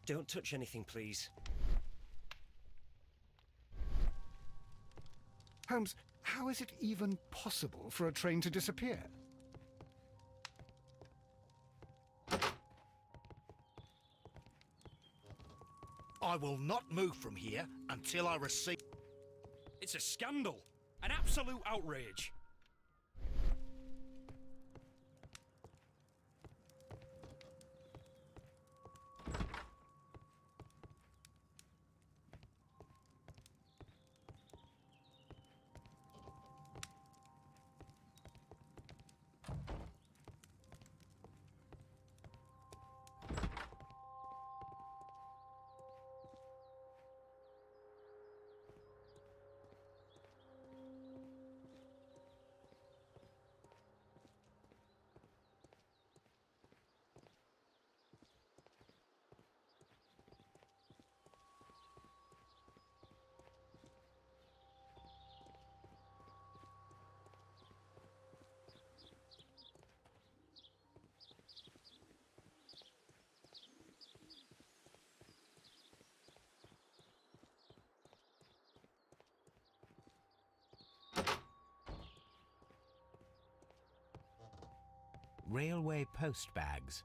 Don't touch anything, please. Holmes, how is it even possible for a train to disappear? I will not move from here until I receive... It's a scandal. An absolute outrage. Railway post bags.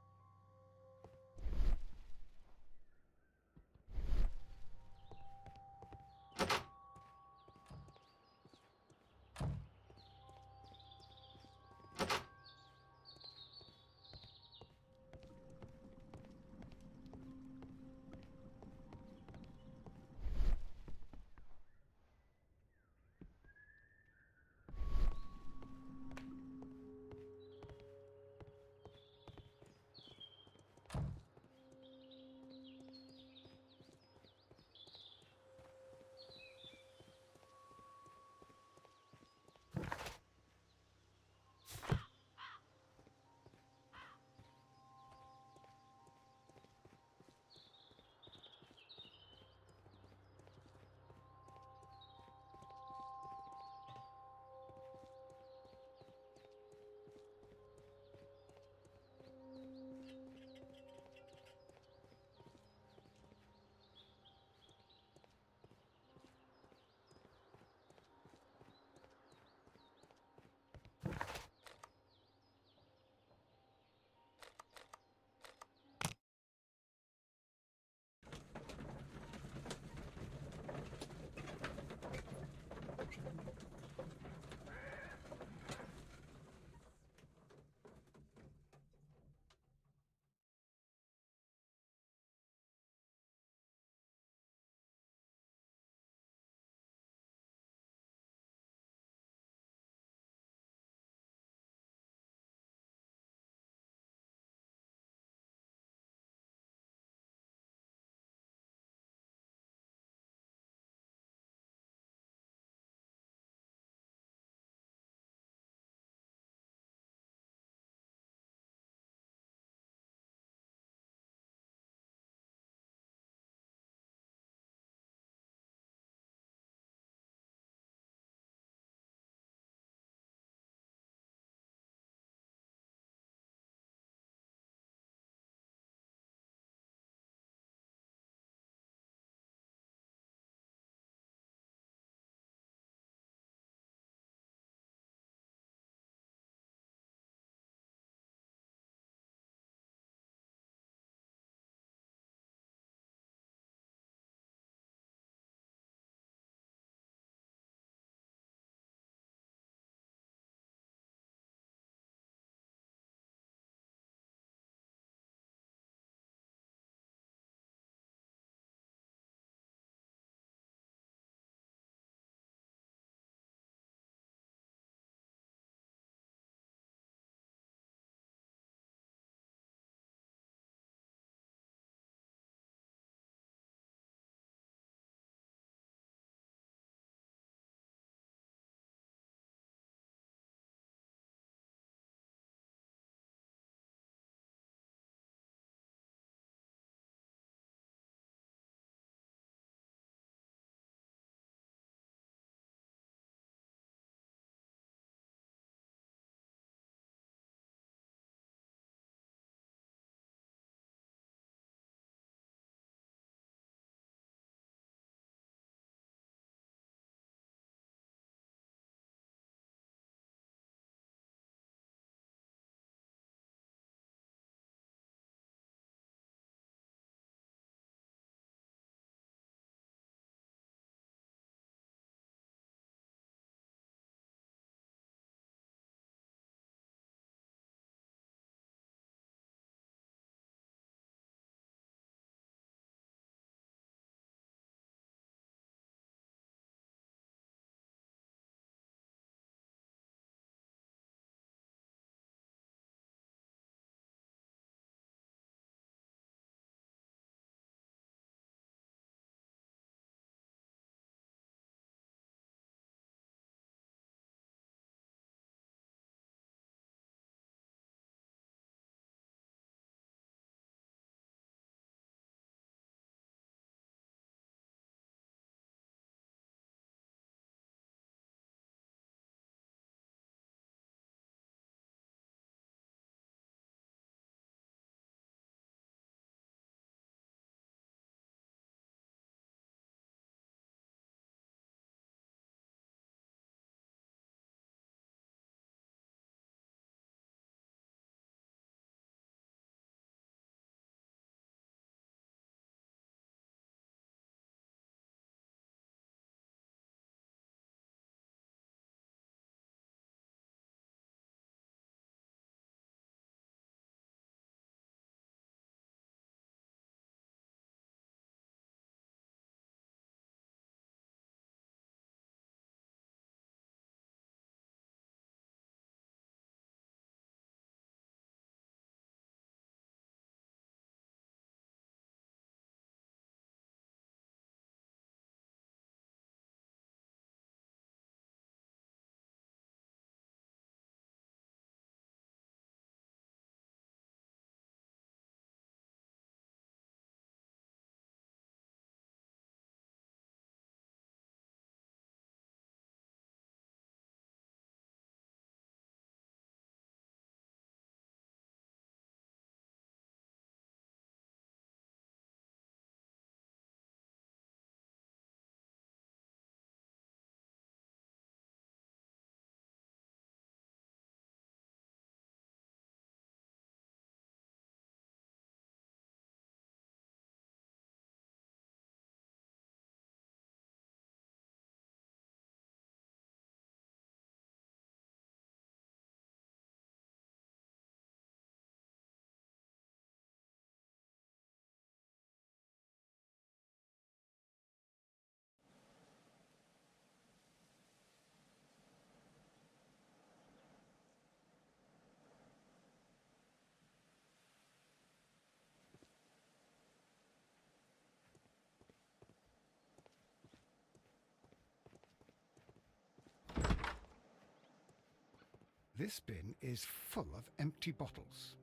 This bin is full of empty bottles.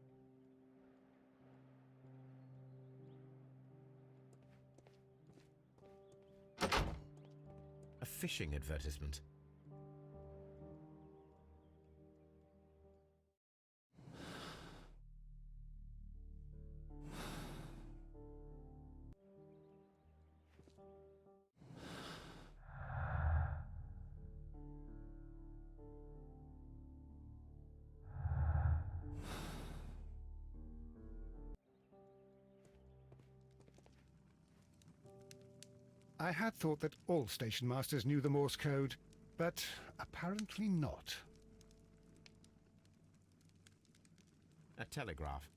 A fishing advertisement. I had thought that all station masters knew the Morse code, but apparently not. A telegraph.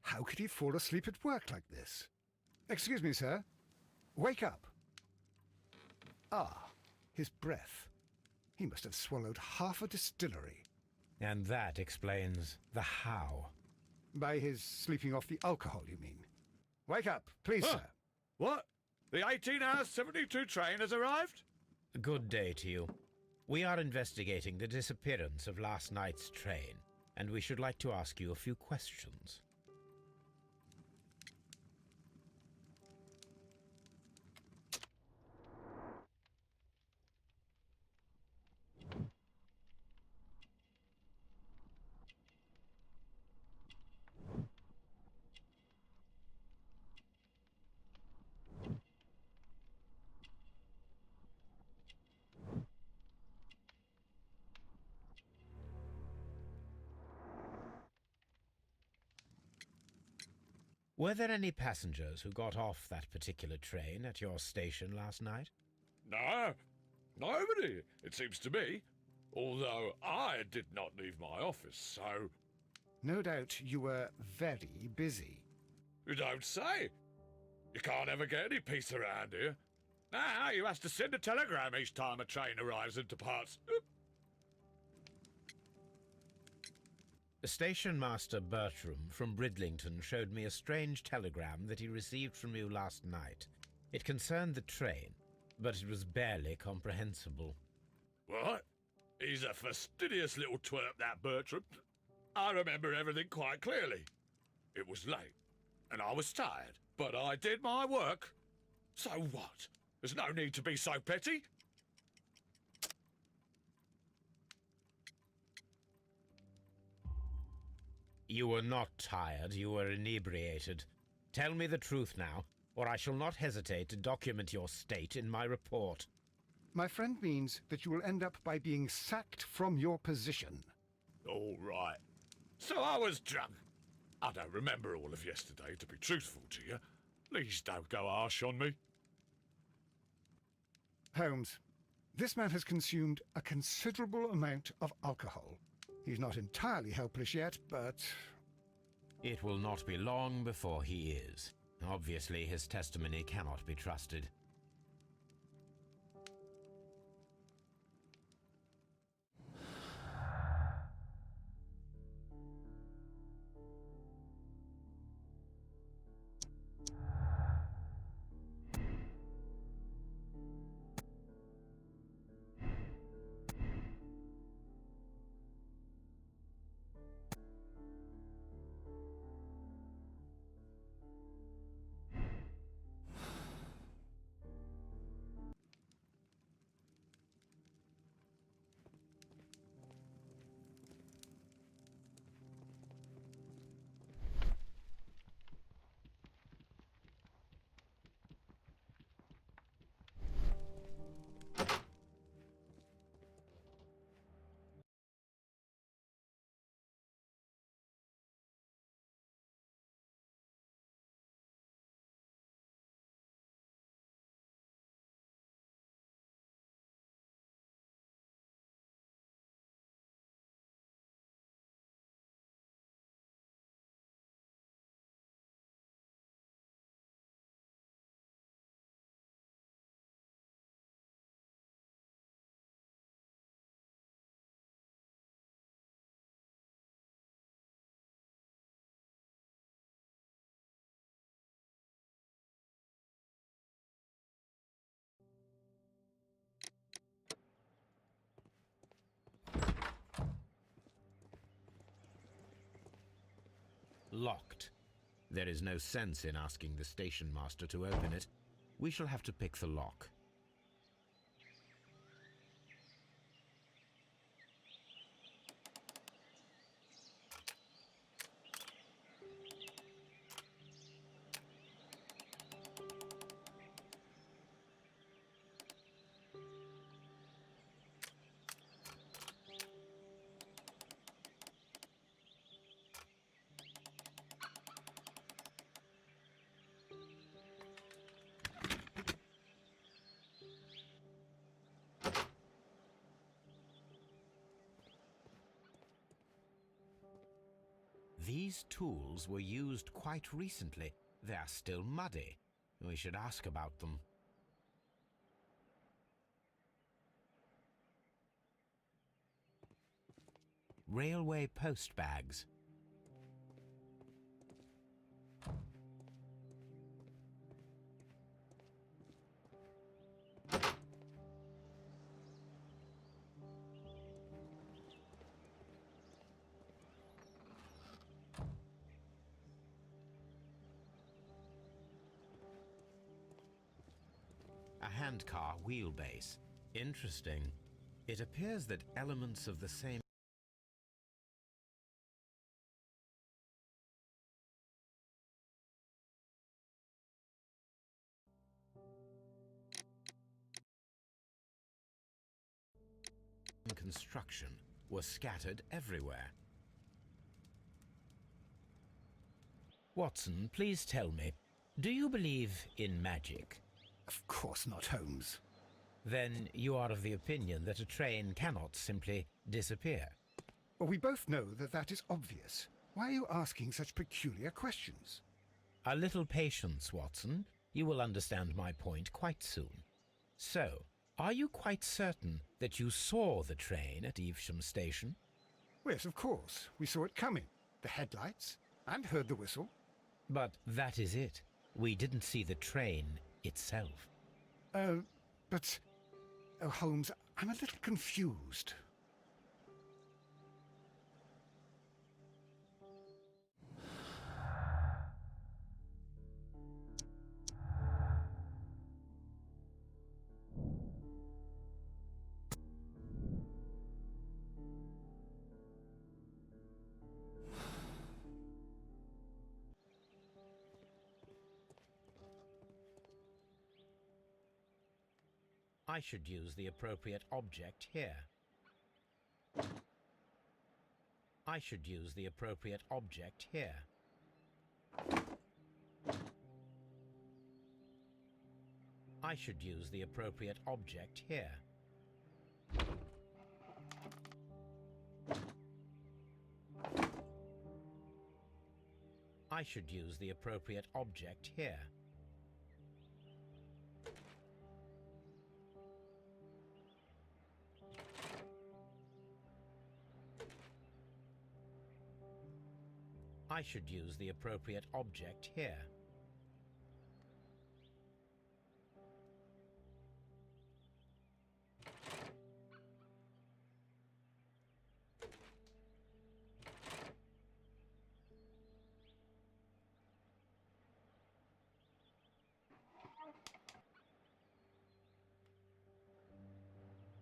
How could he fall asleep at work like this? Excuse me, sir. Wake up. Ah, his breath. He must have swallowed half a distillery. And that explains the how. By his sleeping off the alcohol, you mean? Wake up, please, Huh. sir. What? The 18-hour 72 train has arrived? Good day to you. We are investigating the disappearance of last night's train, and we should like to ask you a few questions. Were there any passengers who got off that particular train at your station last night? No, nobody, it seems to me. Although I did not leave my office, so... No doubt you were very busy. You don't say. You can't ever get any peace around here. Now you have to send a telegram each time a train arrives and departs. Station Master Bertram from Bridlington showed me a strange telegram that he received from you last night. It concerned the train, but it was barely comprehensible. What? He's a fastidious little twerp, that Bertram. I remember everything quite clearly. It was late, and I was tired, but I did my work. So what? There's no need to be so petty. You were not tired, you were inebriated. Tell me the truth now, or I shall not hesitate to document your state in my report. My friend means that you will end up by being sacked from your position. All right. So I was drunk. I don't remember all of yesterday, to be truthful to you. Please don't go harsh on me. Holmes, this man has consumed a considerable amount of alcohol. He's not entirely helpless yet, but... It will not be long before he is. Obviously, his testimony cannot be trusted. locked. There is no sense in asking the station master to open it. We shall have to pick the lock. These tools were used quite recently. They are still muddy. We should ask about them. Railway post bags. A handcar wheelbase. Interesting. It appears that elements of the same construction were scattered everywhere. Watson, please tell me, do you believe in magic? Of course not, Holmes. Then you are of the opinion that a train cannot simply disappear. Well, we both know that that is obvious. Why are you asking such peculiar questions? A little patience, Watson. You will understand my point quite soon. So, are you quite certain that you saw the train at Evesham Station? Yes, of course. We saw it coming. The headlights, and heard the whistle. But that is it. We didn't see the train itself. But... Oh, Holmes, I'm a little confused. I should use the appropriate object here. I should use the appropriate object here. I should use the appropriate object here. I should use the appropriate object here. I should use the appropriate object here.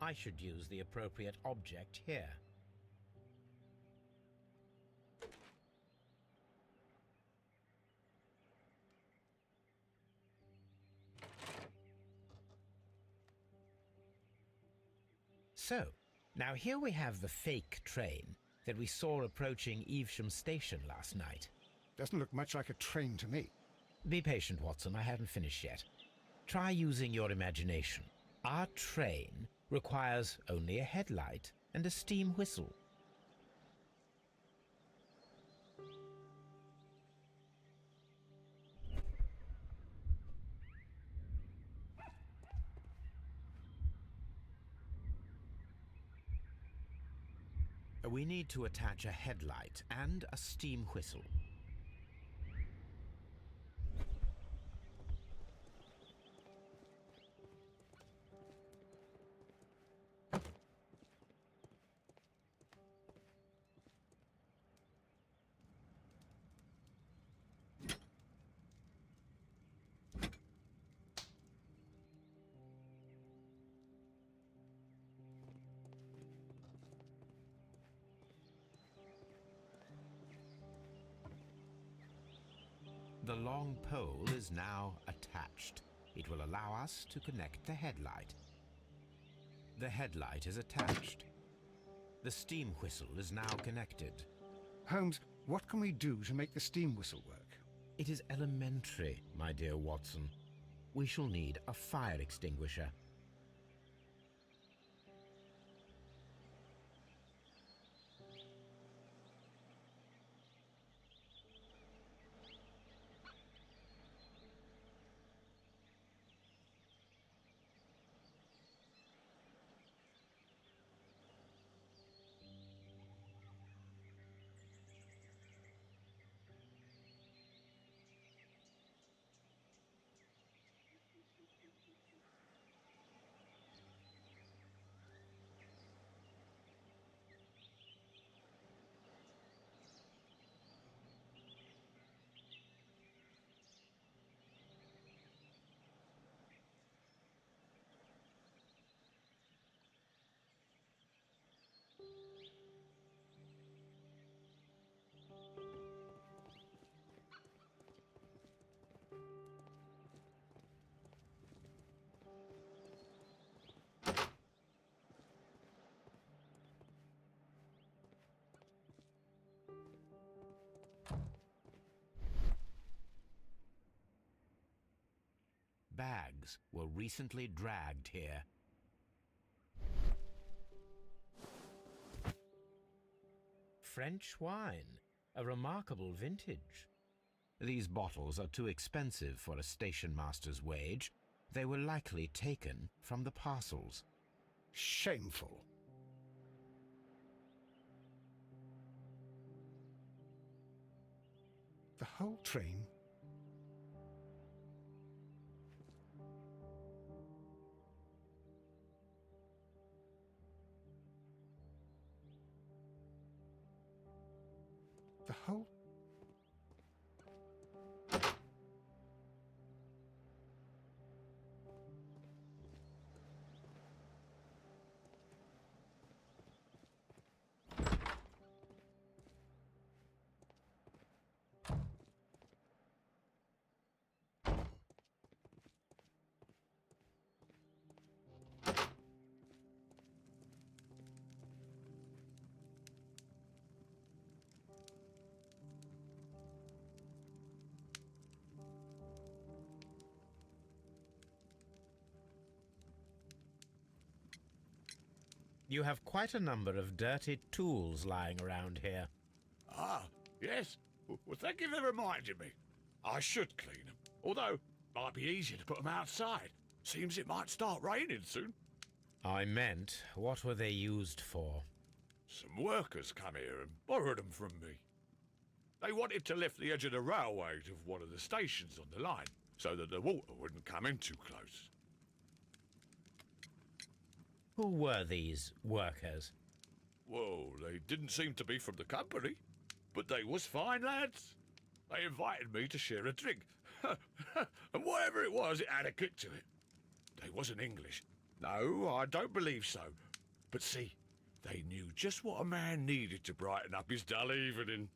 I should use the appropriate object here. So, now here we have the fake train that we saw approaching Evesham Station last night. Doesn't look much like a train to me. Be patient, Watson, I haven't finished yet. Try using your imagination. Our train requires only a headlight and a steam whistle. We need to attach a headlight and a steam whistle. The long pole is now attached. It will allow us to connect the headlight. The headlight is attached. The steam whistle is now connected. Holmes, what can we do to make the steam whistle work? It is elementary, my dear Watson. We shall need a fire extinguisher. Bags were recently dragged here. French wine, a remarkable vintage. These bottles are too expensive for a station master's wage. They were likely taken from the parcels. Shameful. The whole train? The whole... You have quite a number of dirty tools lying around here. Ah, yes. Well, thank you for reminding me. I should clean them. Although, might be easier to put them outside. Seems it might start raining soon. I meant, what were they used for? Some workers come here and borrowed them from me. They wanted to lift the edge of the railway to one of the stations on the line, so that the water wouldn't come in too close. Who were these workers? Well, they didn't seem to be from the company, but they was fine lads. They invited me to share a drink, and whatever it was, it had a kick to it. They wasn't English. No, I don't believe so. But see, they knew just what a man needed to brighten up his dull evening.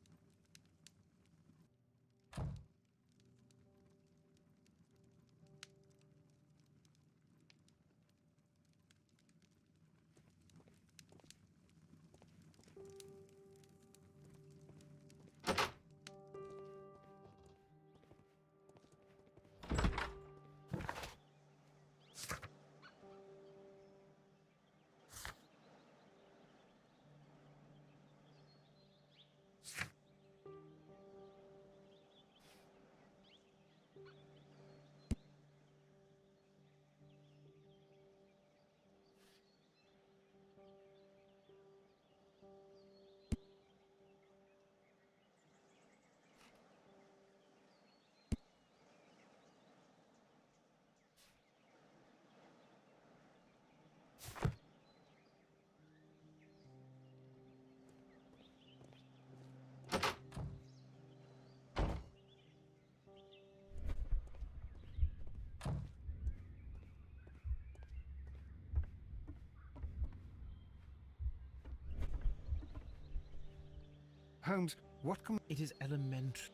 Holmes, what can... It is elementary.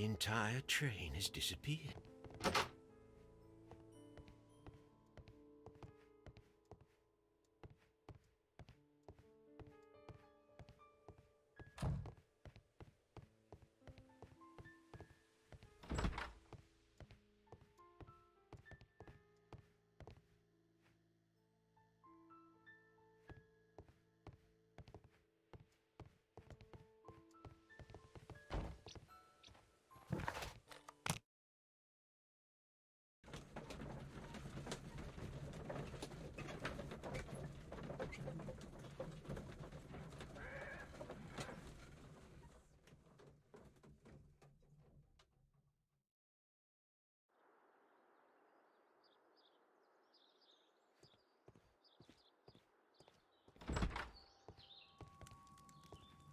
The entire train has disappeared.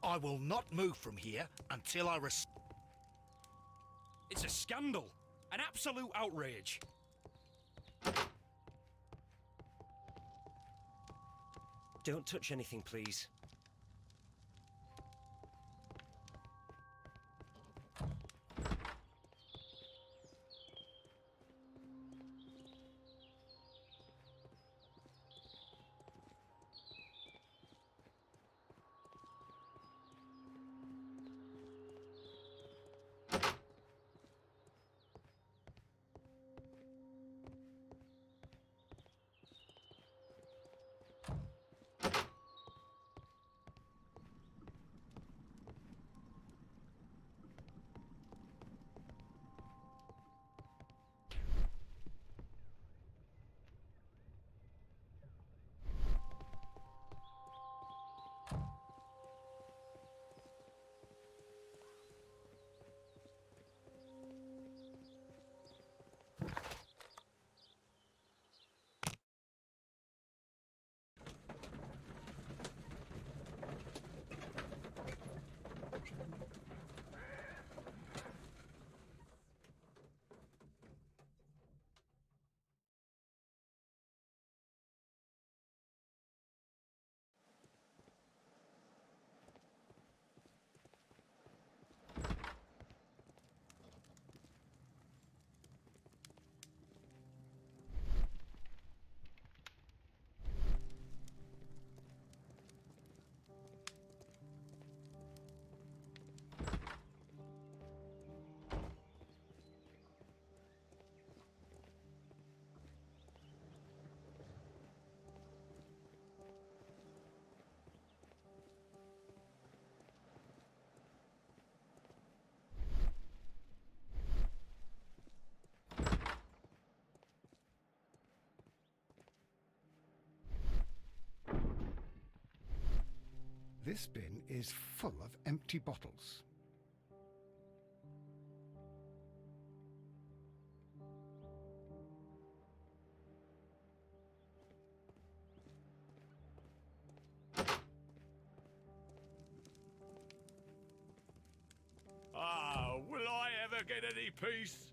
I will not move from here until I It's a scandal. An absolute outrage. Don't touch anything, please. This bin is full of empty bottles. Ah, will I ever get any peace?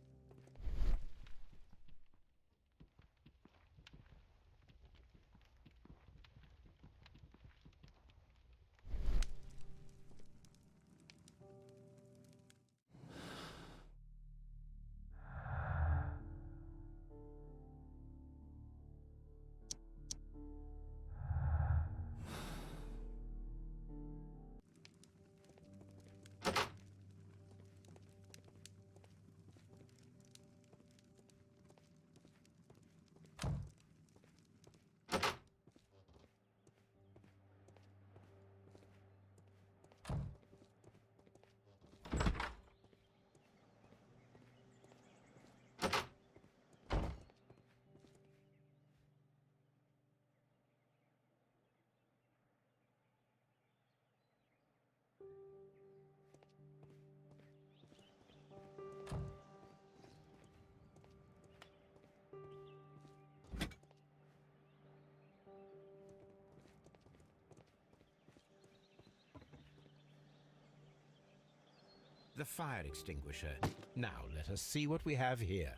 The fire extinguisher. Now let us see what we have here.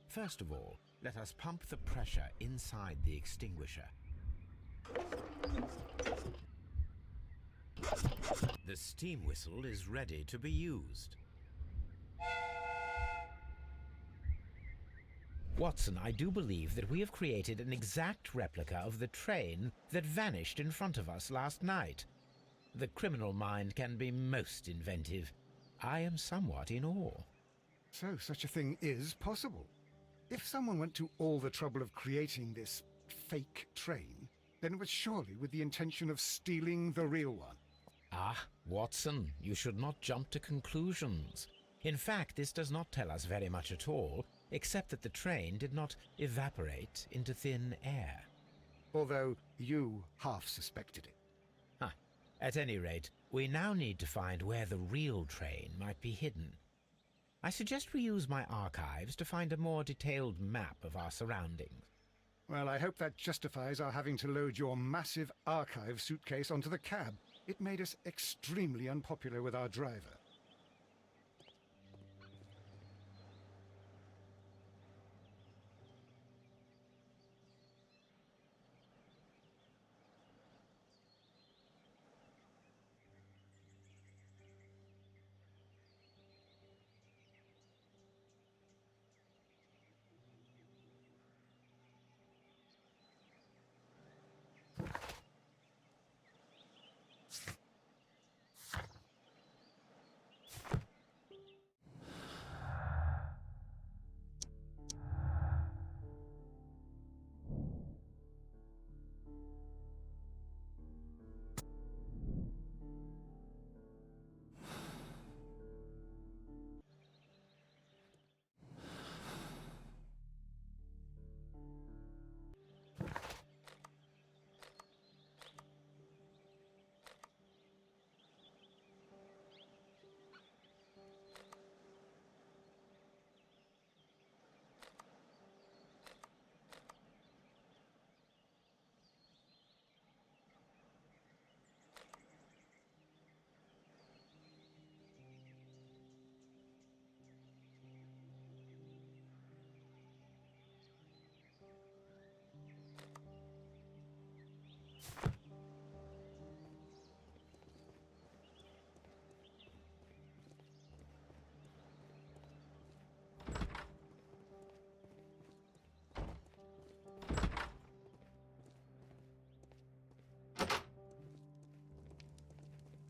First of all, let us pump the pressure inside the extinguisher. The steam whistle is ready to be used. Watson, I do believe that we have created an exact replica of the train that vanished in front of us last night. The criminal mind can be most inventive. I am somewhat in awe. So such a thing is possible. If someone went to all the trouble of creating this fake train, then it was surely with the intention of stealing the real one. Ah, Watson, you should not jump to conclusions. In fact, this does not tell us very much at all, except that the train did not evaporate into thin air. Although you half suspected it. Huh. At any rate, we now need to find where the real train might be hidden. I suggest we use my archives to find a more detailed map of our surroundings. Well, I hope that justifies our having to load your massive archive suitcase onto the cab. It made us extremely unpopular with our driver.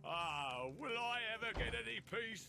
Ah, will I ever get any peace?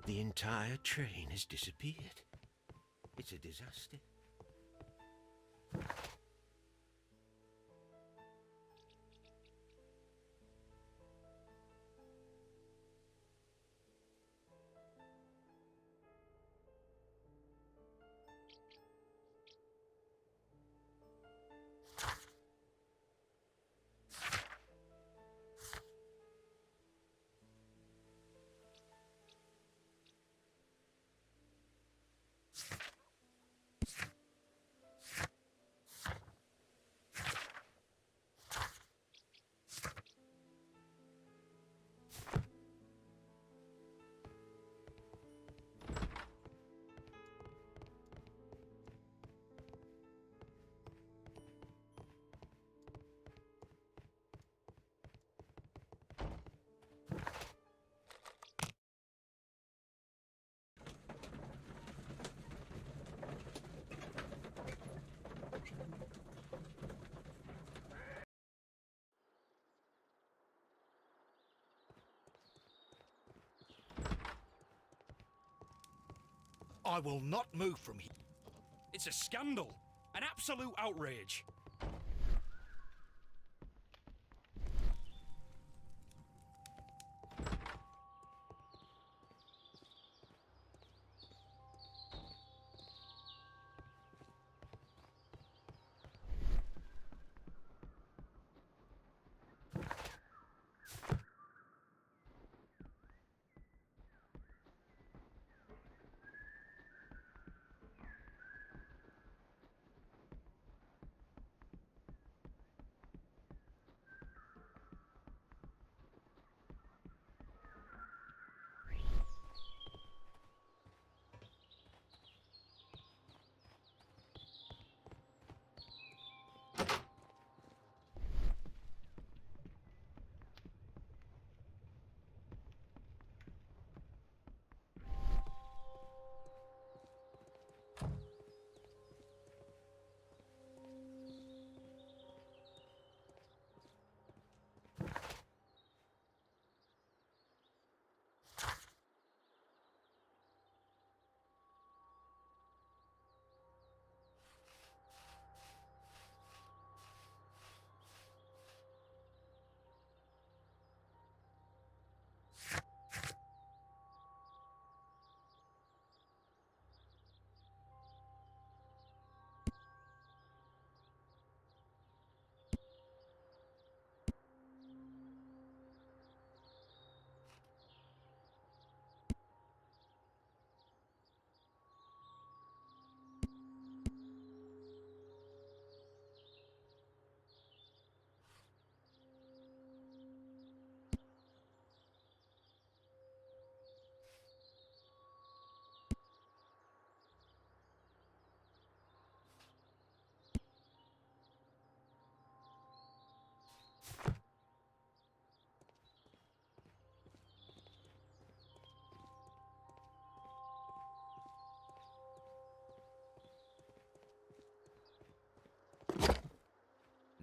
The entire train has disappeared. It's a disaster. I will not move from here. It's a scandal. An absolute outrage.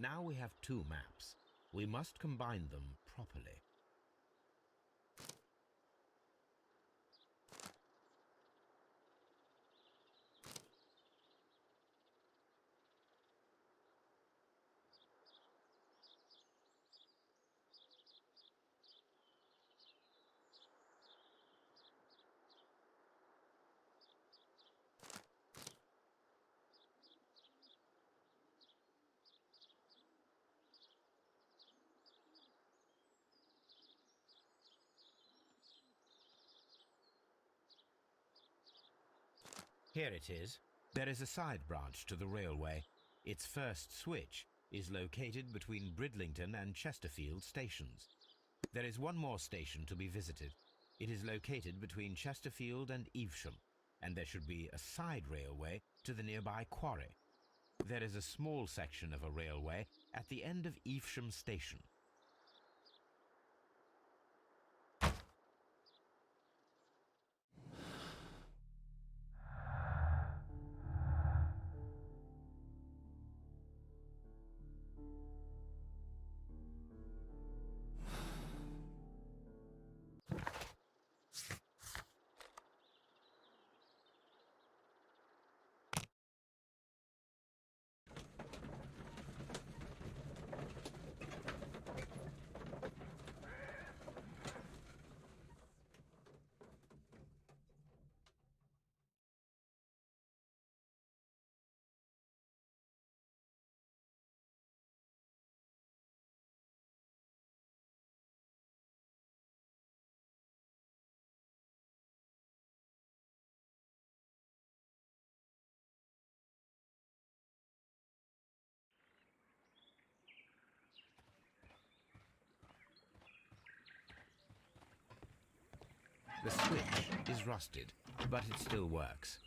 Now we have two maps. We must combine them properly. Here it is. There is a side branch to the railway. Its first switch is located between Bridlington and Chesterfield stations. There is one more station to be visited. It is located between Chesterfield and Evesham, and there should be a side railway to the nearby quarry. There is a small section of a railway at the end of Evesham station. The switch is rusted, but it still works.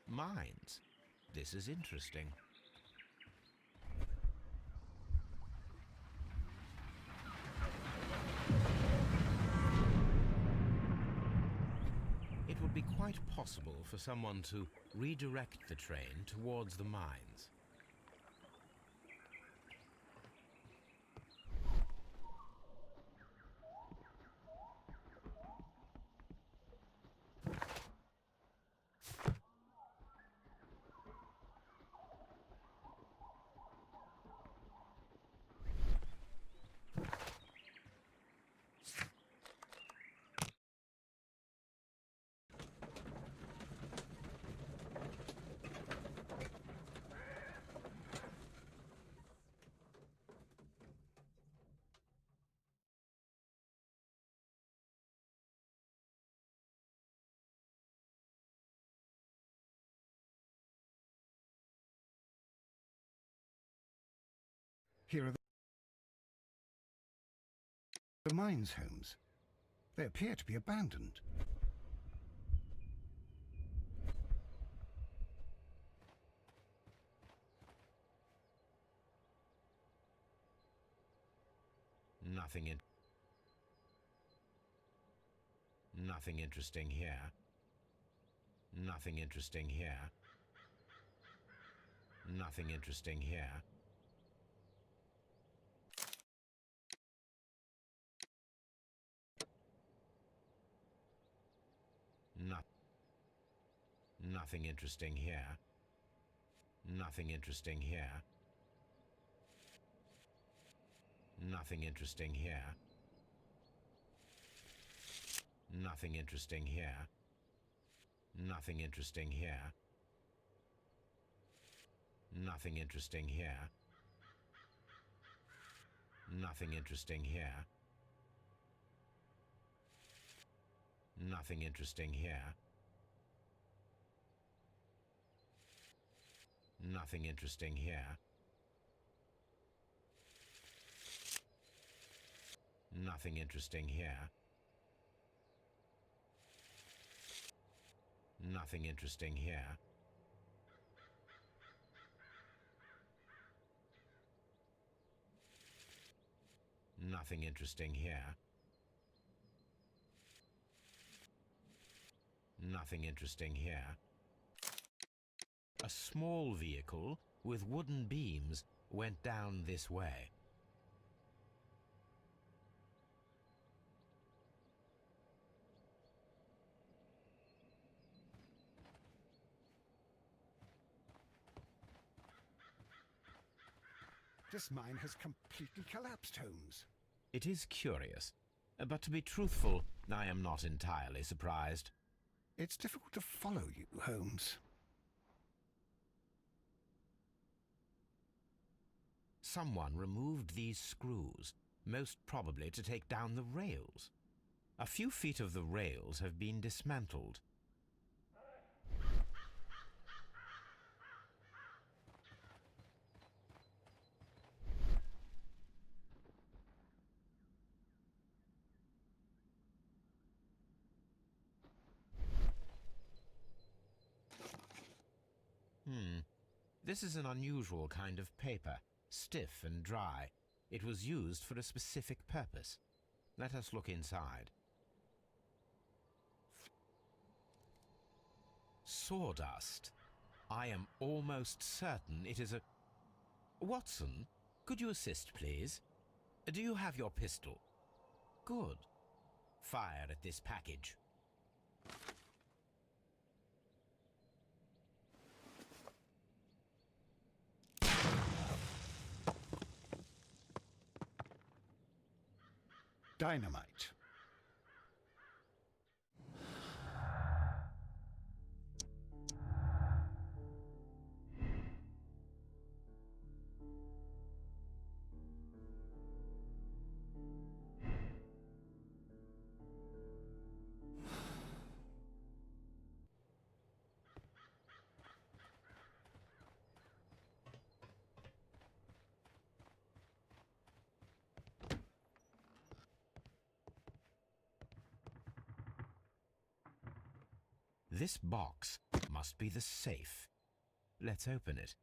Mines. This is interesting. It would be quite possible for someone to redirect the train towards the mines. Here are the mines homes. They appear to be abandoned. Nothing interesting here. Nothing interesting here. Nothing interesting here. Nothing interesting here. Nothing interesting here. Nothing interesting here. Nothing interesting here. Nothing interesting here. Nothing interesting here. Nothing interesting here. Nothing interesting here. Nothing interesting here. Nothing interesting here. Nothing interesting here. Nothing interesting here. Nothing interesting here. A small vehicle with wooden beams went down this way. This mine has completely collapsed, Holmes. It is curious, but to be truthful, I am not entirely surprised. It's difficult to follow you, Holmes. Someone removed these screws, most probably to take down the rails. A few feet of the rails have been dismantled. This is an unusual kind of paper, stiff and dry. It was used for a specific purpose. Let us look inside. Sawdust. I am almost certain it is a... Watson, could you assist, please? Do you have your pistol? Good. Fire at this package. Dynamite. This box must be the safe. Let's open it.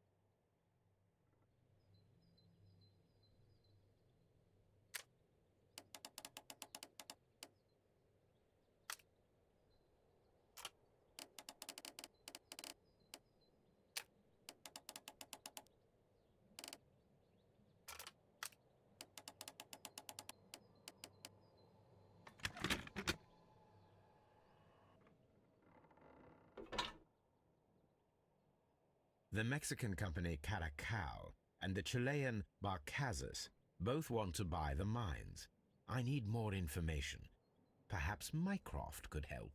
The Mexican company Caracal and the Chilean Barcazas both want to buy the mines. I need more information. Perhaps Mycroft could help.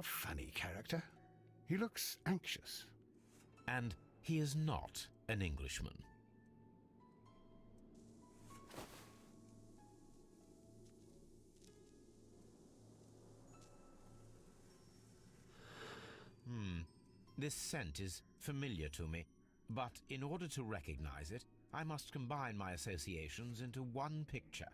A funny character. He looks anxious. And he is not an Englishman. This scent is familiar to me, but in order to recognize it, I must combine my associations into one picture.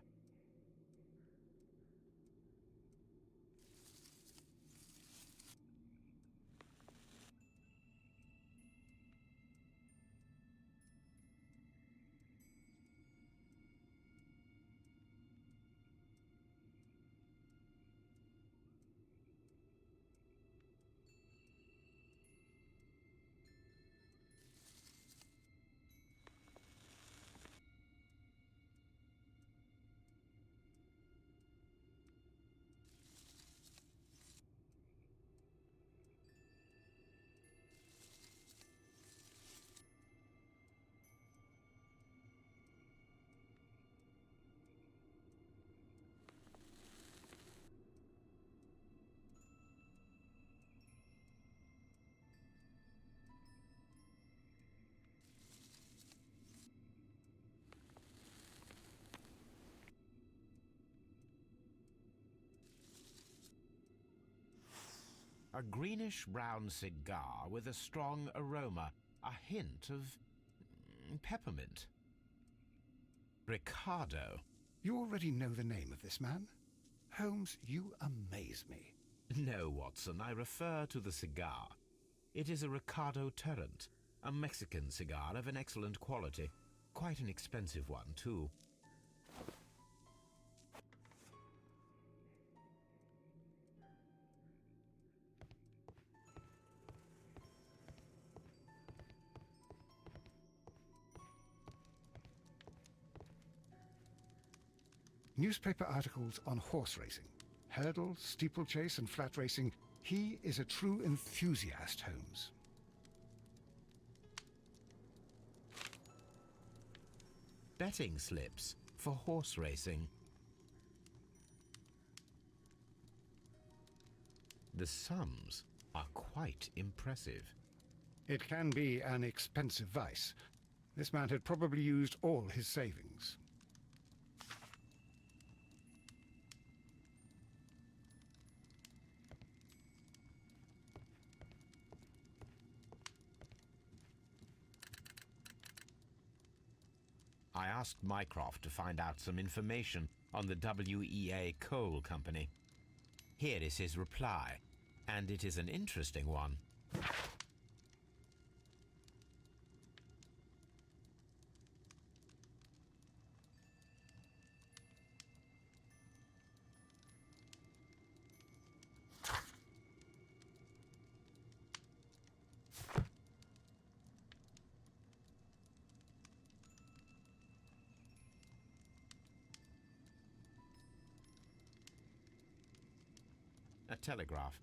A greenish-brown cigar with a strong aroma, a hint of peppermint. Ricardo. You already know the name of this man? Holmes, you amaze me. No, Watson, I refer to the cigar. It is a Ricardo Turrent, a Mexican cigar of an excellent quality. Quite an expensive one, too. Newspaper articles on horse racing. Hurdle, steeplechase and flat racing. He is a true enthusiast, Holmes. Betting slips for horse racing. The sums are quite impressive. It can be an expensive vice. This man had probably used all his savings. I asked Mycroft to find out some information on the WEA Coal Company. Here is his reply, and it is an interesting one. A telegraph.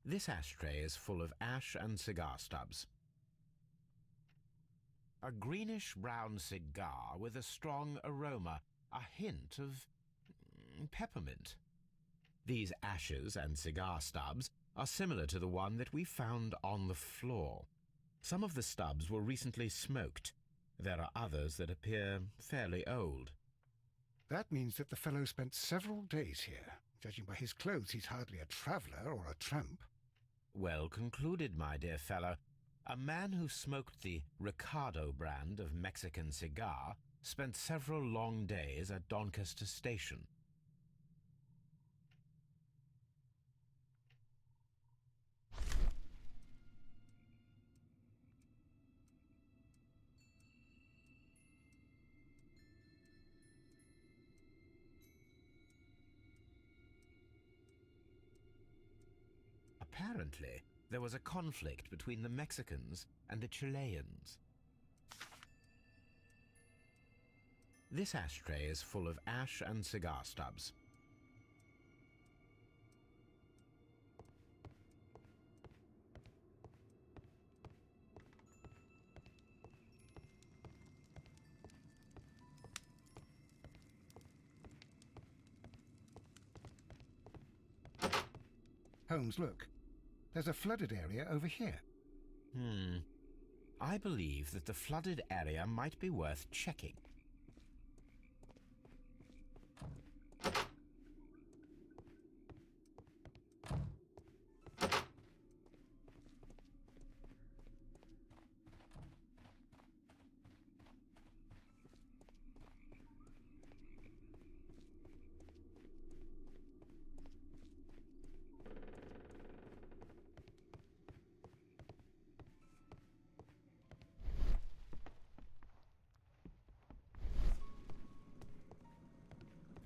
This ashtray is full of ash and cigar stubs. A greenish-brown cigar with a strong aroma, a hint of peppermint. These ashes and cigar stubs are similar to the one that we found on the floor. Some of the stubs were recently smoked. There are others that appear fairly old. That means that the fellow spent several days here. Judging by his clothes, he's hardly a traveller or a tramp. Well concluded, my dear fellow. A man who smoked the Ricardo brand of Mexican cigar spent several long days at Doncaster Station. apparently there was a conflict between the Mexicans and the Chileans. This ashtray is full of ash and cigar stubs. Holmes, look. There's a flooded area over here. I believe that the flooded area might be worth checking.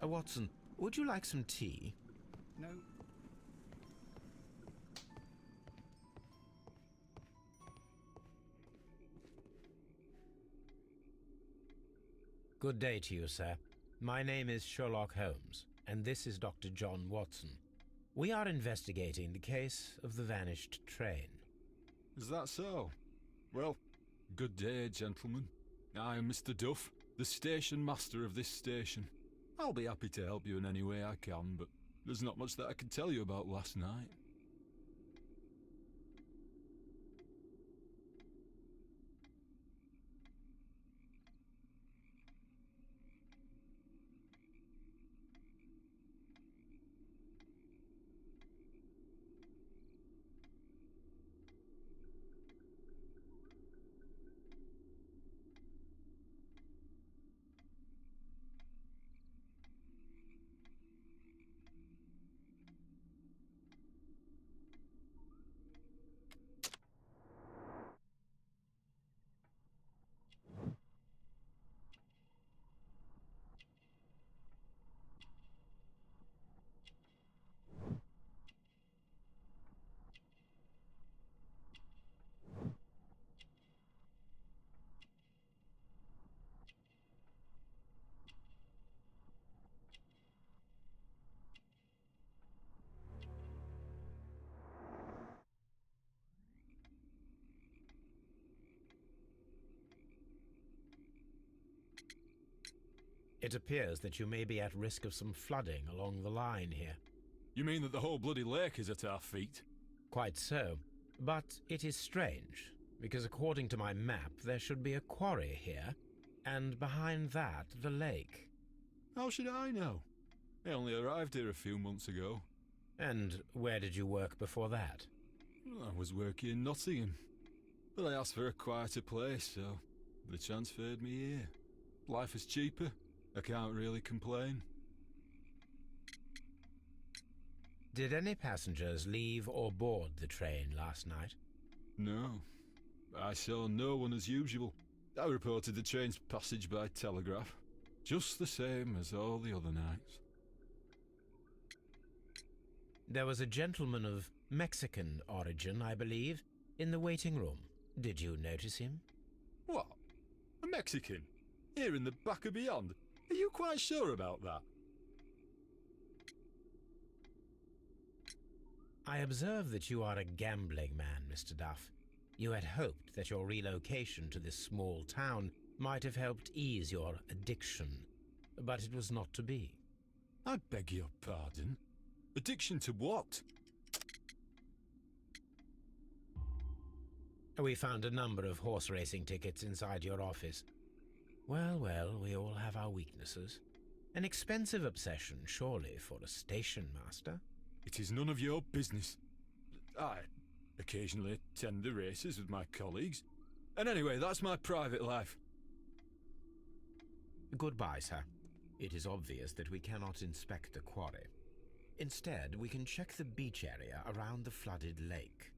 Watson, would you like some tea? No. Good day to you, sir. My name is Sherlock Holmes, and this is Dr. John Watson. We are investigating the case of the vanished train. Is that so? Well, good day, gentlemen. I am Mr. Duff, the station master of this station. I'll be happy to help you in any way I can, but there's not much that I can tell you about last night. It appears that you may be at risk of some flooding along the line here. You mean that the whole bloody lake is at our feet? Quite so. But it is strange, because according to my map, there should be a quarry here, and behind that, the lake. How should I know? I only arrived here a few months ago. And where did you work before that? I was working in Nottingham, but I asked for a quieter place, so they transferred me here. Life is cheaper. I can't really complain. Did any passengers leave or board the train last night? No. I saw no one as usual. I reported the train's passage by telegraph, just the same as all the other nights. There was a gentleman of Mexican origin, I believe, in the waiting room. Did you notice him? What? A Mexican? Here in the back of beyond? Are you quite sure about that? I observe that you are a gambling man, Mr. Duff. You had hoped that your relocation to this small town might have helped ease your addiction, but it was not to be. I beg your pardon? Addiction to what? We found a number of horse racing tickets inside your office. Well, well, we all have our weaknesses. An expensive obsession, surely, for a station master. It is none of your business. I occasionally attend the races with my colleagues. And anyway, that's my private life. Goodbye, sir. It is obvious that we cannot inspect the quarry. Instead, we can check the beach area around the flooded lake.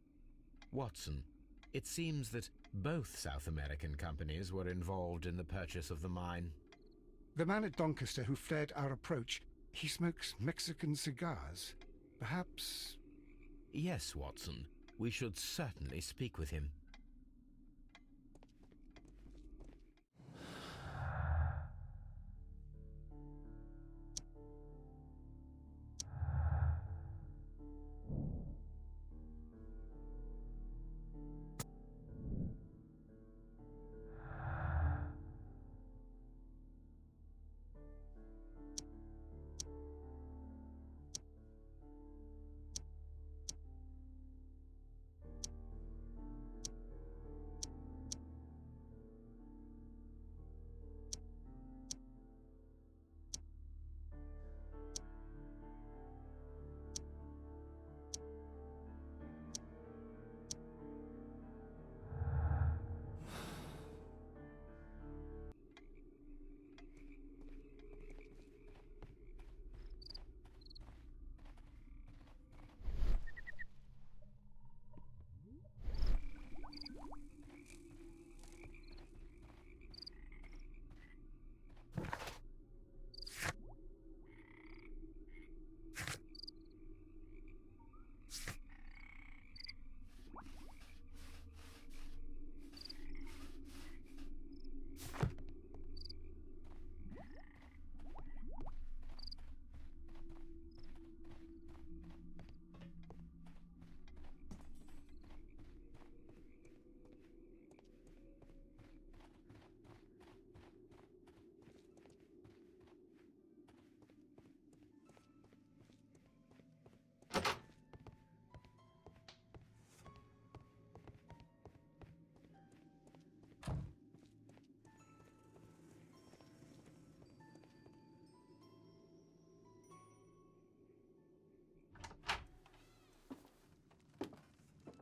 Watson, it seems that both South American companies were involved in the purchase of the mine. The man at Doncaster who fled our approach, he smokes Mexican cigars. Perhaps... Yes, Watson. We should certainly speak with him.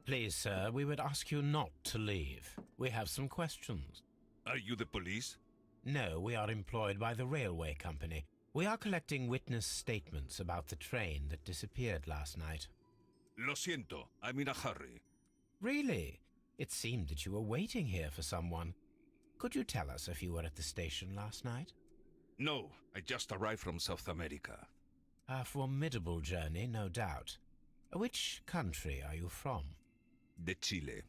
Please, sir, we would ask you not to leave. We have some questions. Are you the police? No, we are employed by the railway company. We are collecting witness statements about the train that disappeared last night. Lo siento, I'm in a hurry. Really? It seemed that you were waiting here for someone. Could you tell us if you were at the station last night? No, I just arrived from South America. A formidable journey, no doubt. Which country are you from? De Chile.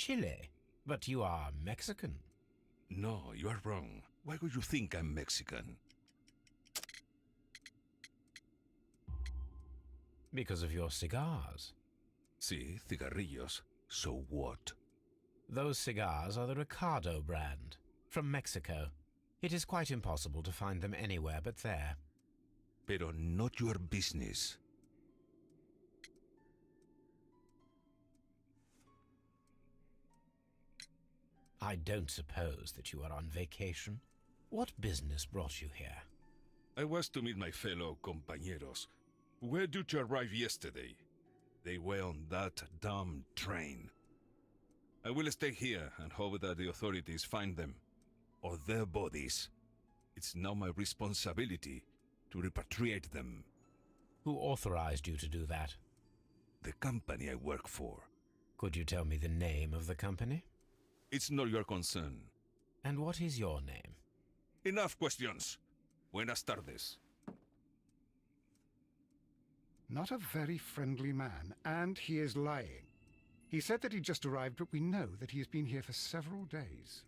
Chile? But you are Mexican. No, you are wrong. Why would you think I'm Mexican? Because of your cigars. Sí, cigarrillos. So what? Those cigars are the Ricardo brand, from Mexico. It is quite impossible to find them anywhere but there. Pero not your business. I don't suppose that you are on vacation. What business brought you here? I was to meet my fellow compañeros. Where did you arrive yesterday? They were on that damn train. I will stay here and hope that the authorities find them, or their bodies. It's now my responsibility to repatriate them. Who authorized you to do that? The company I work for. Could you tell me the name of the company? It's not your concern. And what is your name? Enough questions. Buenas tardes. Not a very friendly man, and he is lying. He said that he just arrived, but we know that he has been here for several days.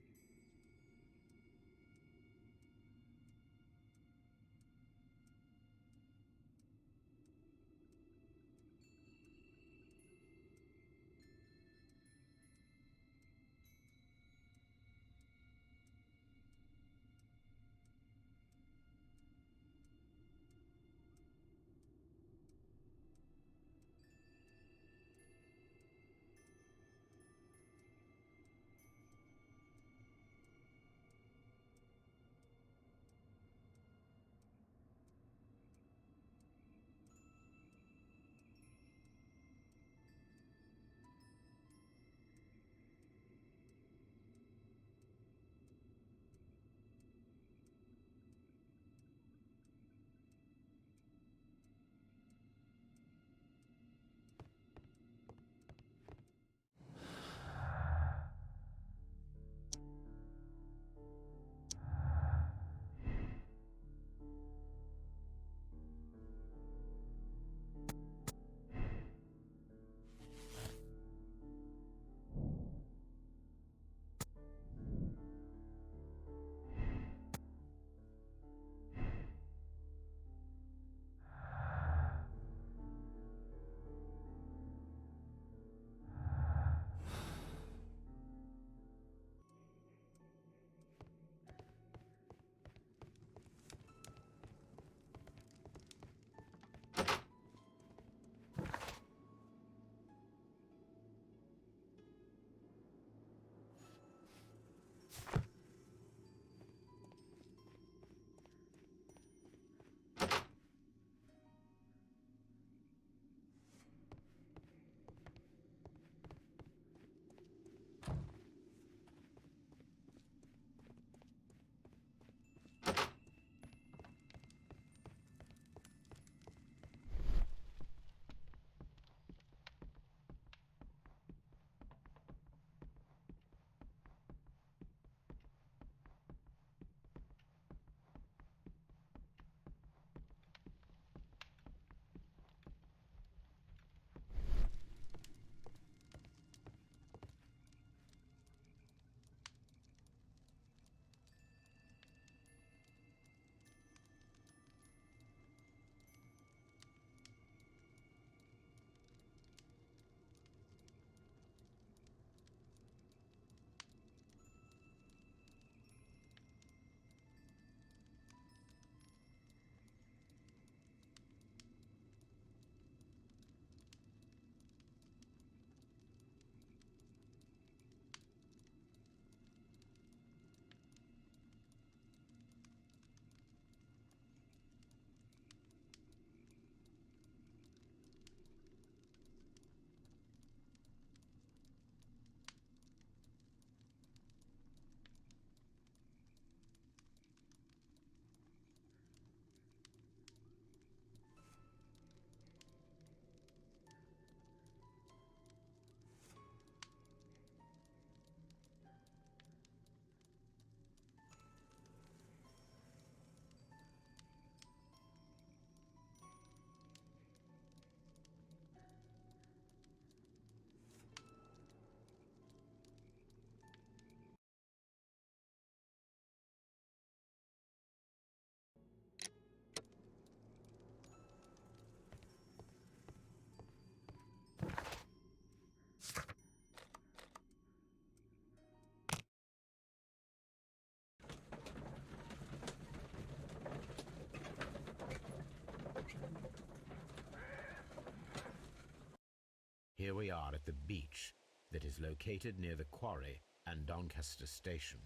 Here we are at the beach that is located near the quarry and Doncaster Station.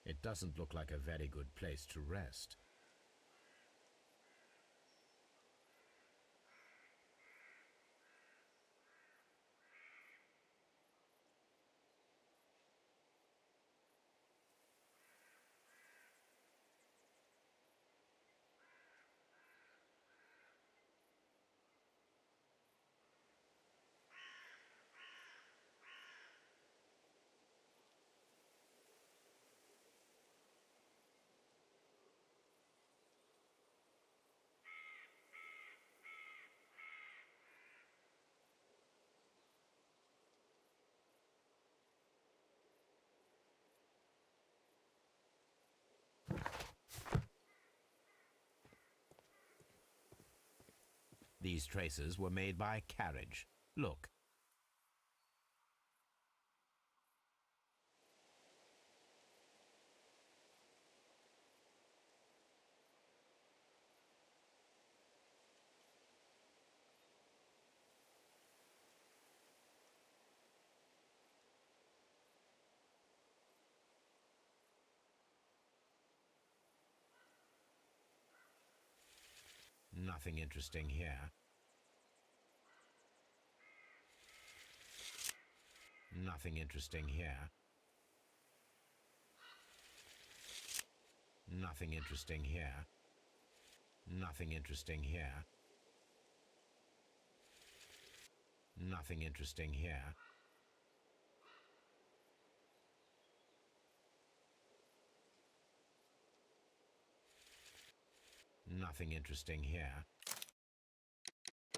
It doesn't look like a very good place to rest. These traces were made by a carriage. Look. Nothing interesting here. Nothing interesting here. Nothing interesting here. Nothing interesting here. Nothing interesting here. Nothing interesting here.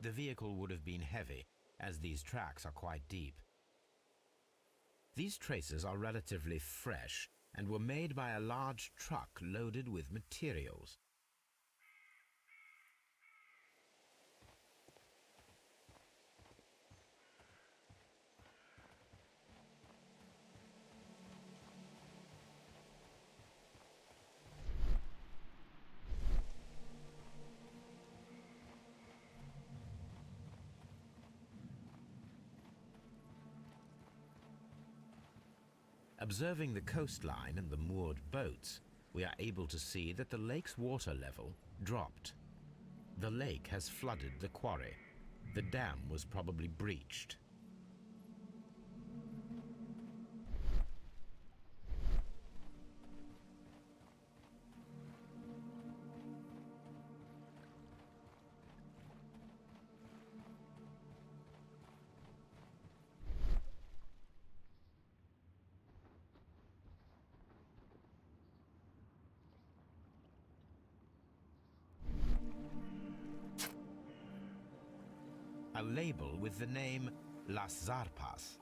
The vehicle would have been heavy, as these tracks are quite deep. These traces are relatively fresh and were made by a large truck loaded with materials. Observing the coastline and the moored boats, we are able to see that the lake's water level dropped. The lake has flooded the quarry. The dam was probably breached. A label with the name Las Zarpas.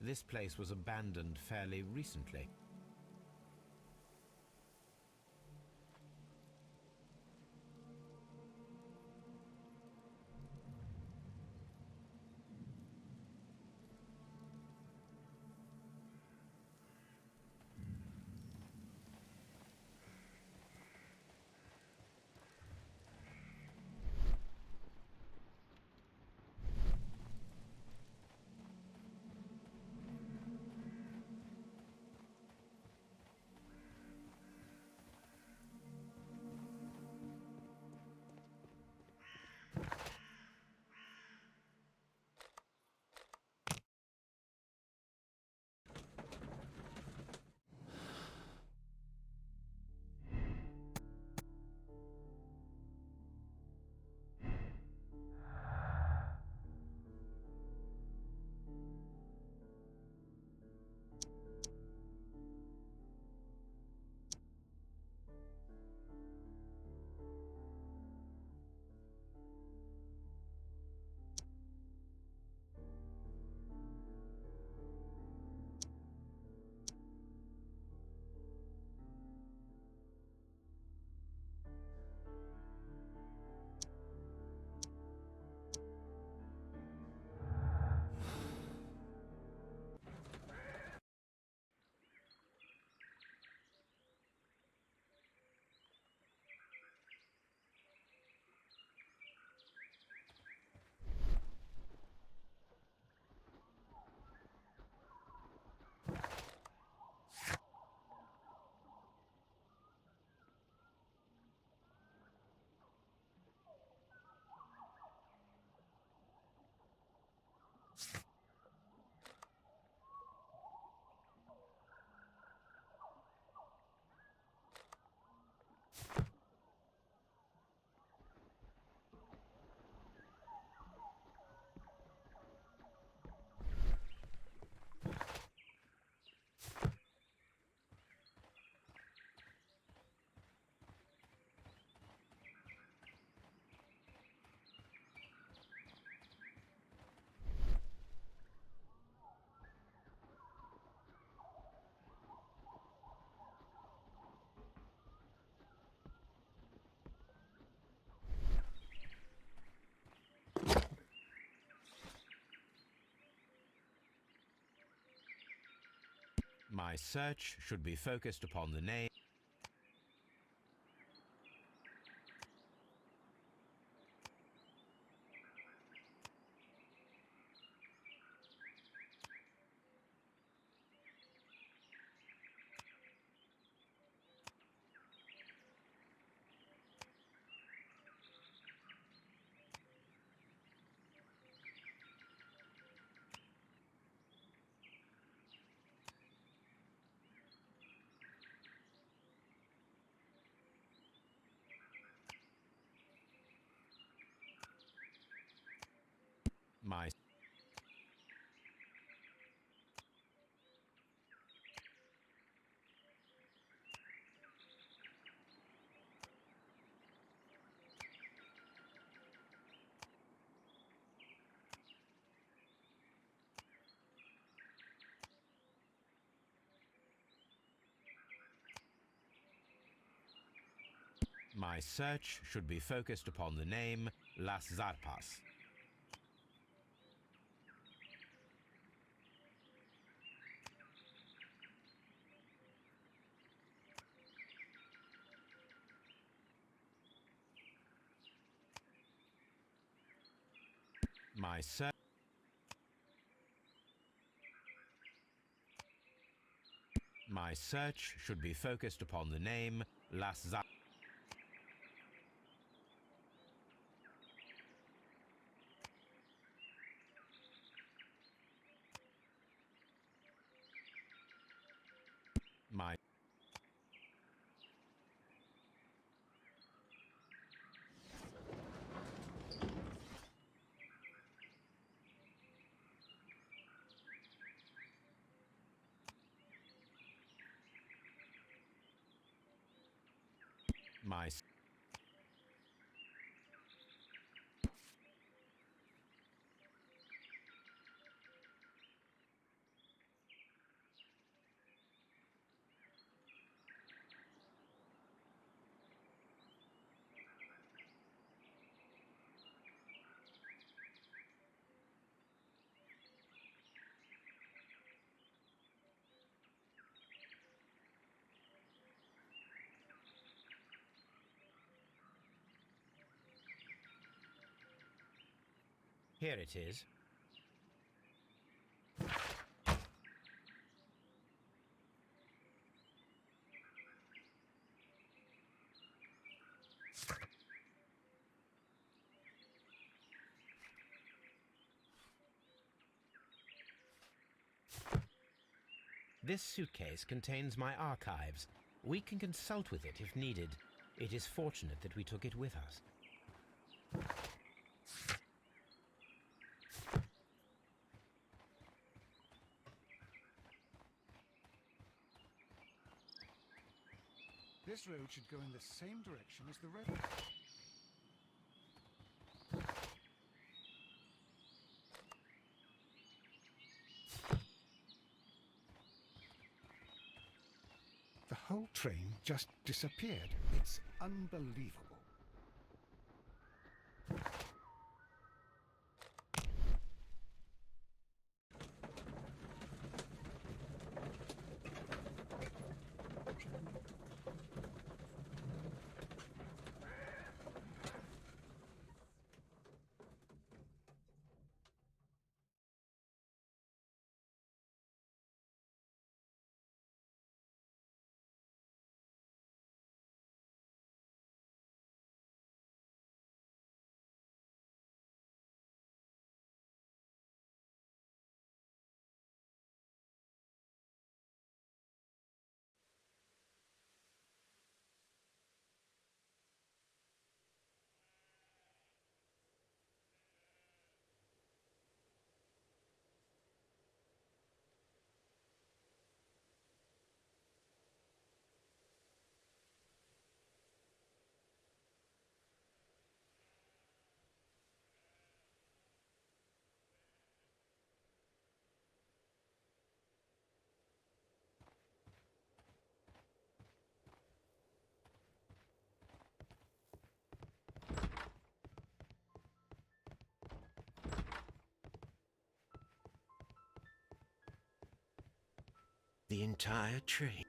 this place was abandoned fairly recently. My search should be focused upon the name. My My search should be focused upon the name Las Zarpas. My search My search should be focused upon the name Las Zarpas. My My Here it is. This suitcase contains my archives. We can consult with it if needed. It is fortunate that we took it with us. This road should go in the same direction as the red. The whole train just disappeared. It's unbelievable. The entire train.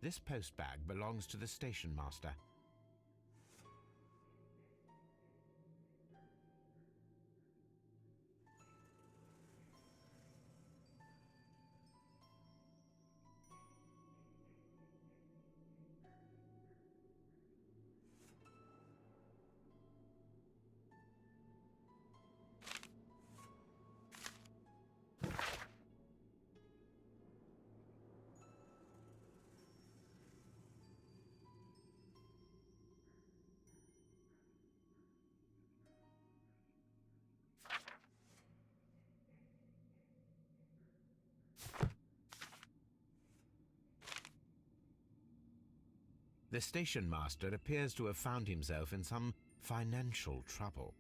This post bag belongs to the station master. The station master appears to have found himself in some financial trouble.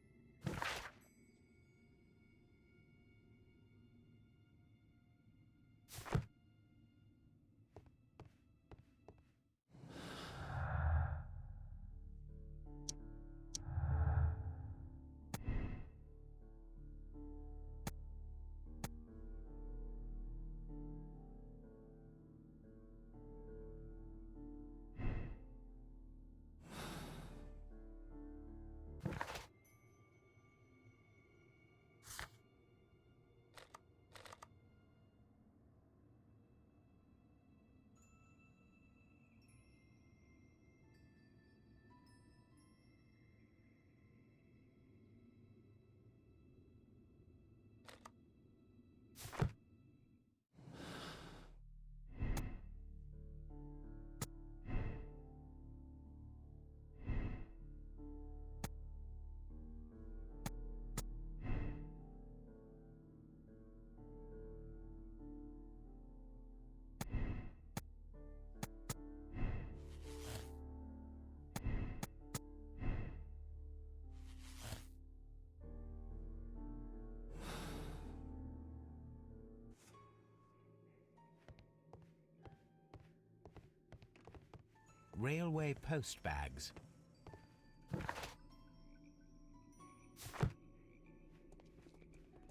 Railway post bags.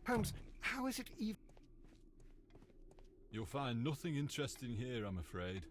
Holmes, how is it even... You'll find nothing interesting here, I'm afraid.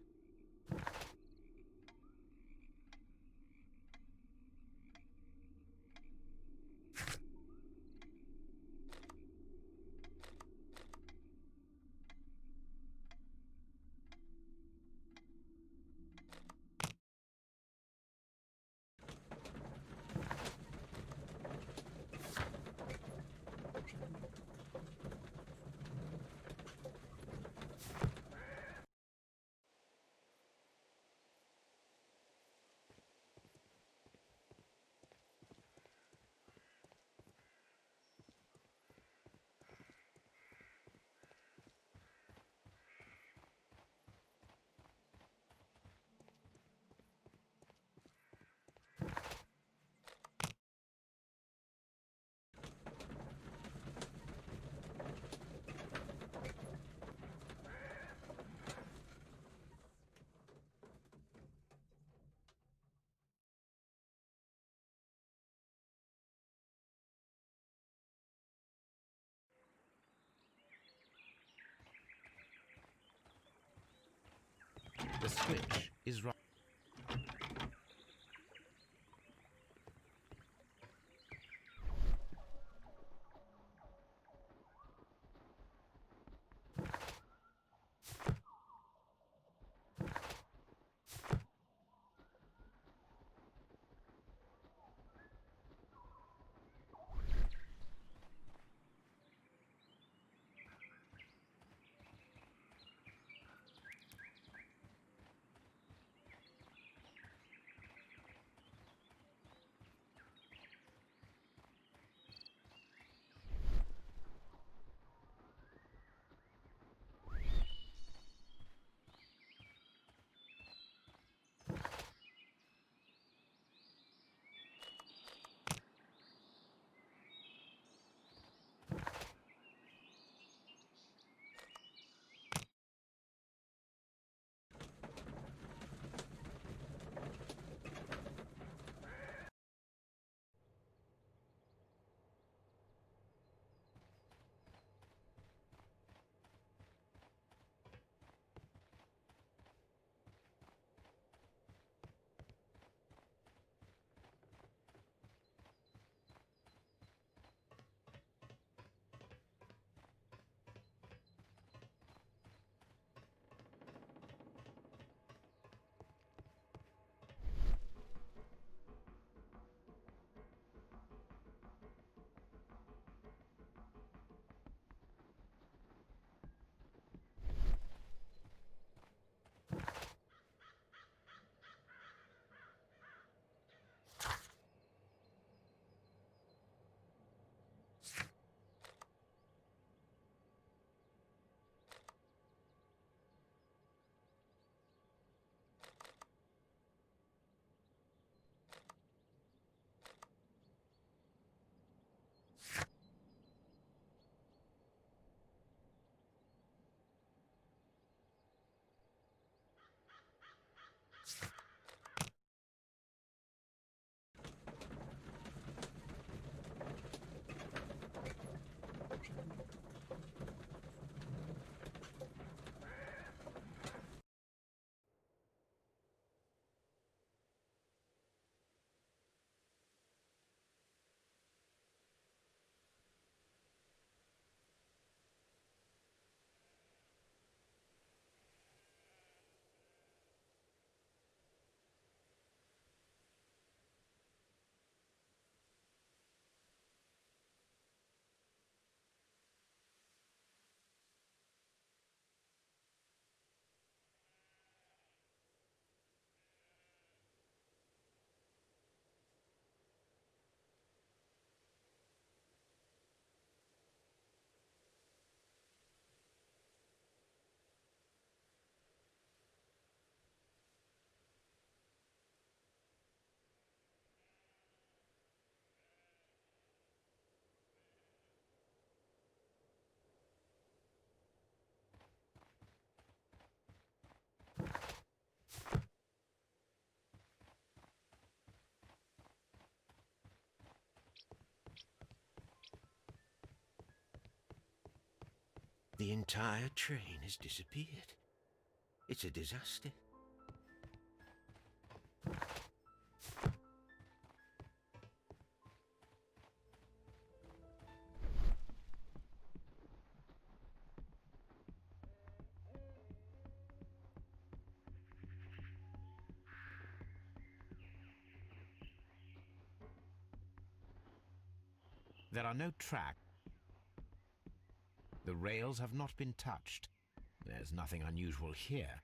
The switch is right. The entire train has disappeared. It's a disaster. There are no tracks. The rails have not been touched. There's nothing unusual here.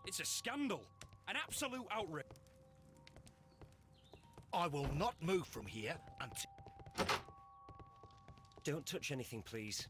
It's a scandal. An absolute outrage. I will not move from here until... Don't touch anything, please.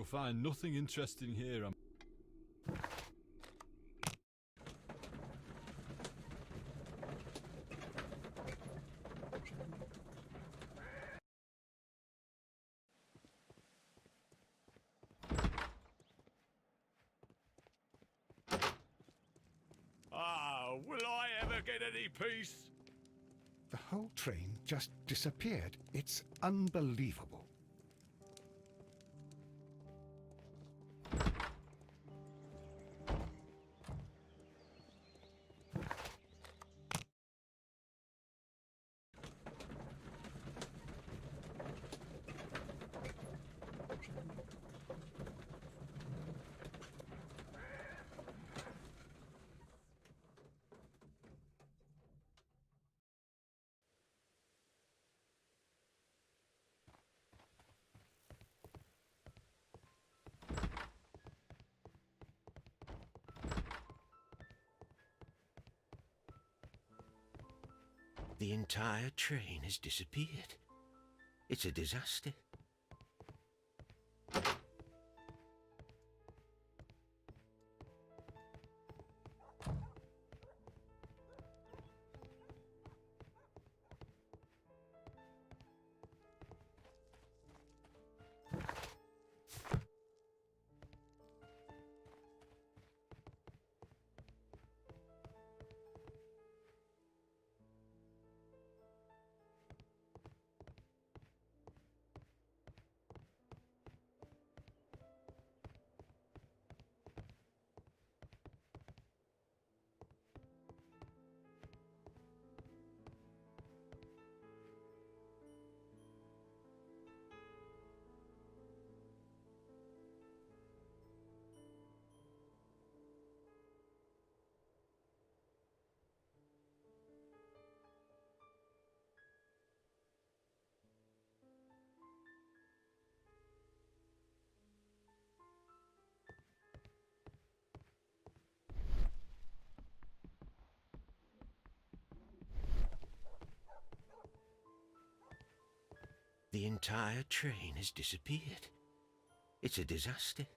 You'll find nothing interesting here. Ah, will I ever get any peace? The whole train just disappeared. It's unbelievable. The entire train has disappeared. It's a disaster. The entire train has disappeared. It's a disaster.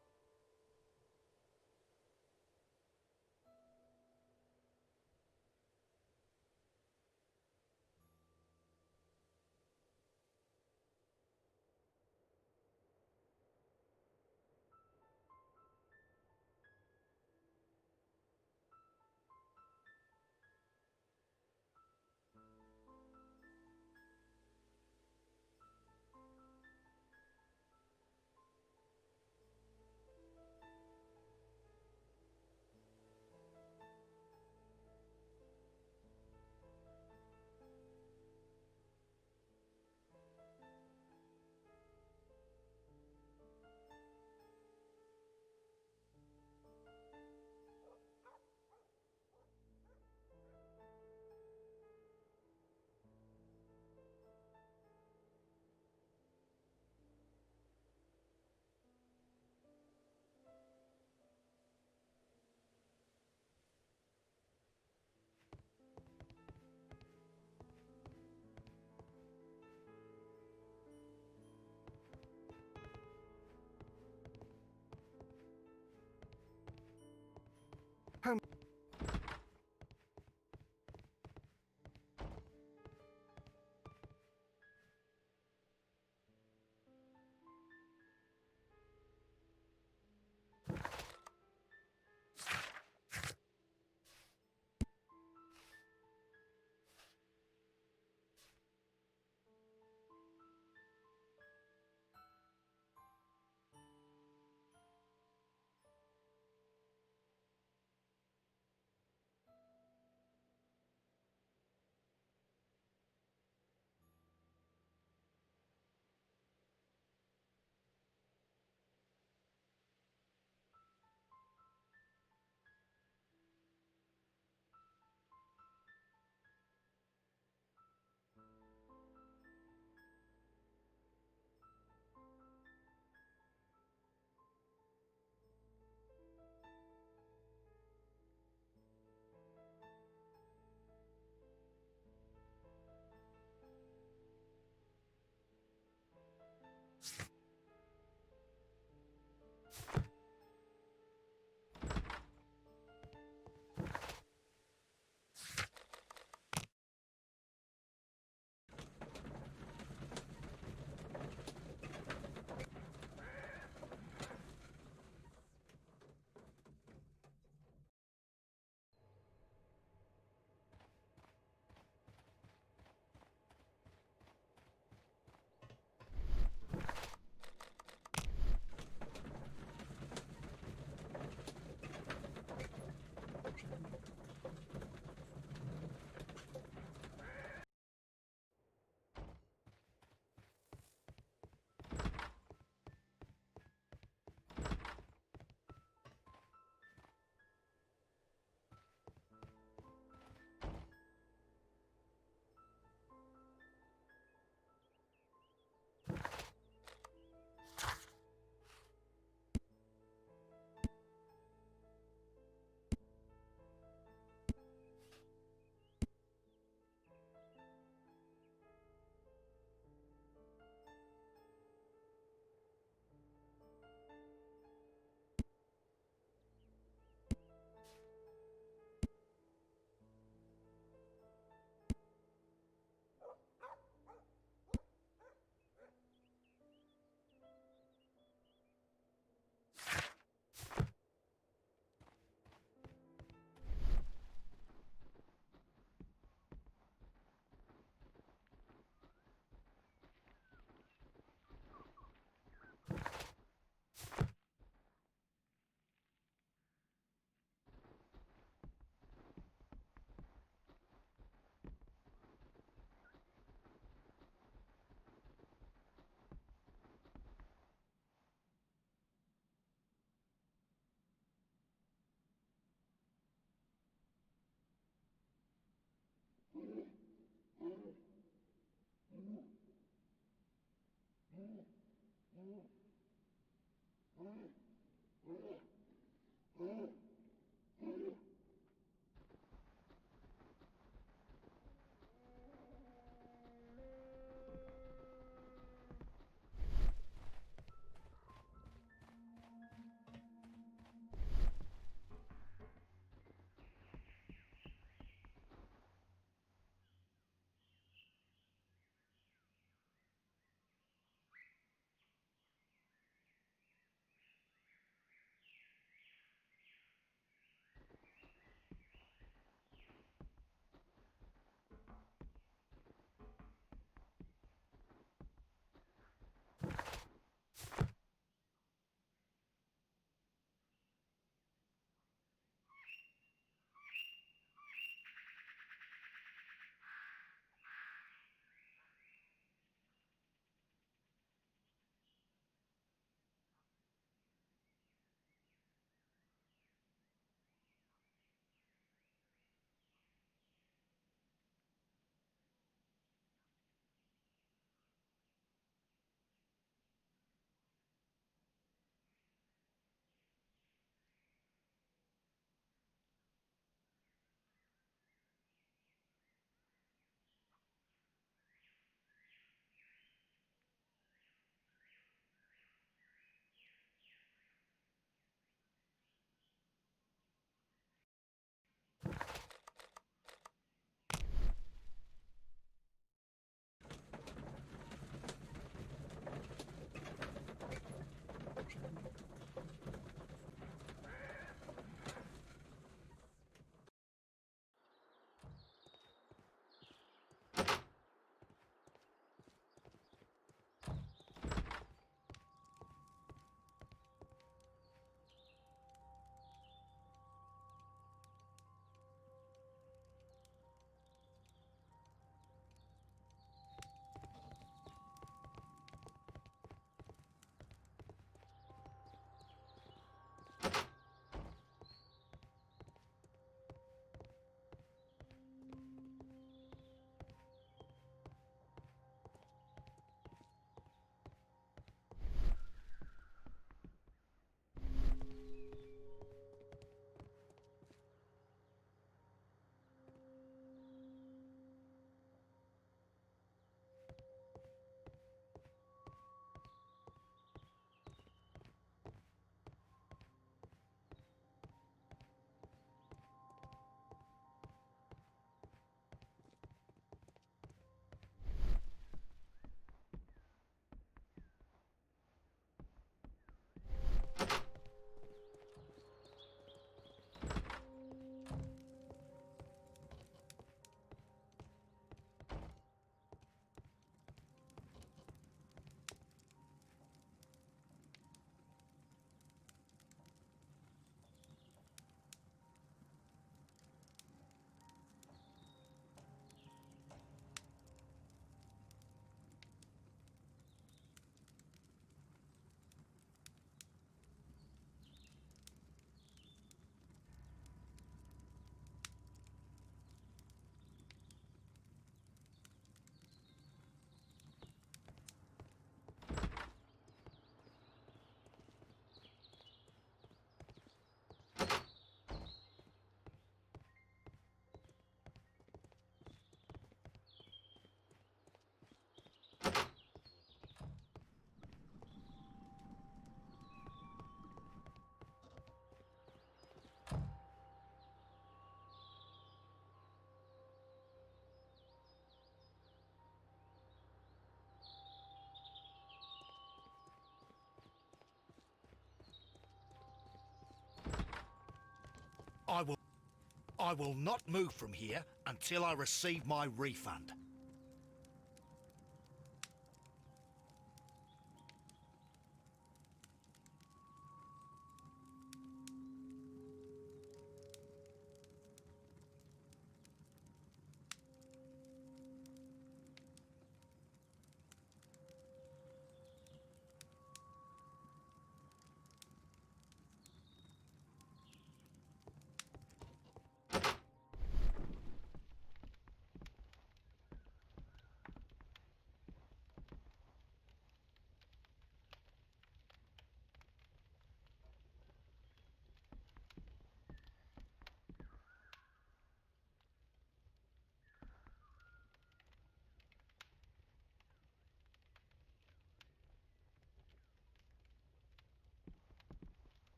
I will not move from here until I receive my refund.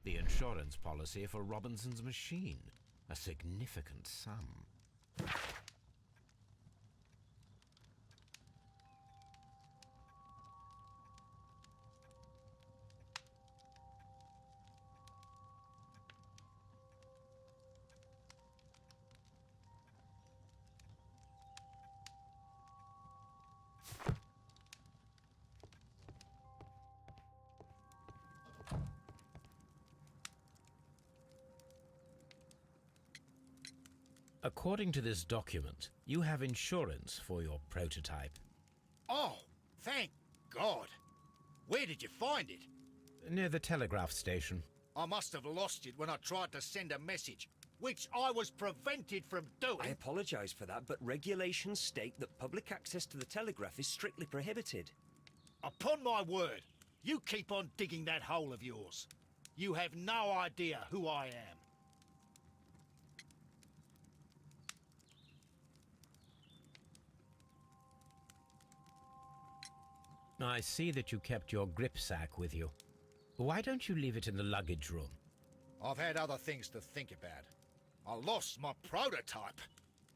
The insurance policy for Robinson's machine. A significant sum. According to this document, you have insurance for your prototype. Oh, thank God. Where did you find it? Near the telegraph station. I must have lost it when I tried to send a message, which I was prevented from doing. I apologise for that, but regulations state that public access to the telegraph is strictly prohibited. Upon my word, you keep on digging that hole of yours. You have no idea who I am. I see that you kept your gripsack with you. Why don't you leave it in the luggage room? I've had other things to think about. I lost my prototype.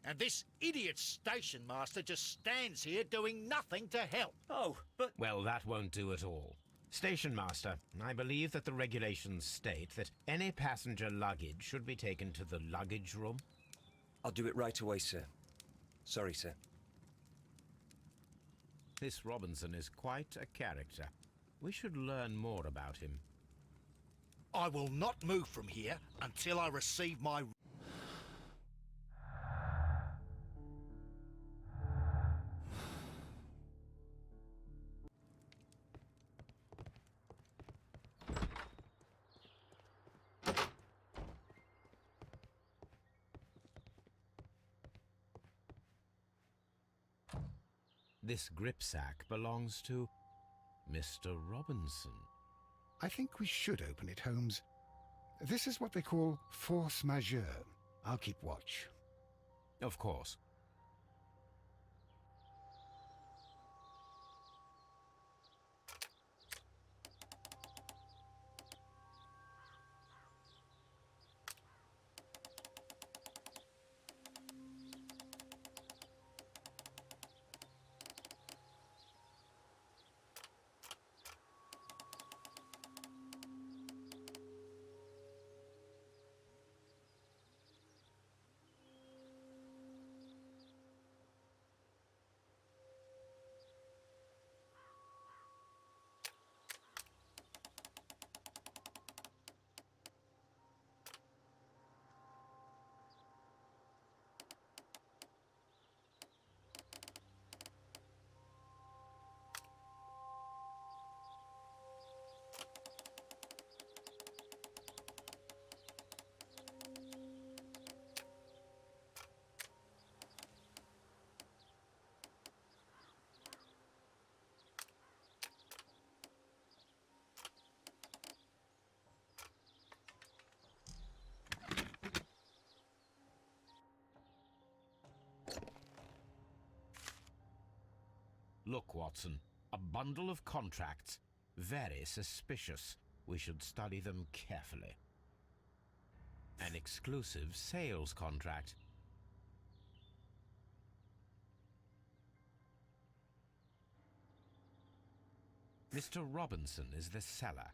And this idiot station master just stands here doing nothing to help. Oh, but... Well, that won't do at all. Station Master, I believe that the regulations state that any passenger luggage should be taken to the luggage room. I'll do it right away, sir. Sorry, sir. This Robinson is quite a character. We should learn more about him. I will not move from here until I receive my... This gripsack belongs to Mr. Robinson. I think we should open it, Holmes. This is what they call force majeure. I'll keep watch. Of course. Look, Watson, a bundle of contracts. Very suspicious. We should study them carefully. An exclusive sales contract. Mr. Robinson is the seller.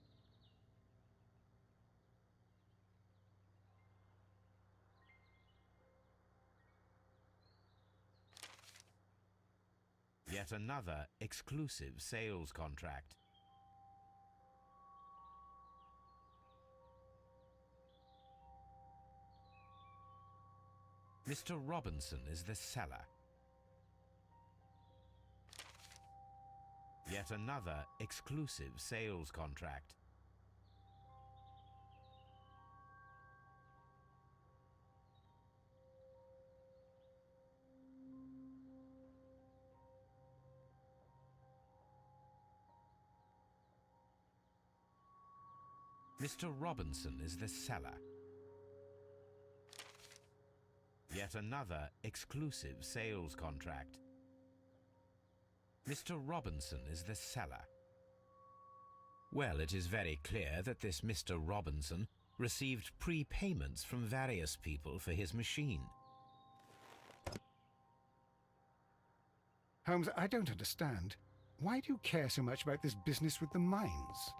Yet another exclusive sales contract. Mr. Robinson is the seller. Yet another exclusive sales contract. Mr. Robinson is the seller. Yet another exclusive sales contract. Mr. Robinson is the seller. Well, it is very clear that this Mr. Robinson received prepayments from various people for his machine. Holmes, I don't understand. Why do you care so much about this business with the mines?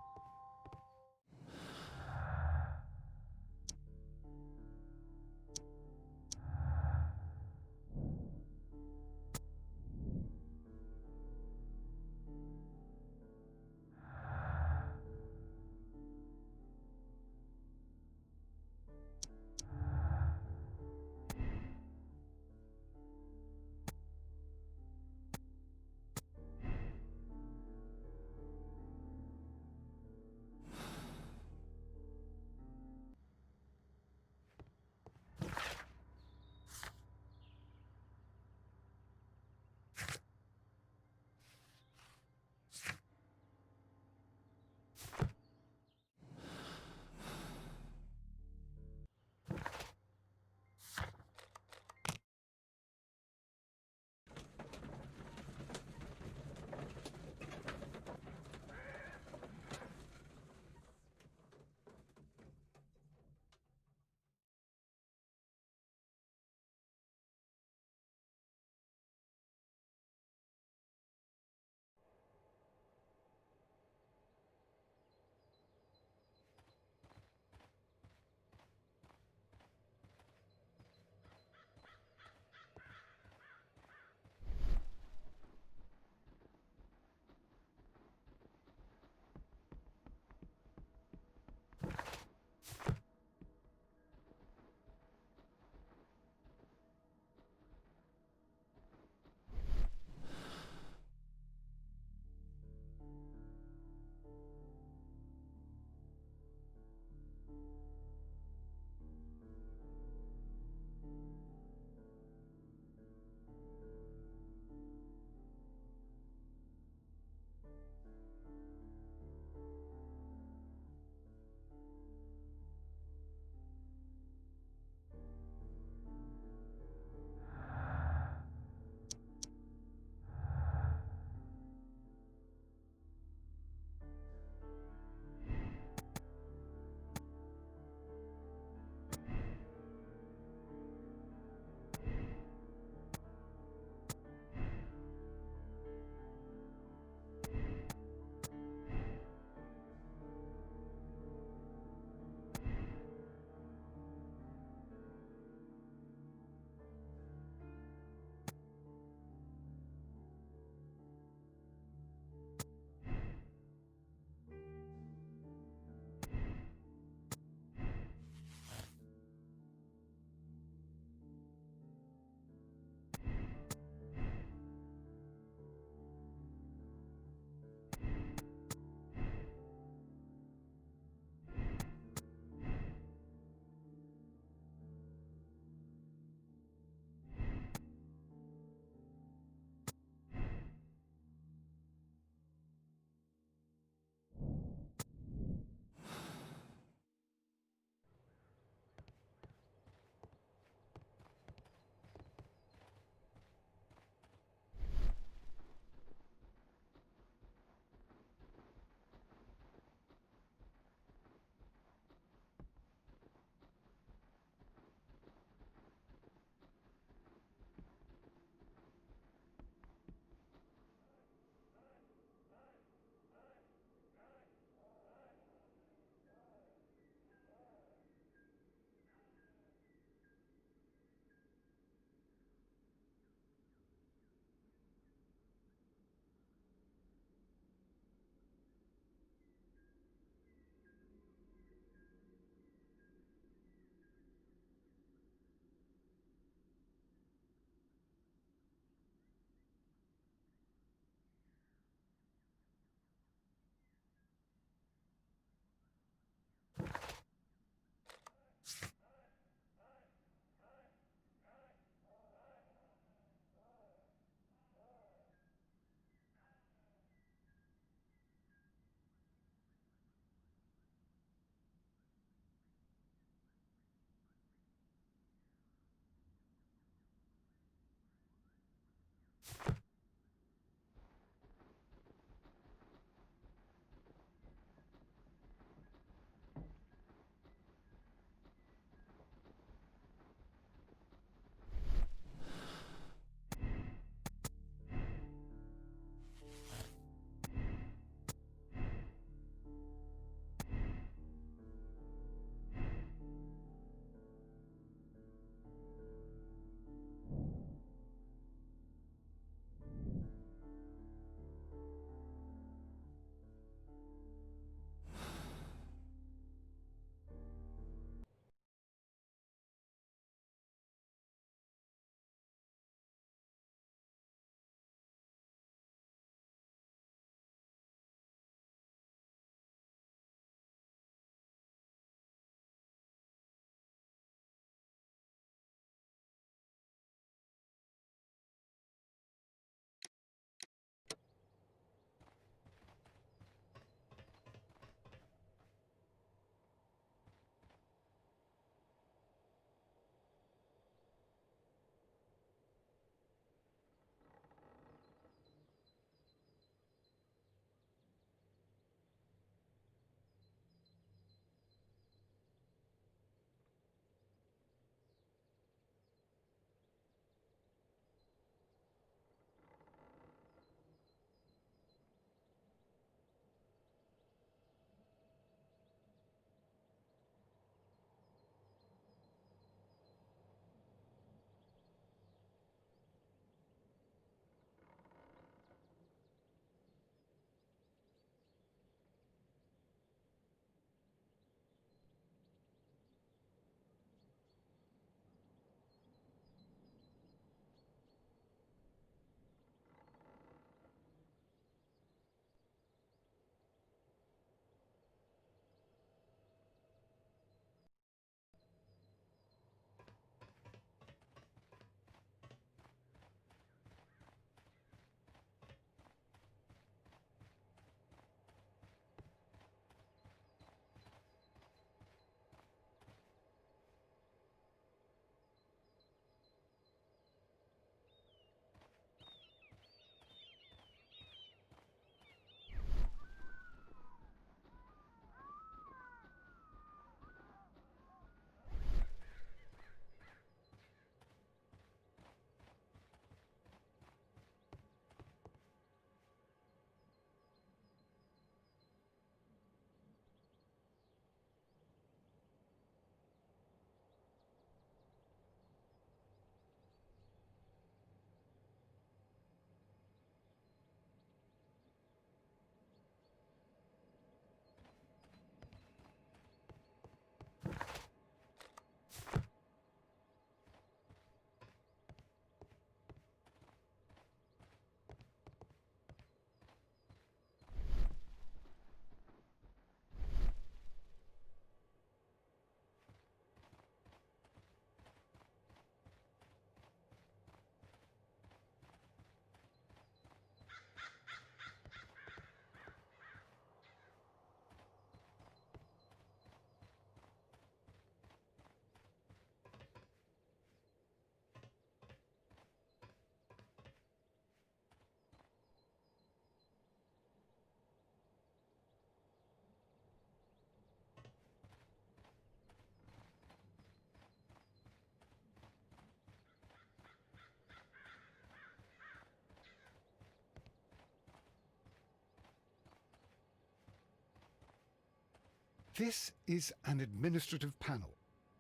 This is an administrative panel.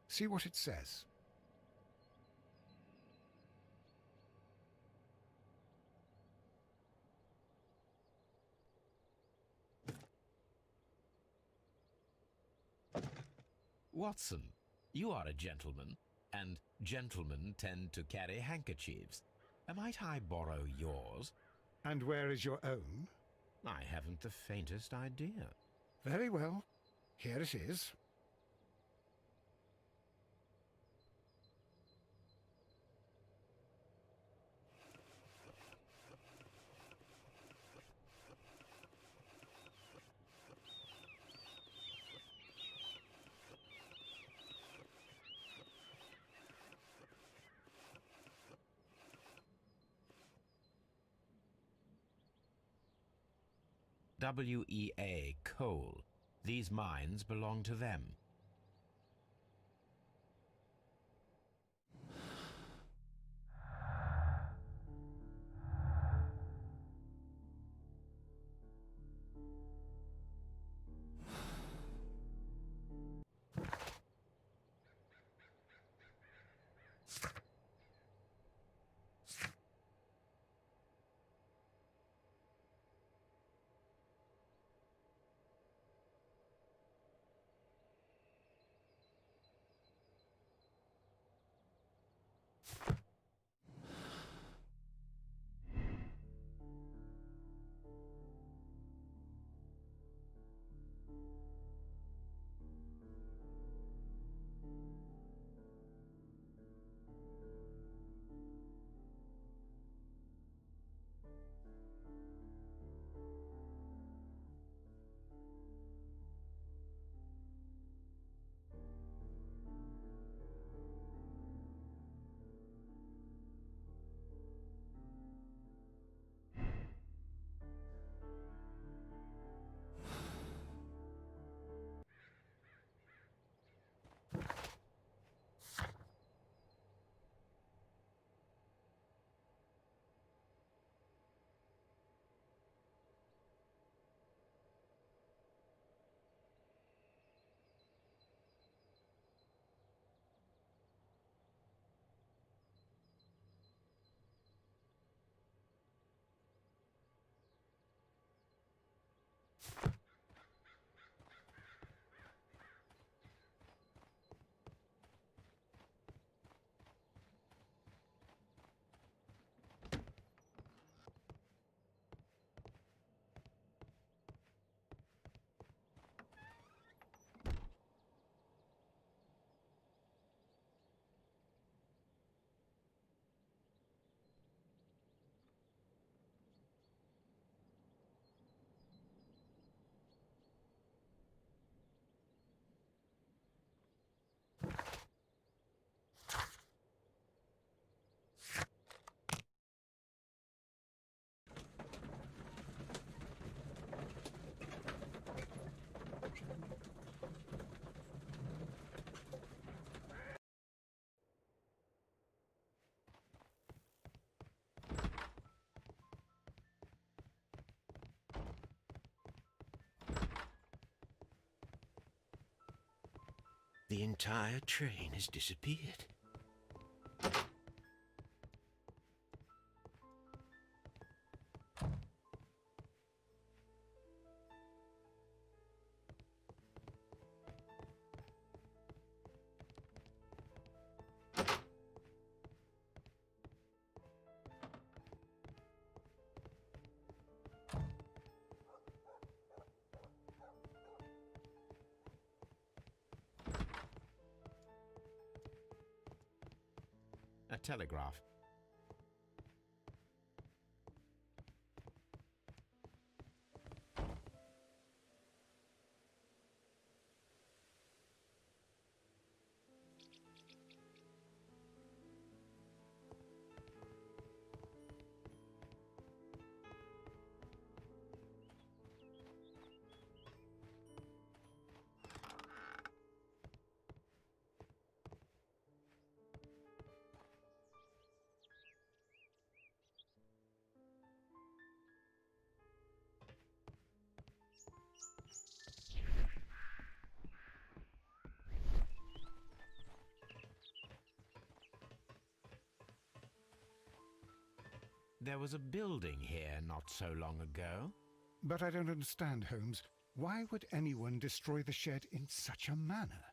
See what it says. Watson, you are a gentleman, and gentlemen tend to carry handkerchiefs. Might I borrow yours? And where is your own? I haven't the faintest idea. Very well. Here it is. WEA coal. These mines belong to them. The entire train has disappeared. A telegraph. There was a building here not so long ago. But I don't understand, Holmes. Why would anyone destroy the shed in such a manner?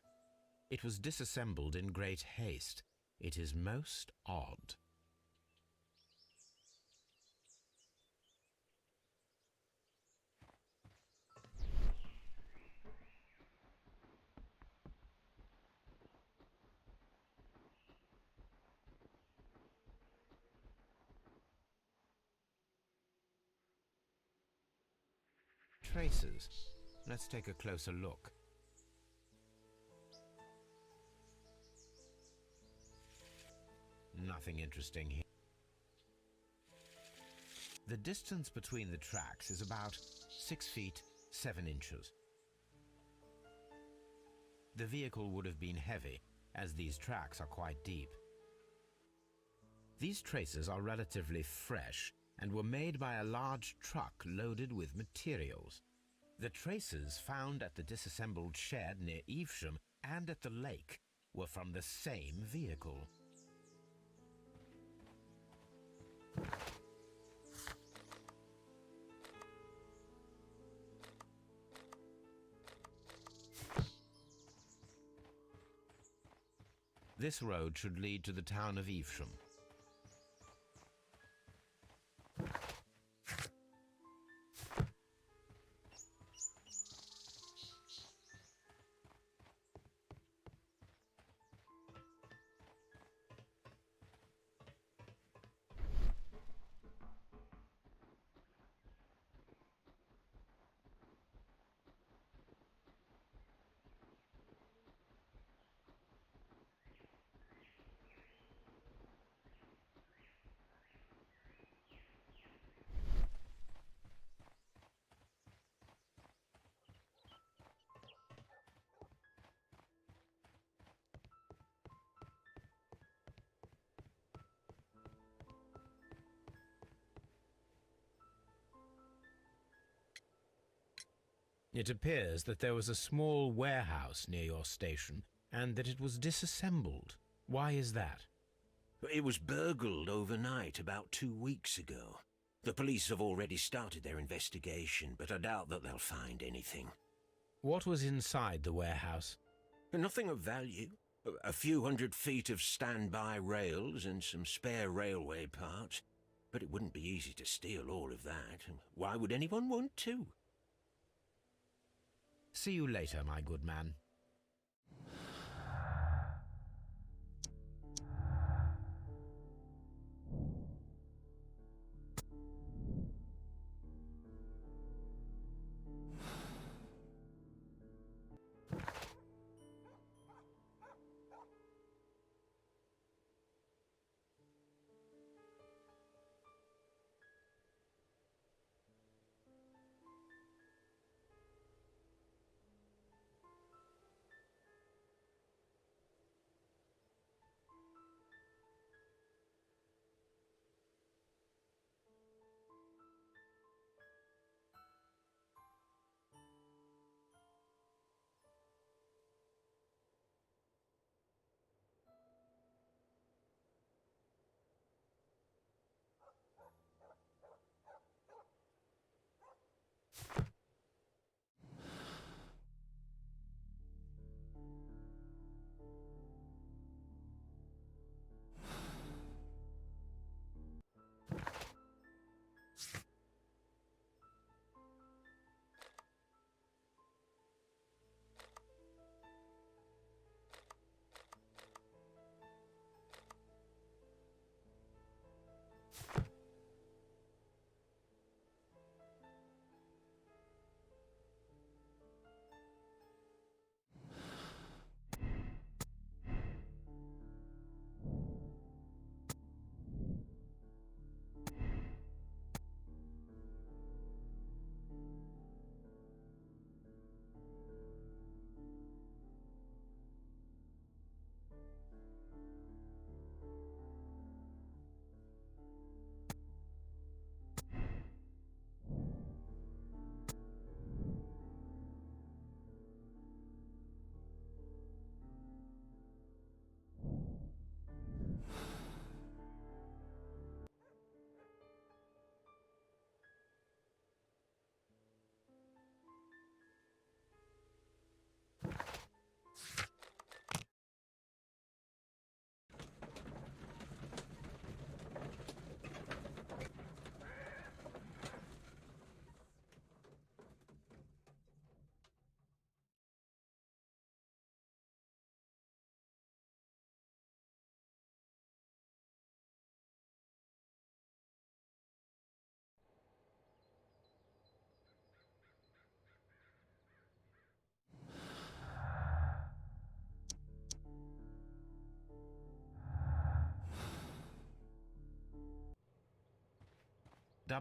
It was disassembled in great haste. It is most odd. Traces. Let's take a closer look. Nothing interesting here. The distance between the tracks is about 6 feet 7 inches. The vehicle would have been heavy, as these tracks are quite deep. These traces are relatively fresh and were made by a large truck loaded with materials. The traces found at the disassembled shed near Evesham and at the lake were from the same vehicle. This road should lead to the town of Evesham. It appears that there was a small warehouse near your station and that it was disassembled. Why is that? It was burgled overnight about 2 weeks ago. The police have already started their investigation, but I doubt that they'll find anything. What was inside the warehouse? Nothing of value. A few 100 feet of standby rails and some spare railway parts. But it wouldn't be easy to steal all of that. Why would anyone want to? See you later, my good man.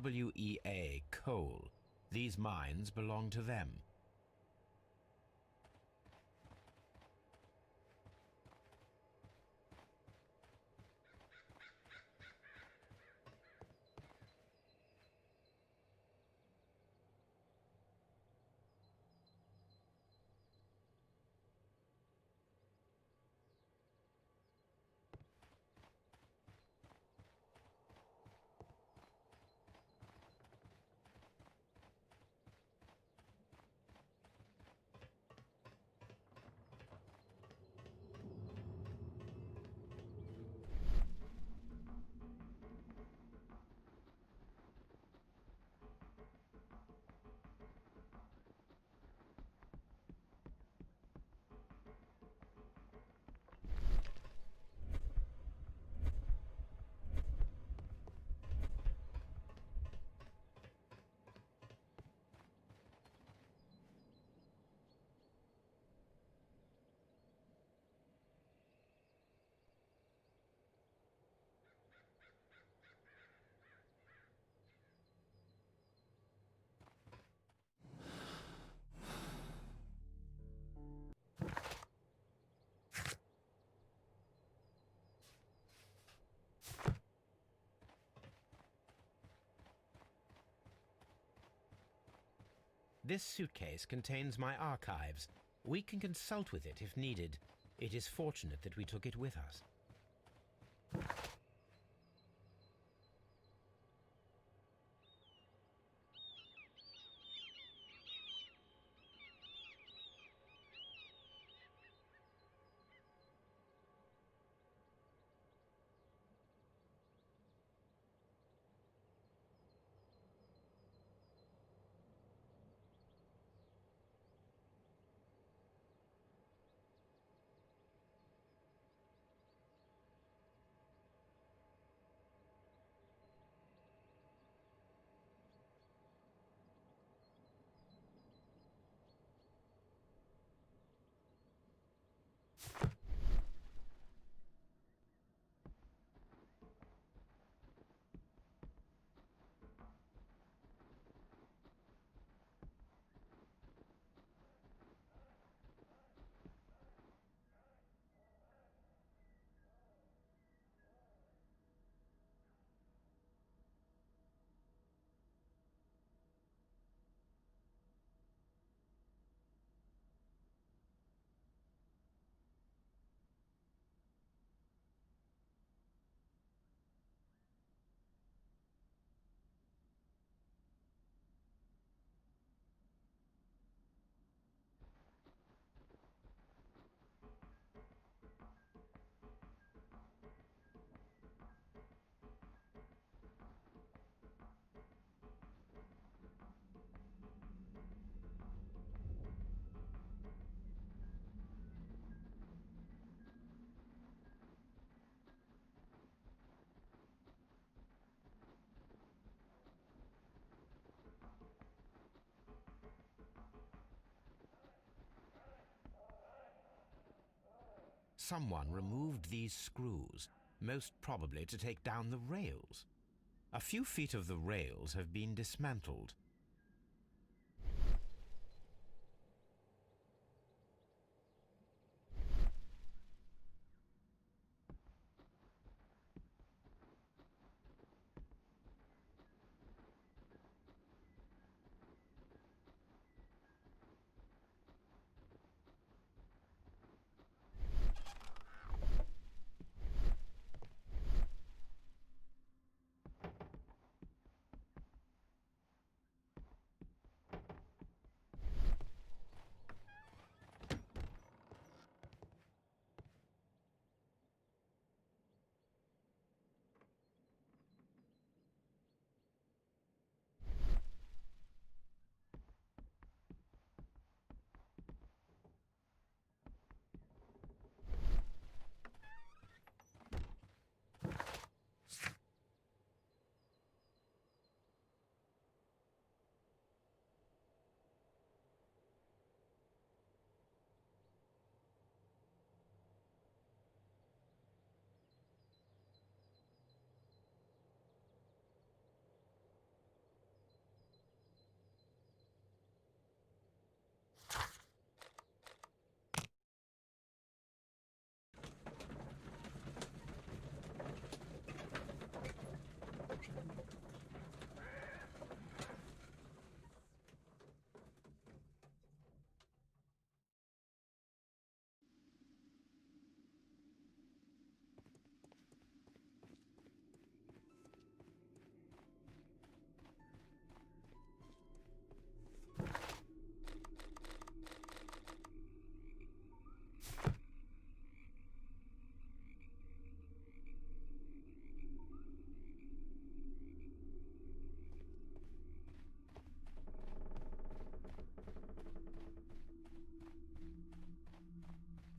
WEA coal. These mines belong to them. This suitcase contains my archives. We can consult with it if needed. It is fortunate that we took it with us. Someone removed these screws, most probably to take down the rails. A few feet of the rails have been dismantled.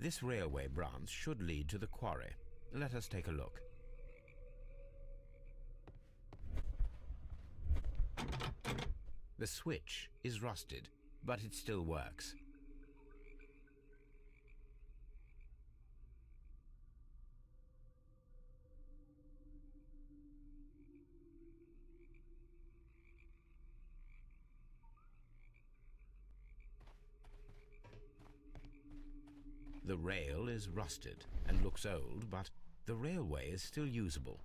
This railway branch should lead to the quarry. Let us take a look. The switch is rusted, but it still works. The rail is rusted and looks old, but the railway is still usable.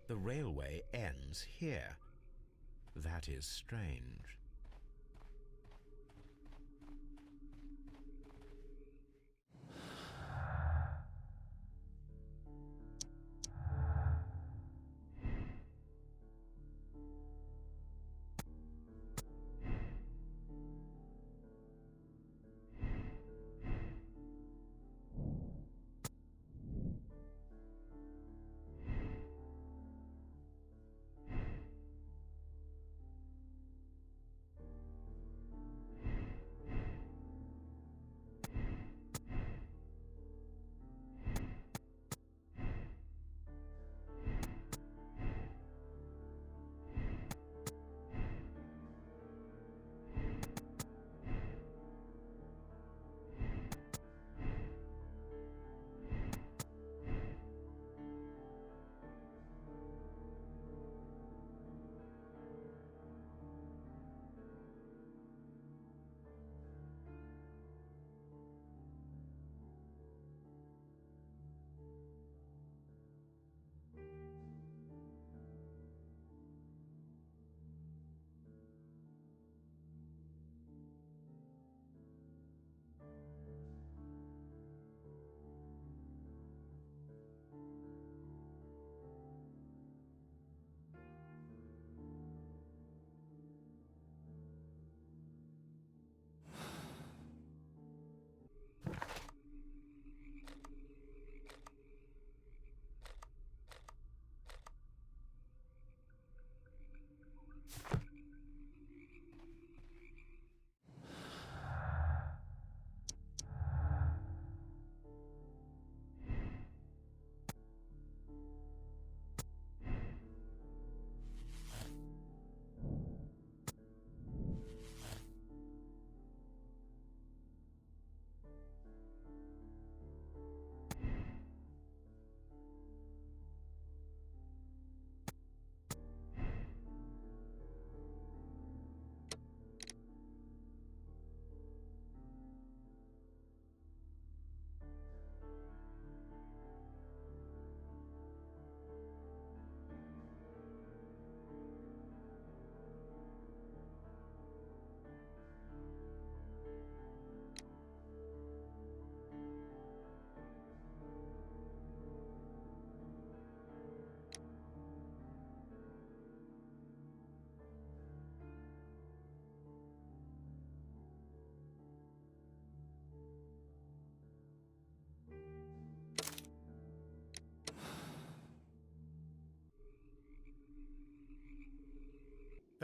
The railway ends here. That is strange.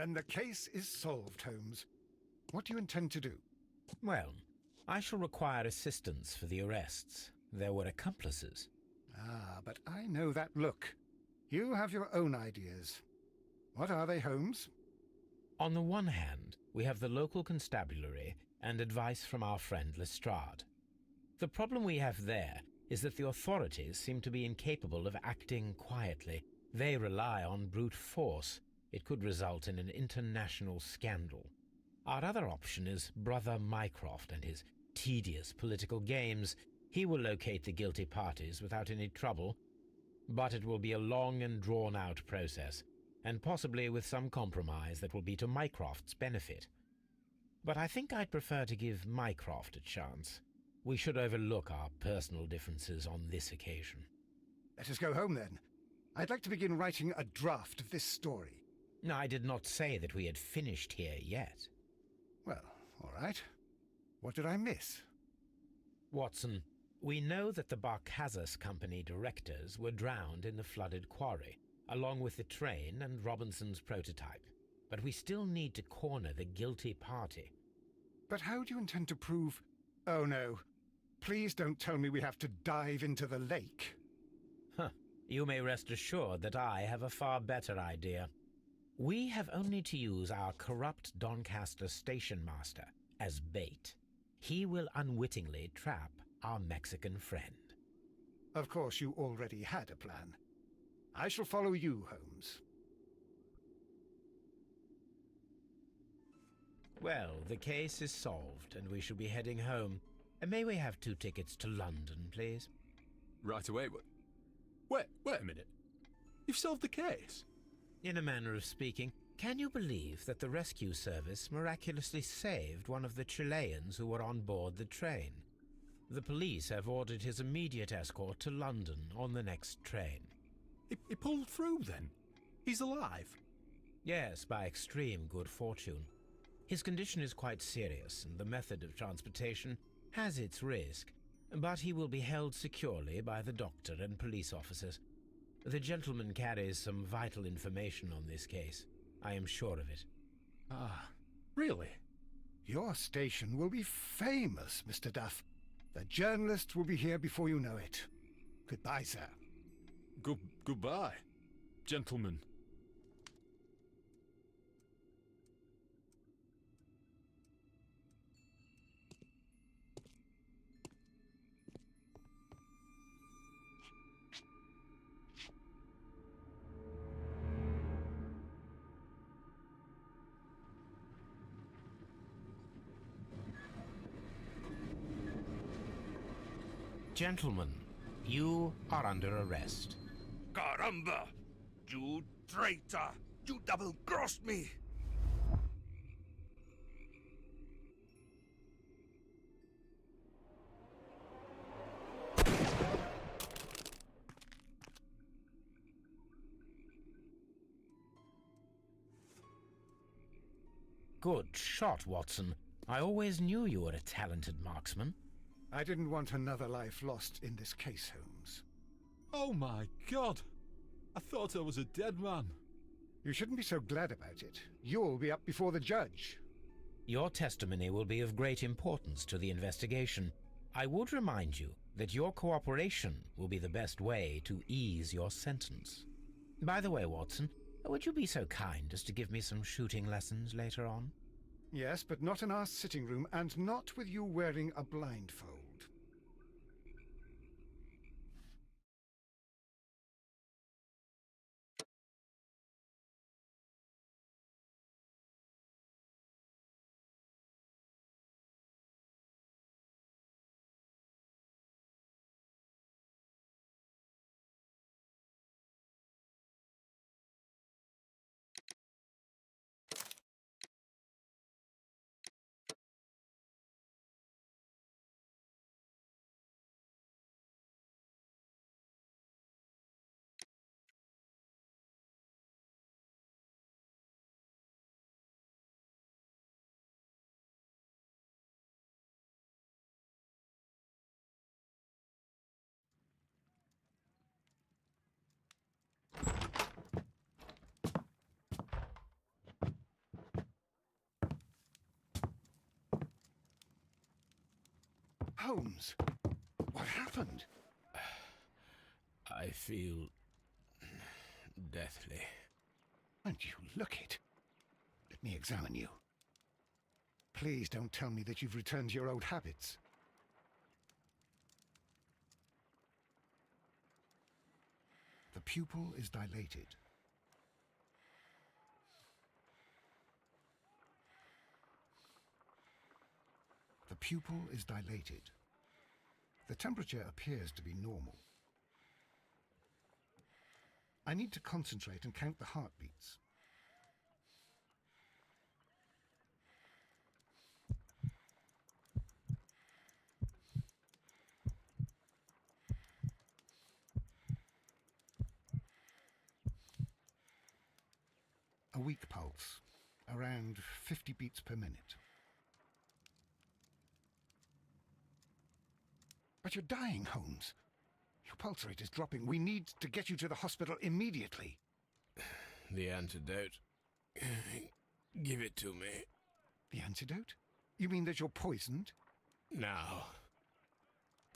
Then the case is solved, Holmes. What do you intend to do? Well, I shall require assistance for the arrests. There were accomplices. Ah, but I know that look. You have your own ideas. What are they, Holmes? On the one hand, we have the local constabulary and advice from our friend Lestrade. The problem we have there is that the authorities seem to be incapable of acting quietly. They rely on brute force. It could result in an international scandal. Our other option is Brother Mycroft and his tedious political games. He will locate the guilty parties without any trouble. But it will be a long and drawn-out process, and possibly with some compromise that will be to Mycroft's benefit. But I think I'd prefer to give Mycroft a chance. We should overlook our personal differences on this occasion. Let us go home, then. I'd like to begin writing a draft of this story. I did not say that we had finished here yet. Well, all right. What did I miss? Watson, we know that the Barkazas Company directors were drowned in the flooded quarry, along with the train and Robinson's prototype. But we still need to corner the guilty party. But how do you intend to prove... Oh, no. Please don't tell me we have to dive into the lake. You may rest assured that I have a far better idea. We have only to use our corrupt Doncaster station master as bait. He will unwittingly trap our Mexican friend. Of course, you already had a plan. I shall follow you, Holmes. Well, the case is solved, and we shall be heading home. May we have 2 tickets to London, please? Right away. Wait a minute. You've solved the case? In a manner of speaking, can you believe that the rescue service miraculously saved one of the Chileans who were on board the train? The police have ordered his immediate escort to London on the next train. He pulled through, then? He's alive? Yes, by extreme good fortune. His condition is quite serious, and the method of transportation has its risk, but he will be held securely by the doctor and police officers. The gentleman carries some vital information on this case. I am sure of it. Ah, really? Your station will be famous, Mr. Duff. The journalists will be here before you know it. Goodbye, sir. Goodbye, gentlemen. Gentlemen, you are under arrest. Caramba! You traitor! You double-crossed me! Good shot, Watson. I always knew you were a talented marksman. I didn't want another life lost in this case, Holmes. Oh my God! I thought I was a dead man. You shouldn't be so glad about it. You'll be up before the judge. Your testimony will be of great importance to the investigation. I would remind you that your cooperation will be the best way to ease your sentence. By the way, Watson, would you be so kind as to give me some shooting lessons later on? Yes, but not in our sitting room, and not with you wearing a blindfold. Holmes, what happened? I feel deathly. And you look it. Let me examine you. Please don't tell me that you've returned to your old habits. The pupil is dilated. The pupil is dilated. The temperature appears to be normal. I need to concentrate and count the heartbeats. A weak pulse, around 50 beats per minute. But you're dying, Holmes. Your pulse rate is dropping. We need to get you to the hospital immediately. The antidote. Give it to me. The antidote? You mean that you're poisoned? Now.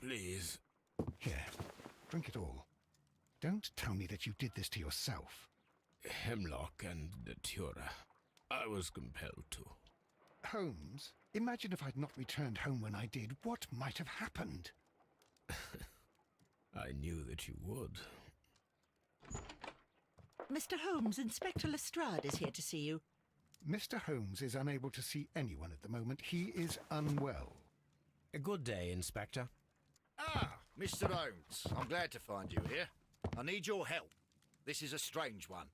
Please. Here, drink it all. Don't tell me that you did this to yourself. Hemlock and datura. I was compelled to. Holmes, imagine if I'd not returned home when I did. What might have happened? I knew that you would. Mr. Holmes, Inspector Lestrade is here to see you. Mr. Holmes is unable to see anyone at the moment. He is unwell. A good day, Inspector. Ah, Mr. Holmes, I'm glad to find you here. I need your help. This is a strange one.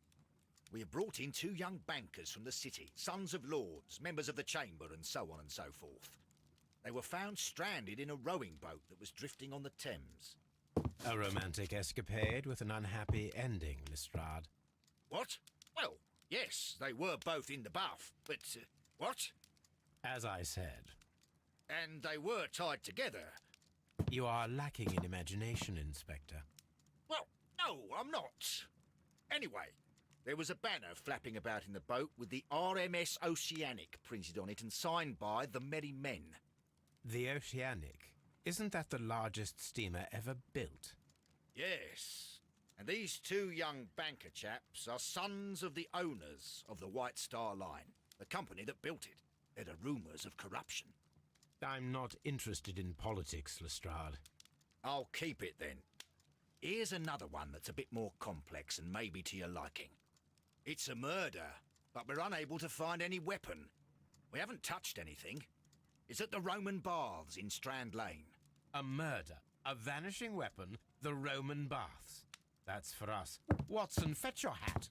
We have brought in 2 young bankers from the city, sons of lords, members of the chamber, and so on and so forth. They were found stranded in a rowing boat that was drifting on the Thames. A romantic escapade with an unhappy ending, Lestrade. What? Well, yes, they were both in the bath, but... what? As I said, And they were tied together. you are lacking in imagination, Inspector. Well, no, I'm not. Anyway, there was a banner flapping about in the boat with the RMS Oceanic printed on it and signed by the Merry Men. The Oceanic. Isn't that the largest steamer ever built? Yes. And these 2 young banker chaps are sons of the owners of the White Star Line, the company that built it. There are rumours of corruption. I'm not interested in politics, Lestrade. I'll keep it then. Here's another one that's a bit more complex and maybe to your liking. It's a murder, but we're unable to find any weapon. We haven't touched anything. It's at the Roman Baths in Strand Lane. A murder, a vanishing weapon, the Roman baths. That's for us. Watson, fetch your hat.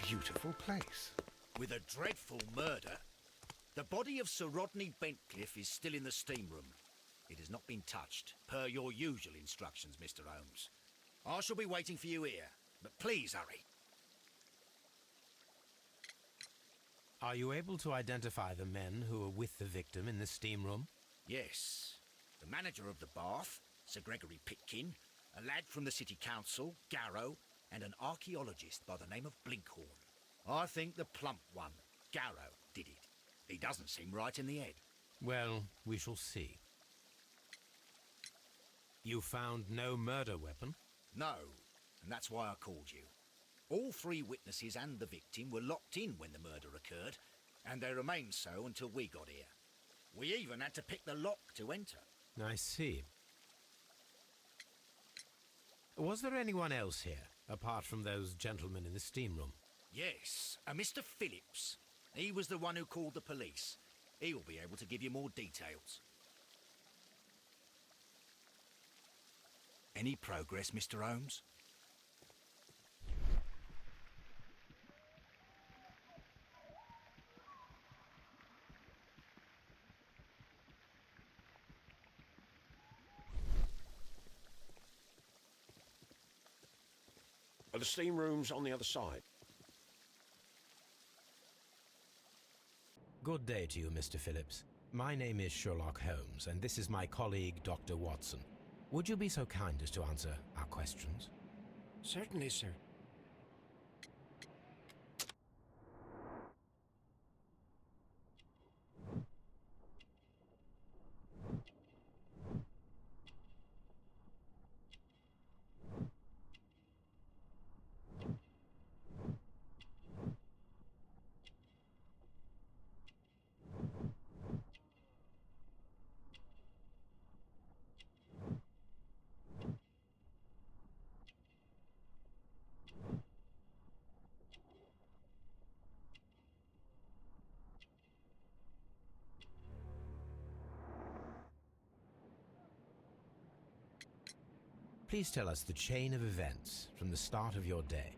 Beautiful place. With a dreadful murder. The body of Sir Rodney Bentcliffe is still in the steam room. It has not been touched, per your usual instructions, Mr. Holmes. I shall be waiting for you here, but please hurry. Are you able to identify the men who were with the victim in the steam room? Yes. The manager of the bath, Sir Gregory Pitkin, a lad from the City Council, Garrow, and an archaeologist by the name of Blinkhorn. I think the plump one, Garrow, did it. He doesn't seem right in the head. Well, we shall see. You found no murder weapon? No, and that's why I called you. All 3 witnesses and the victim were locked in when the murder occurred, and they remained so until we got here. We even had to pick the lock to enter. I see. Was there anyone else here, apart from those gentlemen in the steam room? Yes, a Mr. Phillips. He was the one who called the police. He'll be able to give you more details. Any progress, Mr. Holmes? Are the steam rooms on the other side? Good day to you, Mr. Phillips. My name is Sherlock Holmes, and this is my colleague, Dr. Watson. Would you be so kind as to answer our questions? Certainly, sir. Please tell us the chain of events from the start of your day.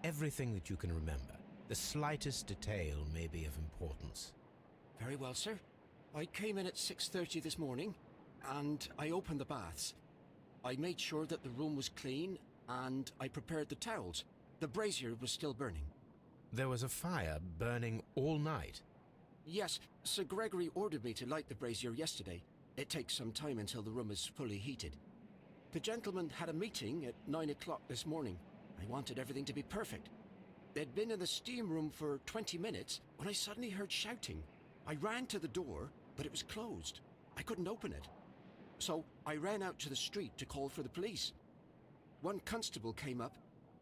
Everything that you can remember. The slightest detail may be of importance. Very well, sir. I came in at 6:30 this morning, and I opened the baths. I made sure that the room was clean, and I prepared the towels. The brazier was still burning. There was a fire burning all night. Yes, Sir Gregory ordered me to light the brazier yesterday. It takes some time until the room is fully heated. The gentlemen had a meeting at 9 o'clock this morning. I wanted everything to be perfect. They'd been in the steam room for 20 minutes when I suddenly heard shouting. I ran to the door, but it was closed. I couldn't open it. So I ran out to the street to call for the police. One constable came up,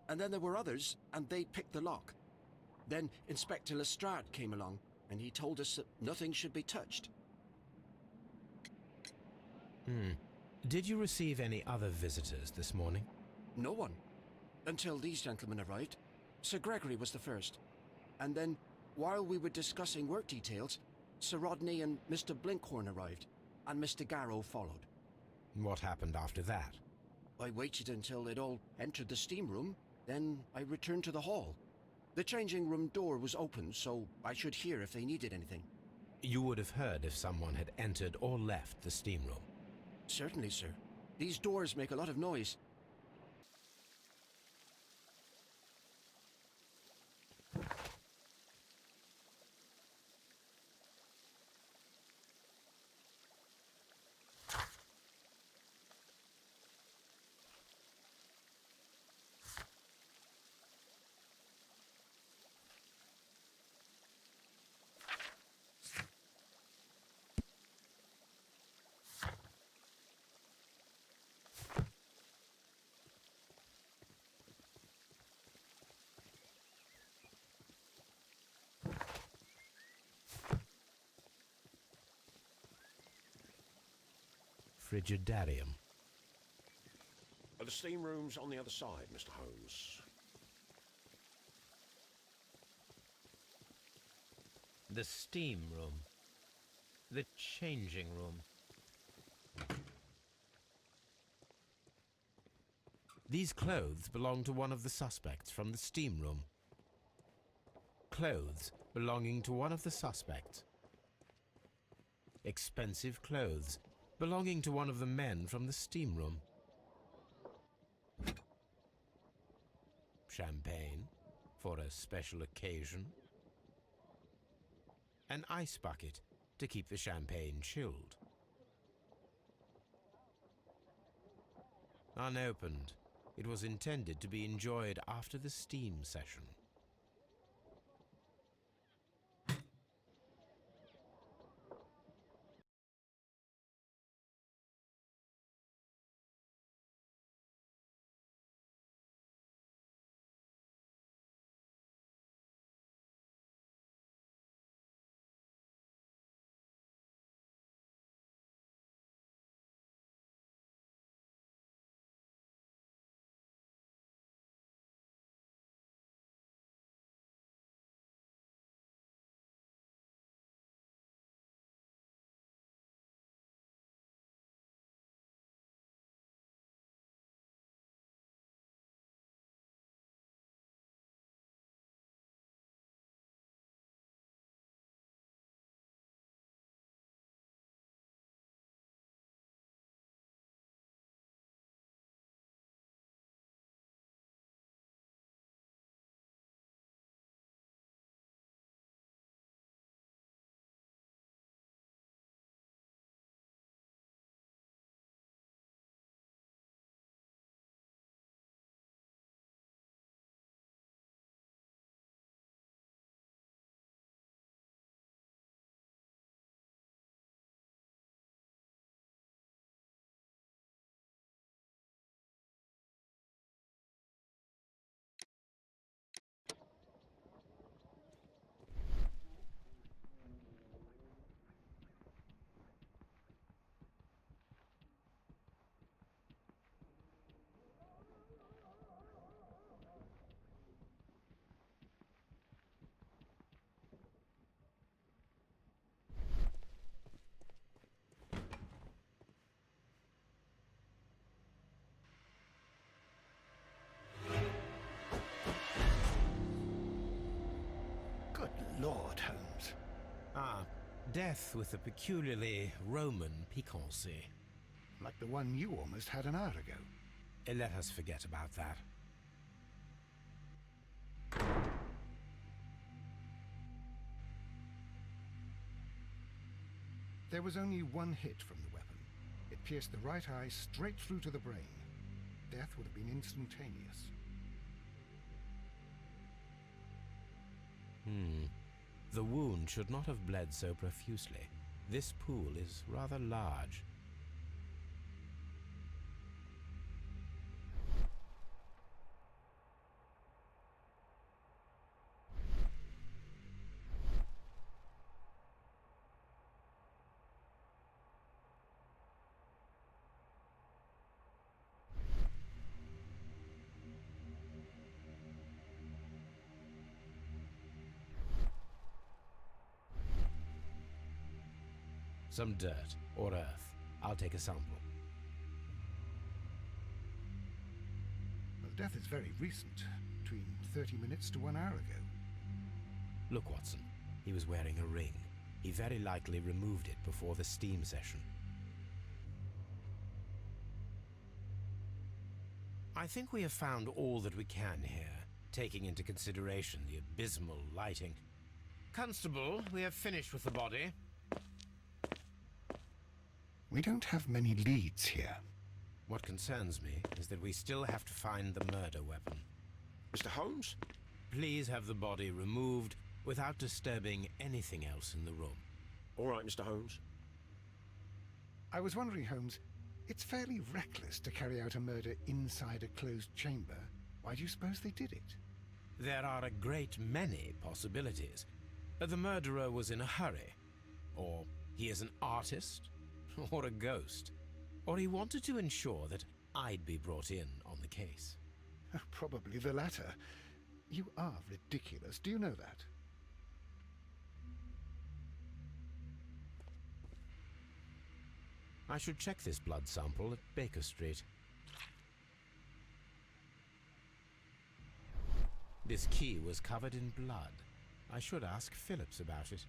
and then there were others, and they picked the lock. Then Inspector Lestrade came along, and he told us that nothing should be touched. Did you receive any other visitors this morning? No one. Until these gentlemen arrived. Sir Gregory was the first. And then, while we were discussing work details, Sir Rodney and Mr. Blinkhorn arrived, and Mr. Garrow followed. What happened after that? I waited until they'd all entered the steam room, then I returned to the hall. The changing room door was open, so I should hear if they needed anything. You would have heard if someone had entered or left the steam room. Certainly, sir. These doors make a lot of noise. Frigidarium. The steam room's on the other side, Mr. Holmes. The steam room. The changing room. These clothes belong to one of the suspects from the steam room. Clothes belonging to one of the suspects. Expensive clothes belonging to one of the men from the steam room. Champagne for a special occasion. An ice bucket to keep the champagne chilled. Unopened, it was intended to be enjoyed after the steam session. Lord, Holmes. Ah, death with a peculiarly Roman piquancy. Like the one you almost had an hour ago. Let us forget about that. There was only one hit from the weapon. It pierced the right eye straight through to the brain. Death would have been instantaneous. The wound should not have bled so profusely. This pool is rather large. Some dirt or earth. I'll take a sample. Well, death is very recent. Between 30 minutes to 1 hour ago. Look, Watson. He was wearing a ring. He very likely removed it before the steam session. I think we have found all that we can here, taking into consideration the abysmal lighting. Constable, we have finished with the body. We don't have many leads here. What concerns me is that we still have to find the murder weapon. Mr. Holmes? Please have the body removed without disturbing anything else in the room. All right, Mr. Holmes. I was wondering, Holmes, it's fairly reckless to carry out a murder inside a closed chamber. Why do you suppose they did it? There are a great many possibilities. The murderer was in a hurry. Or he is an artist. Or a ghost. Or he wanted to ensure that I'd be brought in on the case. Probably the latter. You are ridiculous. Do you know that? I should check this blood sample at Baker Street. This key was covered in blood. I should ask Phillips about it.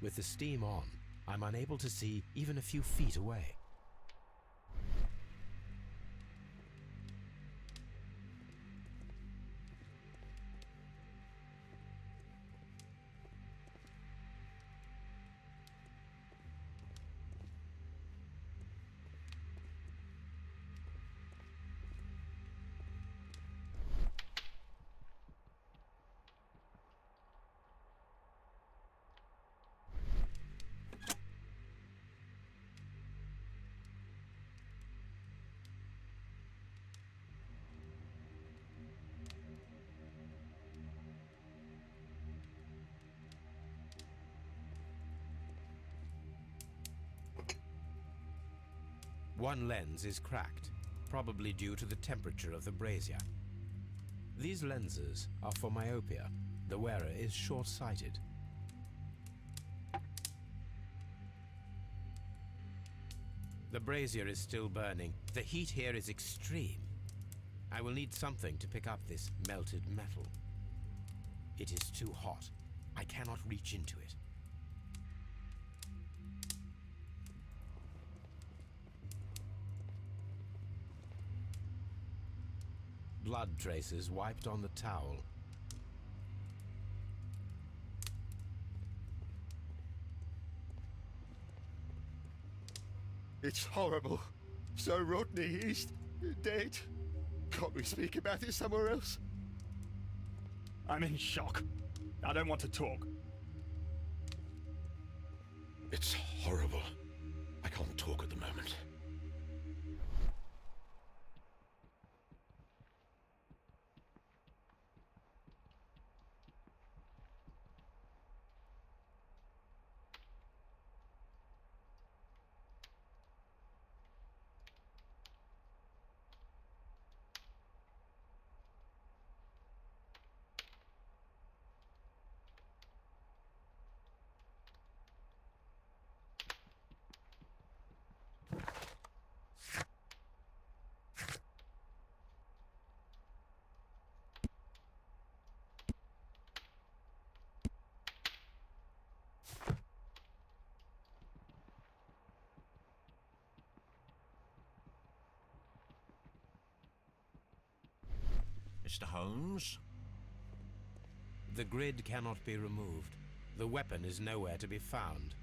With the steam on, I'm unable to see even a few feet away. One lens is cracked, probably due to the temperature of the brazier. These lenses are for myopia. The wearer is short-sighted. The brazier is still burning. The heat here is extreme. I will need something to pick up this melted metal. It is too hot. I cannot reach into it. Blood traces wiped on the towel. It's horrible. So Rodney, he's dead. Can't we speak about it somewhere else? I'm in shock. I don't want to talk. It's horrible. I can't talk at the moment. Mr. Holmes? The grid cannot be removed. The weapon is nowhere to be found.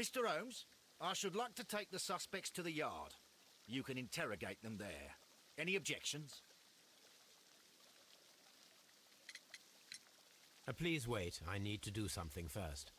Mr. Holmes, I should like to take the suspects to the yard. You can interrogate them there. Any objections? Please wait. I need to do something first.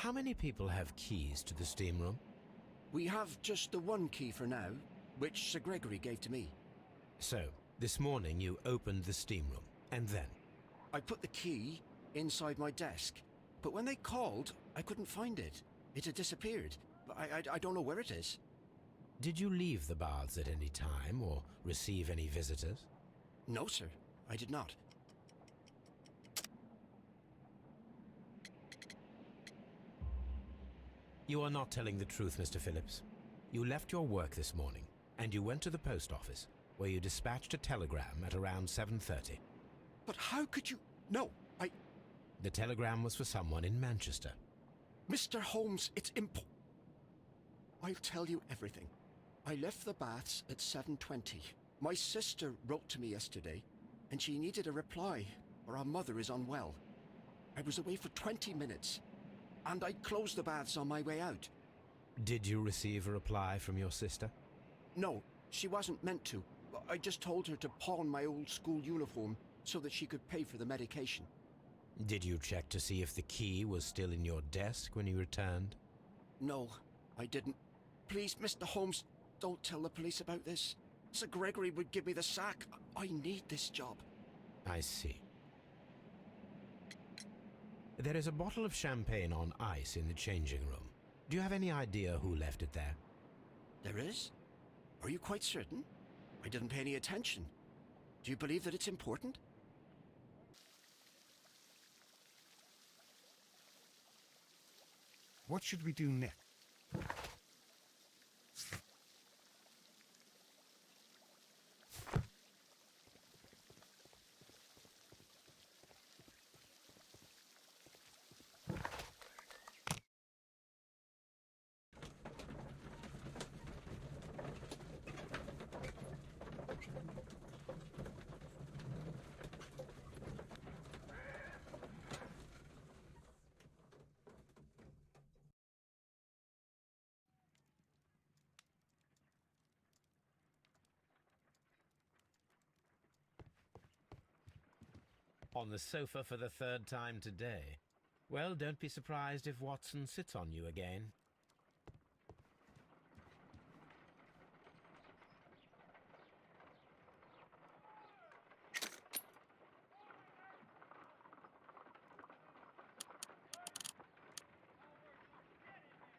How many people have keys to the steam room? We have just the one key for now, which Sir Gregory gave to me. So, this morning you opened the steam room, and then? I put the key inside my desk, but when they called, I couldn't find it. It had disappeared. I don't know where it is. Did you leave the baths at any time, or receive any visitors? No, sir, I did not. You are not telling the truth, Mr. Phillips. You left your work this morning, and you went to the post office, where you dispatched a telegram at around 7:30. But how could you... No, The telegram was for someone in Manchester. Mr. Holmes, it's I'll tell you everything. I left the baths at 7:20. My sister wrote to me yesterday, and she needed a reply, or our mother is unwell. I was away for 20 minutes, and I closed the baths on my way out. Did you receive a reply from your sister? No, she wasn't meant to. I just told her to pawn my old school uniform so that she could pay for the medication. Did you check to see if the key was still in your desk when you returned? No, I didn't. Please, Mr. Holmes, don't tell the police about this. Sir Gregory would give me the sack. I need this job. I see. There is a bottle of champagne on ice in the changing room. Do you have any idea who left it there? There is? Are you quite certain? I didn't pay any attention. Do you believe that it's important? What should we do next? On the sofa for the third time today. Well, don't be surprised if Watson sits on you again.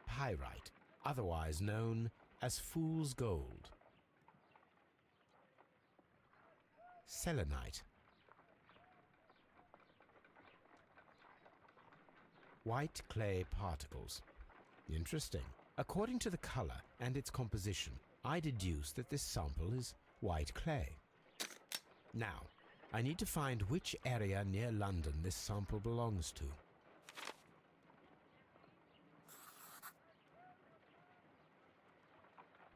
Pyrite, otherwise known as fool's gold. Selenite. White clay particles. Interesting. According to the color and its composition, I deduce that this sample is white clay. Now, I need to find which area near London this sample belongs to.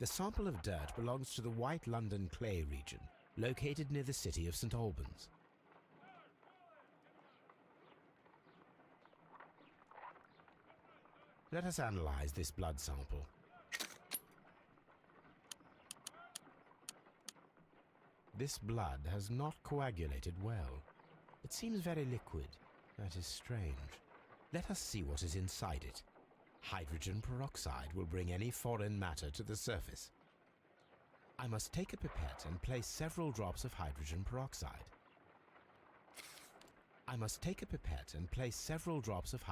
The sample of dirt belongs to the White London clay region, located near the city of St. Albans. Let us analyze this blood sample. This blood has not coagulated well. It seems very liquid. That is strange. Let us see what is inside it. Hydrogen peroxide will bring any foreign matter to the surface. I must take a pipette and place several drops of hydrogen peroxide. I must take a pipette and place several drops of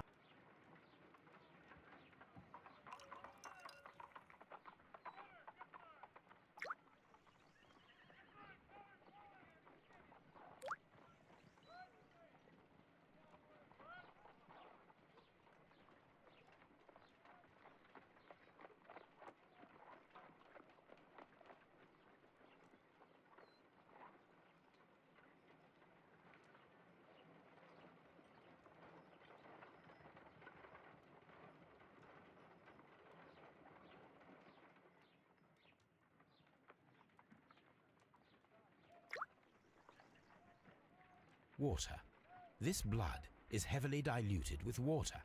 water. This blood is heavily diluted with water.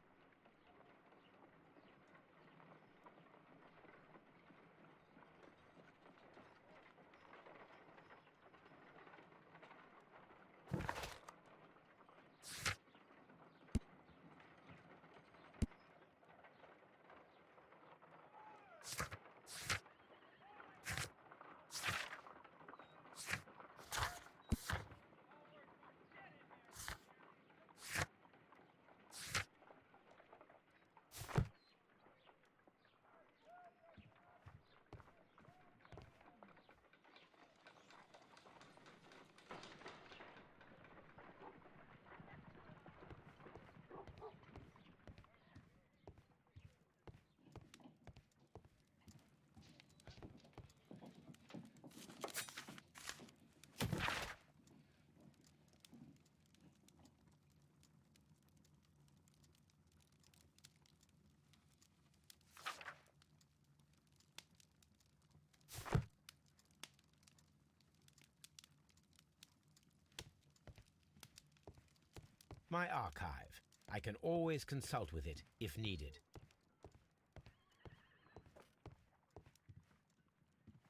My archive. I can always consult with it if needed.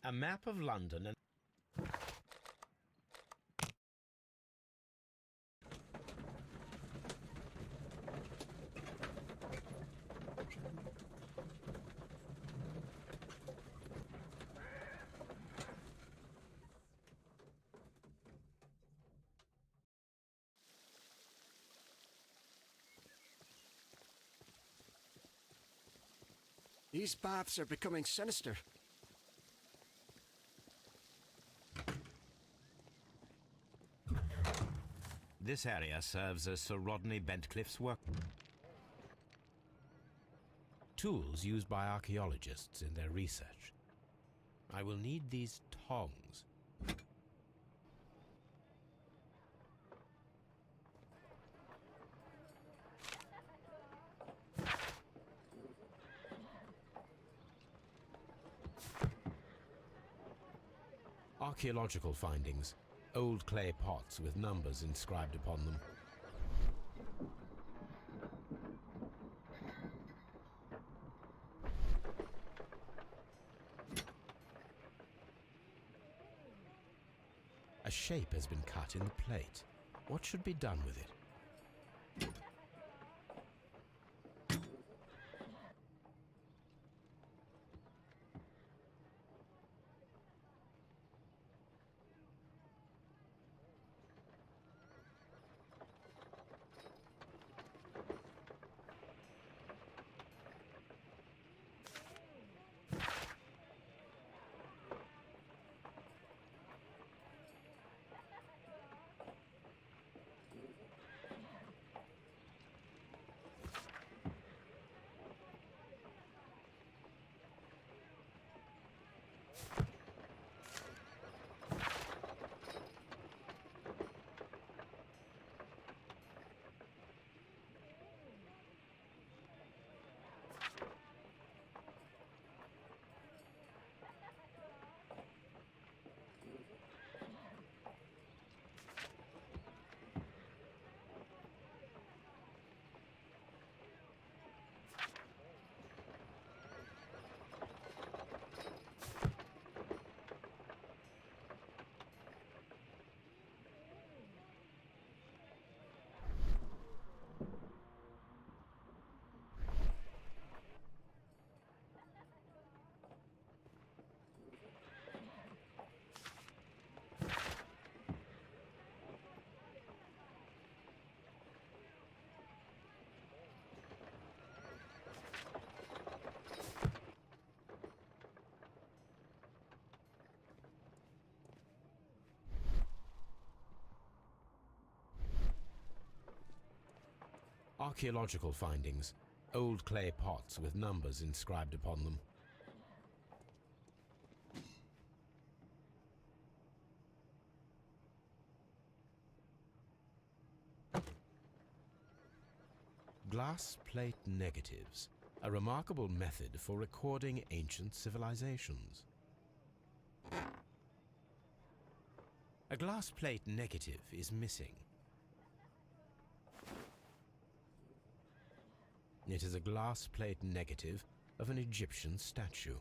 A map of London and... These baths are becoming sinister. This area serves as Sir Rodney Bentcliffe's work. Tools used by archaeologists in their research. I will need these tongs. Archaeological findings. Old clay pots with numbers inscribed upon them. A shape has been cut in the plate. What should be done with it? Archaeological findings. Old clay pots with numbers inscribed upon them. Glass plate negatives. A remarkable method for recording ancient civilizations. A glass plate negative is missing. It is a glass plate negative of an Egyptian statue.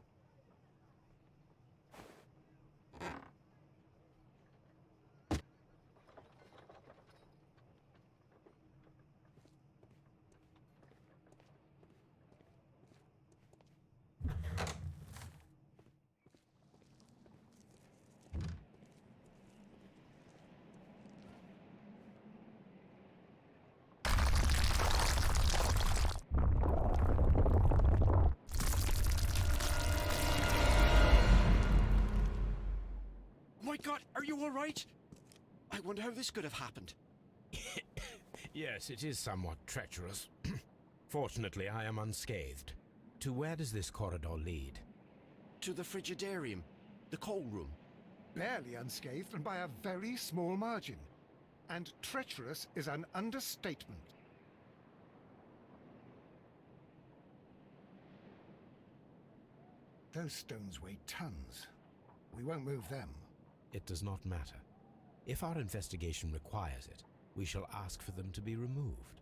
My God, are you all right? I wonder how this could have happened. Yes, it is somewhat treacherous. Fortunately, I am unscathed. To where does this corridor lead? To the frigidarium, the coal room. Barely unscathed and by a very small margin. And treacherous is an understatement. Those stones weigh tons. We won't move them. It does not matter. If our investigation requires it, we shall ask for them to be removed.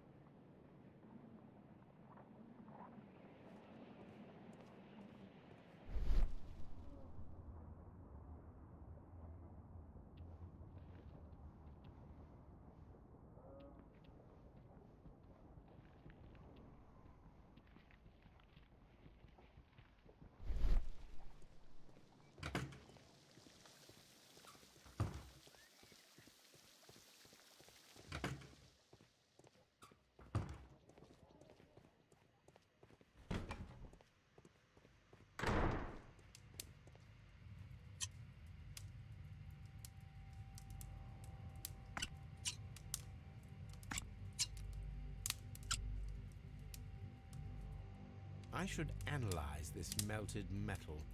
I should analyze this melted metal.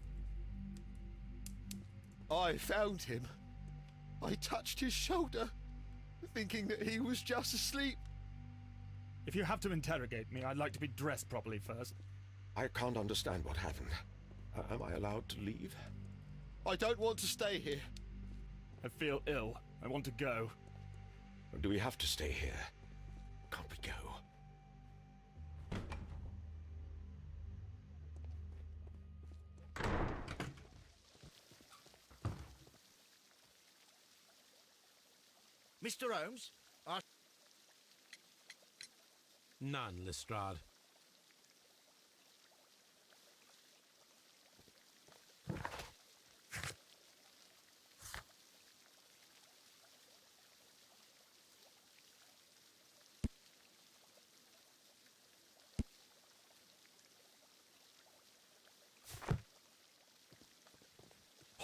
I found him. I touched his shoulder, thinking that he was just asleep. If you have to interrogate me, I'd like to be dressed properly first. I can't understand what happened. Am I allowed to leave? I don't want to stay here. I feel ill. I want to go. Do we have to stay here? Can't we go? Mr. Holmes, None, Lestrade.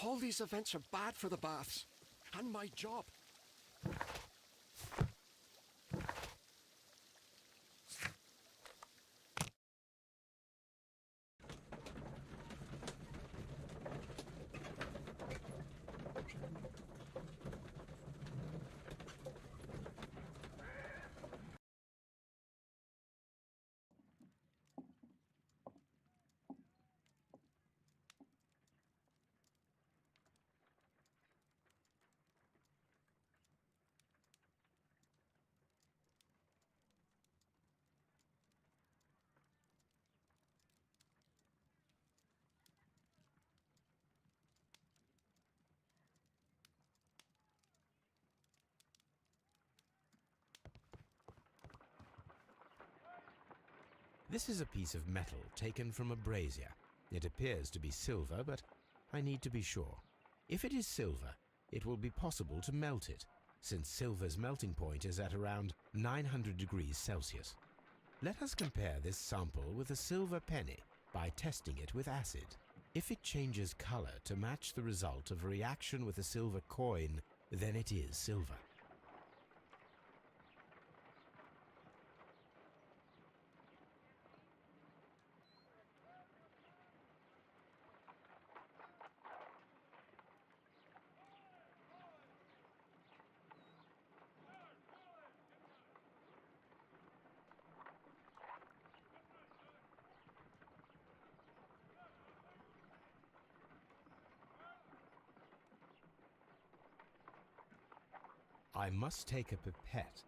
All these events are bad for the baths. And my job. This is a piece of metal taken from a brazier. It appears to be silver, but I need to be sure. If it is silver, it will be possible to melt it, since silver's melting point is at around 900 degrees Celsius. Let us compare this sample with a silver penny by testing it with acid. If it changes color to match the result of a reaction with a silver coin, then it is silver. I must take a pipette.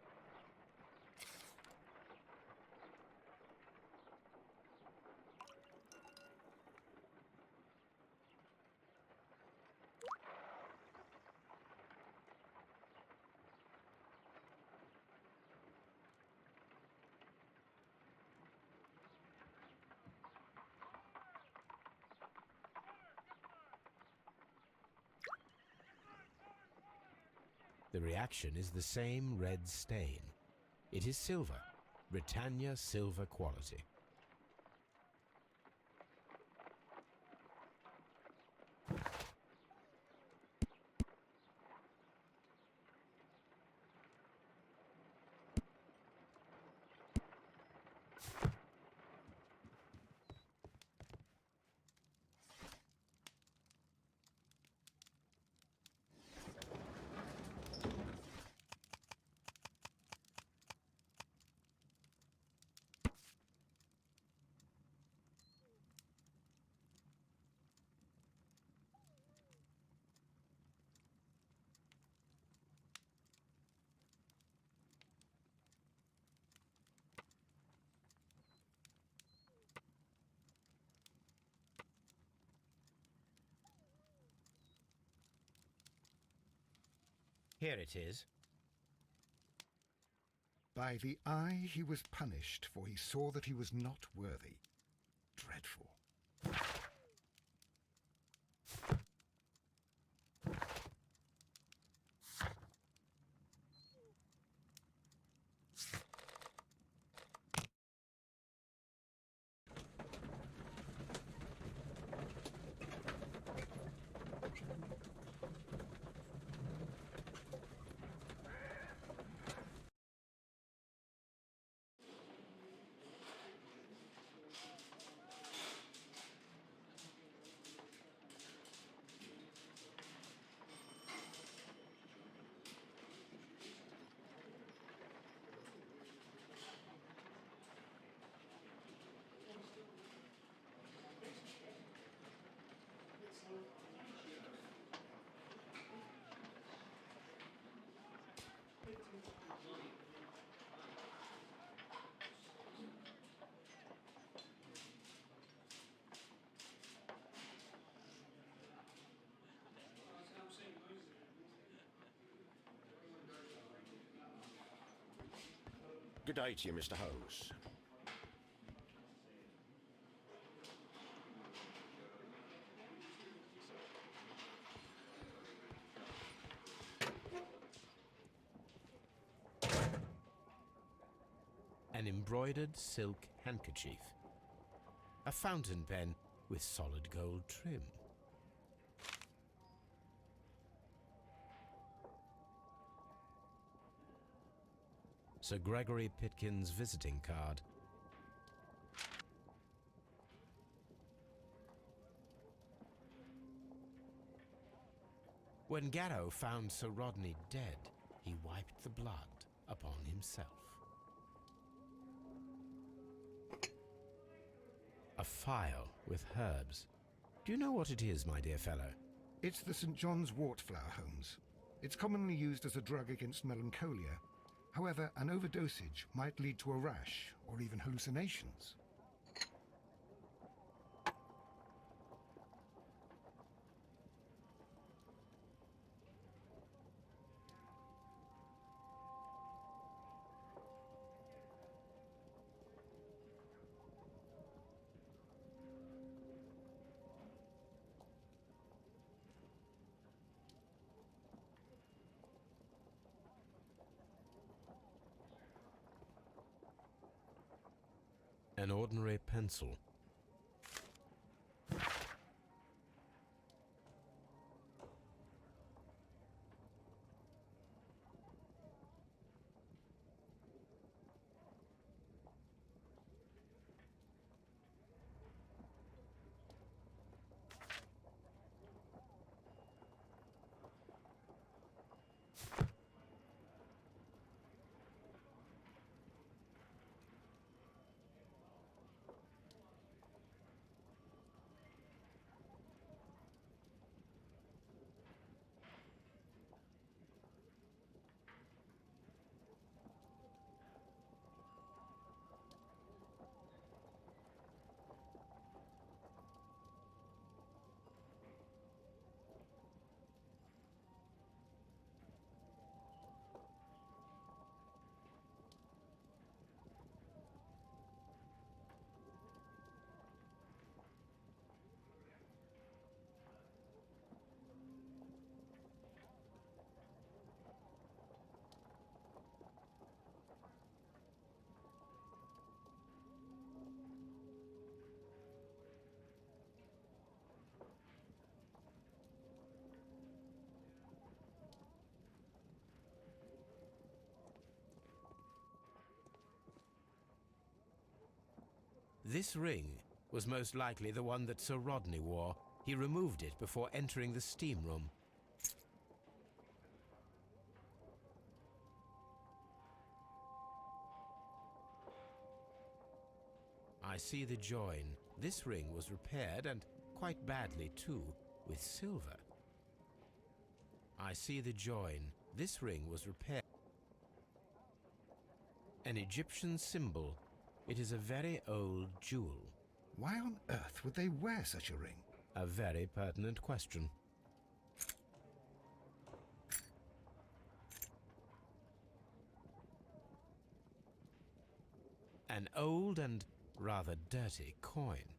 The reaction is the same red stain. It is silver, Britannia silver quality. Here it is. By the eye he was punished, for he saw that he was not worthy. Dreadful. Good day to you, Mr. Holmes. An embroidered silk handkerchief. A fountain pen with solid gold trim. Sir Gregory Pitkin's visiting card. When Garrow found Sir Rodney dead, he wiped the blood upon himself. A phial with herbs. Do you know what it is, my dear fellow? It's the St. John's wort flower, Holmes. It's commonly used as a drug against melancholia. However, an overdosage might lead to a rash or even hallucinations. An ordinary pencil. This ring was most likely the one that Sir Rodney wore. He removed it before entering the steam room. I see the join. This ring was repaired, and quite badly too, with silver. I see the join. This ring was repaired. An Egyptian symbol. It is a very old jewel. Why on earth would they wear such a ring? A very pertinent question. An old and rather dirty coin.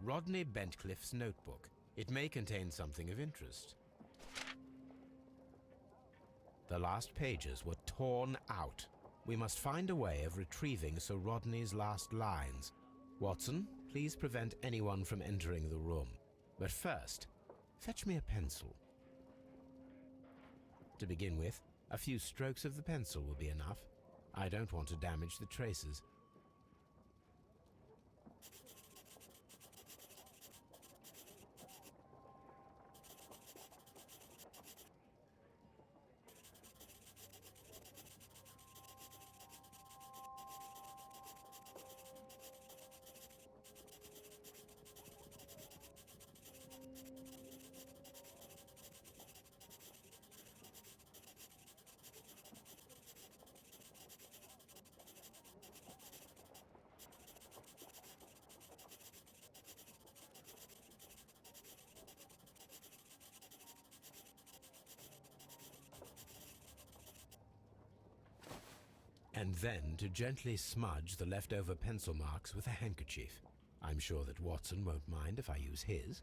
Rodney Bentcliffe's notebook. It may contain something of interest. The last pages were torn out. We must find a way of retrieving Sir Rodney's last lines. Watson, please prevent anyone from entering the room. But first, fetch me a pencil. To begin with, a few strokes of the pencil will be enough. I don't want to damage the traces. And then to gently smudge the leftover pencil marks with a handkerchief. I'm sure that Watson won't mind if I use his.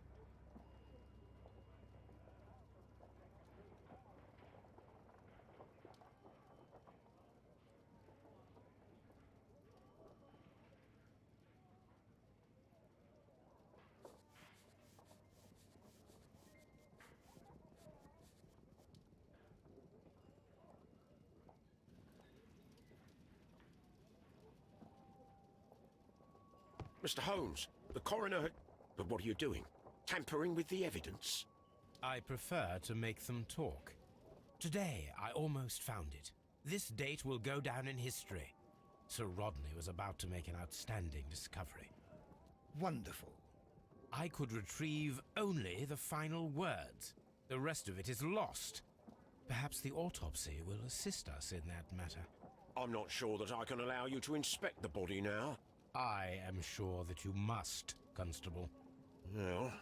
Mr. Holmes, the coroner had... But what are you doing? Tampering with the evidence? I prefer to make them talk. Today, I almost found it. This date will go down in history. Sir Rodney was about to make an outstanding discovery. Wonderful. I could retrieve only the final words. The rest of it is lost. Perhaps the autopsy will assist us in that matter. I'm not sure that I can allow you to inspect the body now. I am sure that you must, Constable. Well...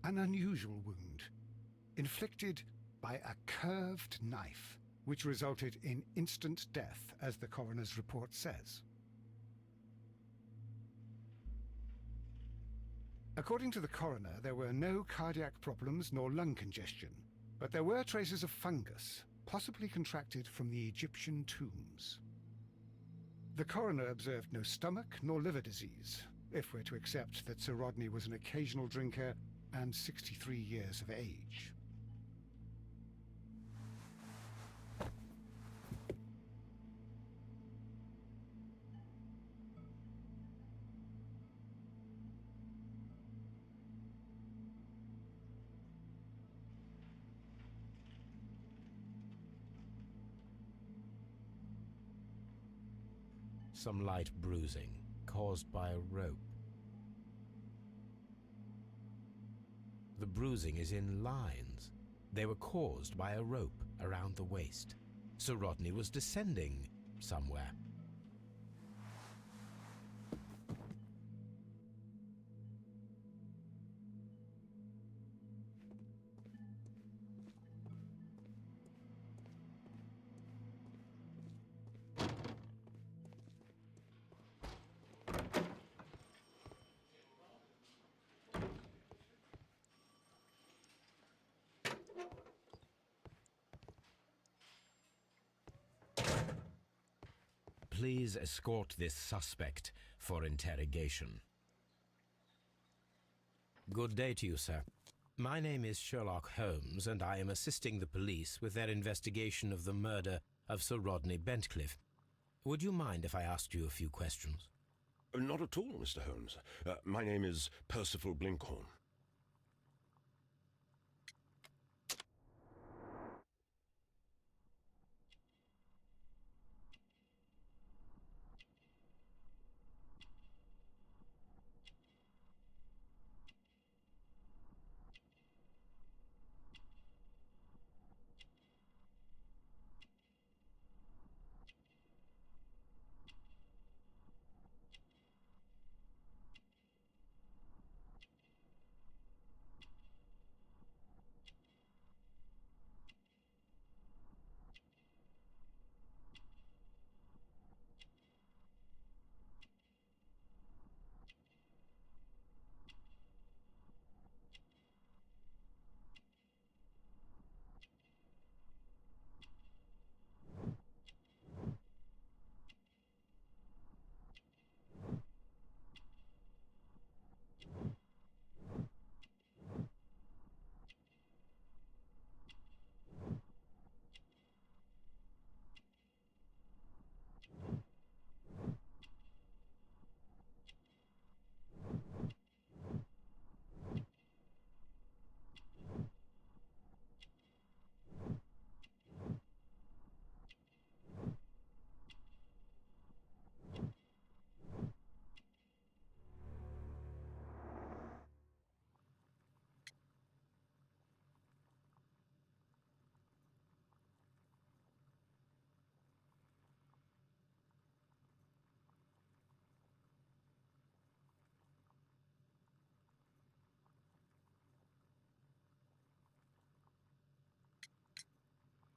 An unusual wound, inflicted by a curved knife, which resulted in instant death, as the coroner's report says. According to the coroner, there were no cardiac problems nor lung congestion. but there were traces of fungus, possibly contracted from the Egyptian tombs. The coroner observed no stomach nor liver disease, if we're to accept that Sir Rodney was an occasional drinker and 63 years of age. Some light bruising, caused by a rope. The bruising is in lines. They were caused by a rope around the waist. Sir Rodney was descending somewhere. Please escort this suspect for interrogation. Good day to you, sir. My name is Sherlock Holmes, and I am assisting the police with their investigation of the murder of Sir Rodney Bentcliffe. Would you mind if I asked you a few questions? Not at all, Mr. Holmes. My name is Percival Blinkhorn.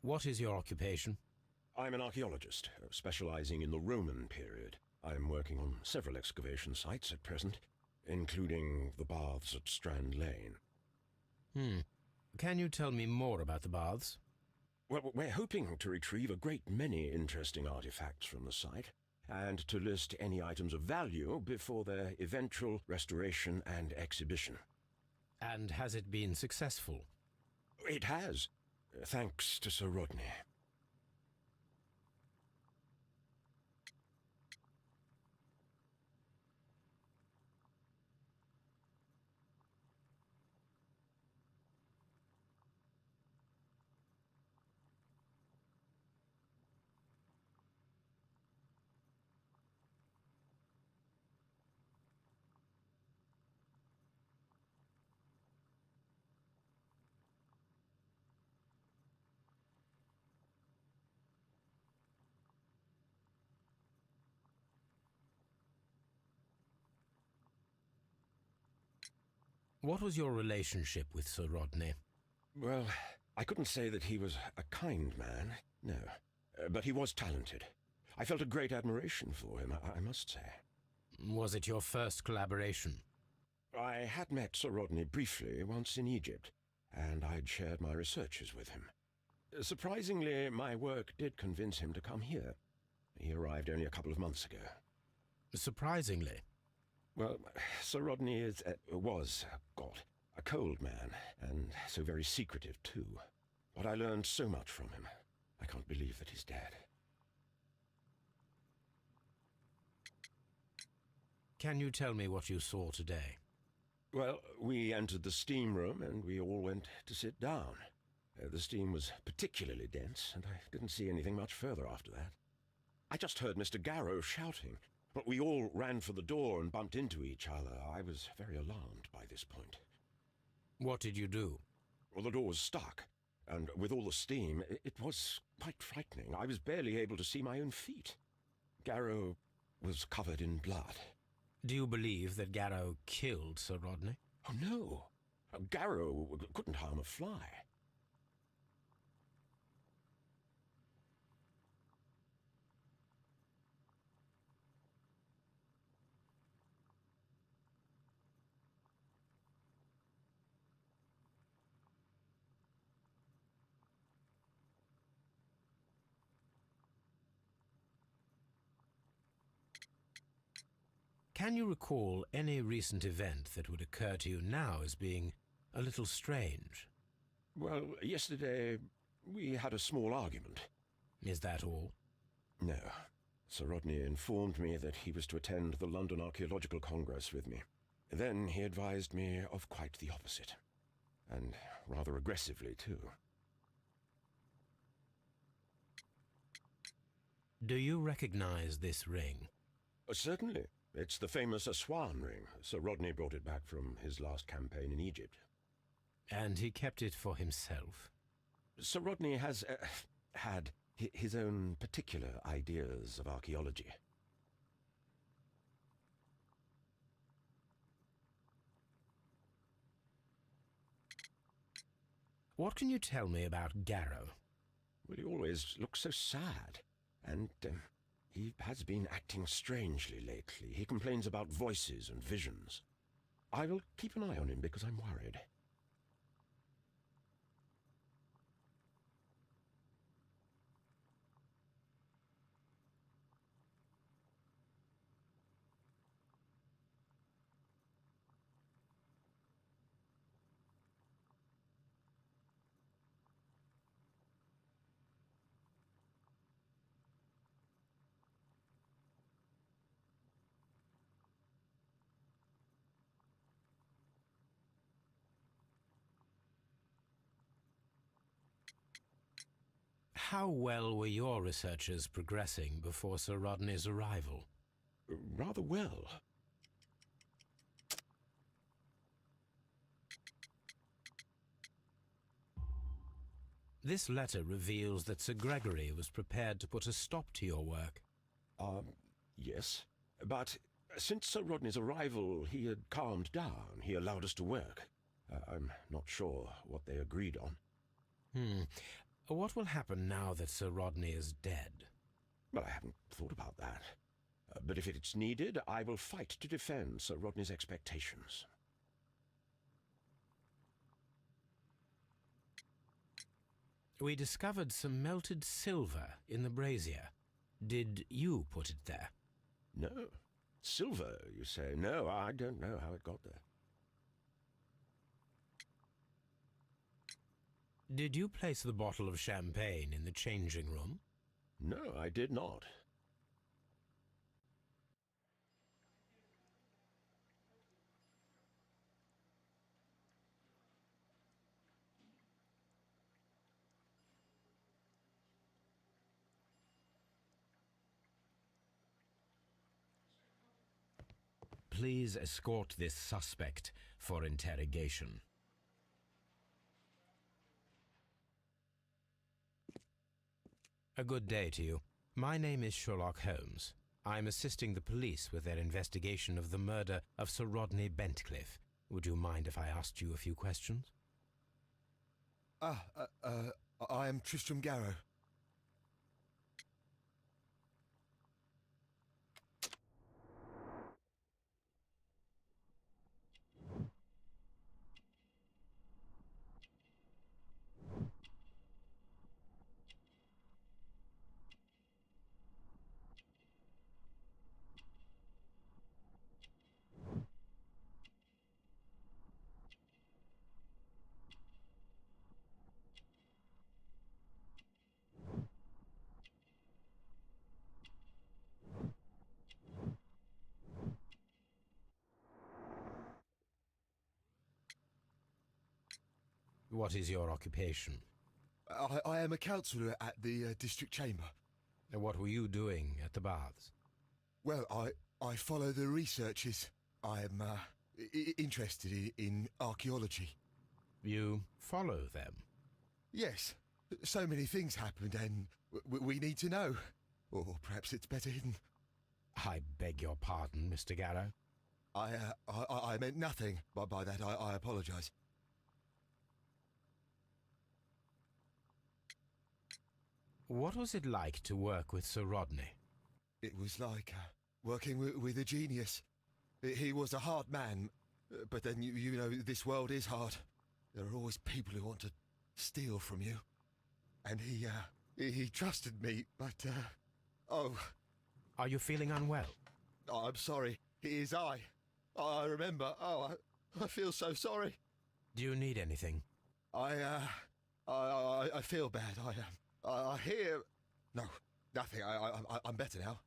What is your occupation? I'm an archaeologist, specializing in the Roman period. I'm working on several excavation sites at present, including the baths at Strand Lane. Can you tell me more about the baths? Well, we're hoping to retrieve a great many interesting artifacts from the site, and to list any items of value before their eventual restoration and exhibition. And has it been successful? It has, thanks to Sir Rodney. What was your relationship with Sir Rodney? Well, I couldn't say that he was a kind man, no. But he was talented. I felt a great admiration for him, I must say. Was it your first collaboration? I had met Sir Rodney briefly once in Egypt. and I'd shared my researches with him. Surprisingly, my work did convince him to come here. He arrived only a couple of months ago. Surprisingly? Well, Sir Rodney was, God, a cold man, and so very secretive too. But I learned so much from him. I can't believe that he's dead. Can you tell me what you saw today? Well, we entered the steam room and we all went to sit down. The steam was particularly dense, and I didn't see anything much further after that. I just heard Mr. Garrow shouting, but we all ran for the door and bumped into each other. I was very alarmed by this point. What did you do? Well, the door was stuck, and with all the steam, it was quite frightening. I was barely able to see my own feet. Garrow was covered in blood. Do you believe that Garrow killed Sir Rodney? Oh, no. Garrow couldn't harm a fly. Can you recall any recent event that would occur to you now as being a little strange? Well, yesterday we had a small argument. Is that all? No. Sir Rodney informed me that he was to attend the London Archaeological Congress with me. Then he advised me of quite the opposite. And rather aggressively, too. Do you recognize this ring? Certainly. It's the famous Aswan ring. Sir Rodney brought it back from his last campaign in Egypt. And he kept it for himself? Sir Rodney has had his own particular ideas of archaeology. What can you tell me about Garrow? Well, he always looks so sad, and he has been acting strangely lately. He complains about voices and visions. I will keep an eye on him because I'm worried. How well were your researches progressing before Sir Rodney's arrival? Rather well. This letter reveals that Sir Gregory was prepared to put a stop to your work. Yes. But since Sir Rodney's arrival, he had calmed down. He allowed us to work. I'm not sure what they agreed on. What will happen now that Sir Rodney is dead? Well, I haven't thought about that. But if it's needed, I will fight to defend Sir Rodney's expectations. We discovered some melted silver in the brazier. Did you put it there? No. Silver, you say? No, I don't know how it got there. Did you place the bottle of champagne in the changing room? No, I did not. Please escort this suspect for interrogation. A good day to you. My name is Sherlock Holmes. I'm assisting the police with their investigation of the murder of Sir Rodney Bentcliffe. Would you mind if I asked you a few questions? I am Tristram Garrow. What is your occupation? I am a counsellor at the district chamber. And what were you doing at the baths? Well, I follow the researches. I am interested in archaeology. You follow them? Yes. So many things happened and we need to know. Or perhaps it's better hidden. I beg your pardon, Mr. Garrow. I meant nothing by that. I apologise. What was it like to work with Sir Rodney? It was like working with a genius. He was a hard man, but then you know this world is hard. There are always people who want to steal from you. And he trusted me, but oh. Are you feeling unwell? Oh, I'm sorry. It is I. I remember. Oh, I feel so sorry. Do you need anything? I feel bad. I hear. No, nothing. I'm better now.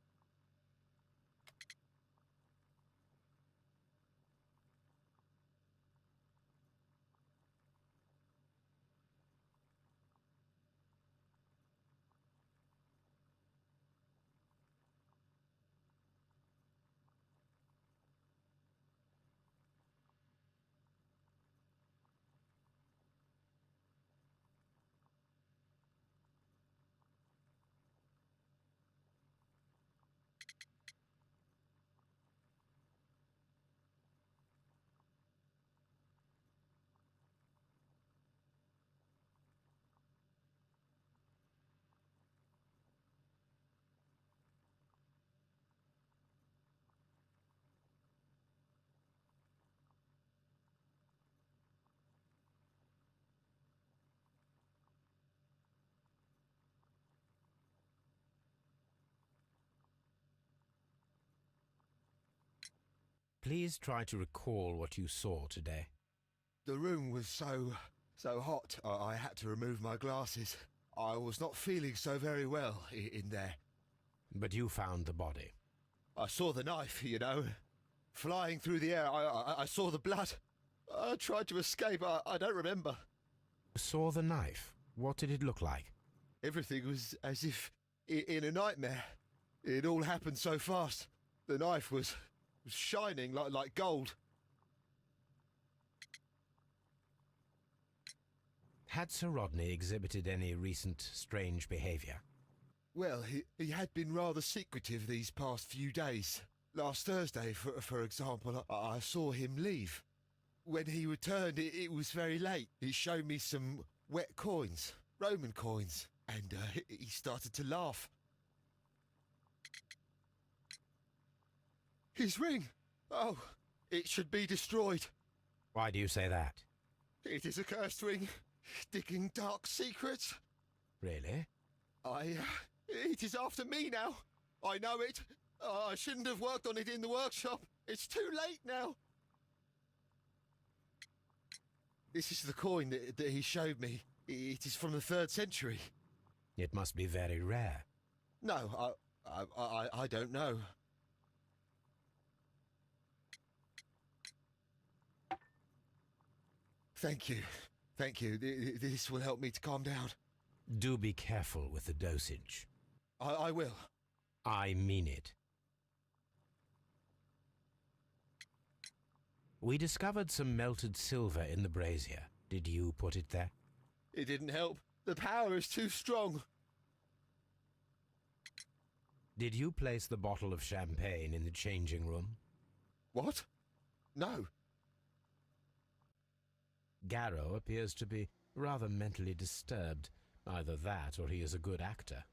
Please try to recall what you saw today. The room was so hot. I had to remove my glasses. I was not feeling so very well in there. But you found the body. I saw the knife, you know, flying through the air. I saw the blood. I tried to escape. I don't remember. Saw the knife? What did it look like? Everything was as if in a nightmare. It all happened so fast. The knife was shining like gold. Had Sir Rodney exhibited any recent strange behaviour? Well, he had been rather secretive these past few days. Last Thursday, for example, I saw him leave. When he returned, it was very late. He showed me some wet coins, Roman coins, and he started to laugh. His ring! Oh, it should be destroyed. Why do you say that? It is a cursed ring, digging dark secrets. Really? It is after me now. I know it. I shouldn't have worked on it in the workshop. It's too late now. This is the coin that he showed me. It is from the 3rd century. It must be very rare. No, I don't know. Thank you. Thank you. This will help me to calm down. Do be careful with the dosage. I will. I mean it. We discovered some melted silver in the brazier. Did you put it there? It didn't help. The power is too strong. Did you place the bottle of champagne in the changing room? What? No. Garrow appears to be rather mentally disturbed. Either that or he is a good actor.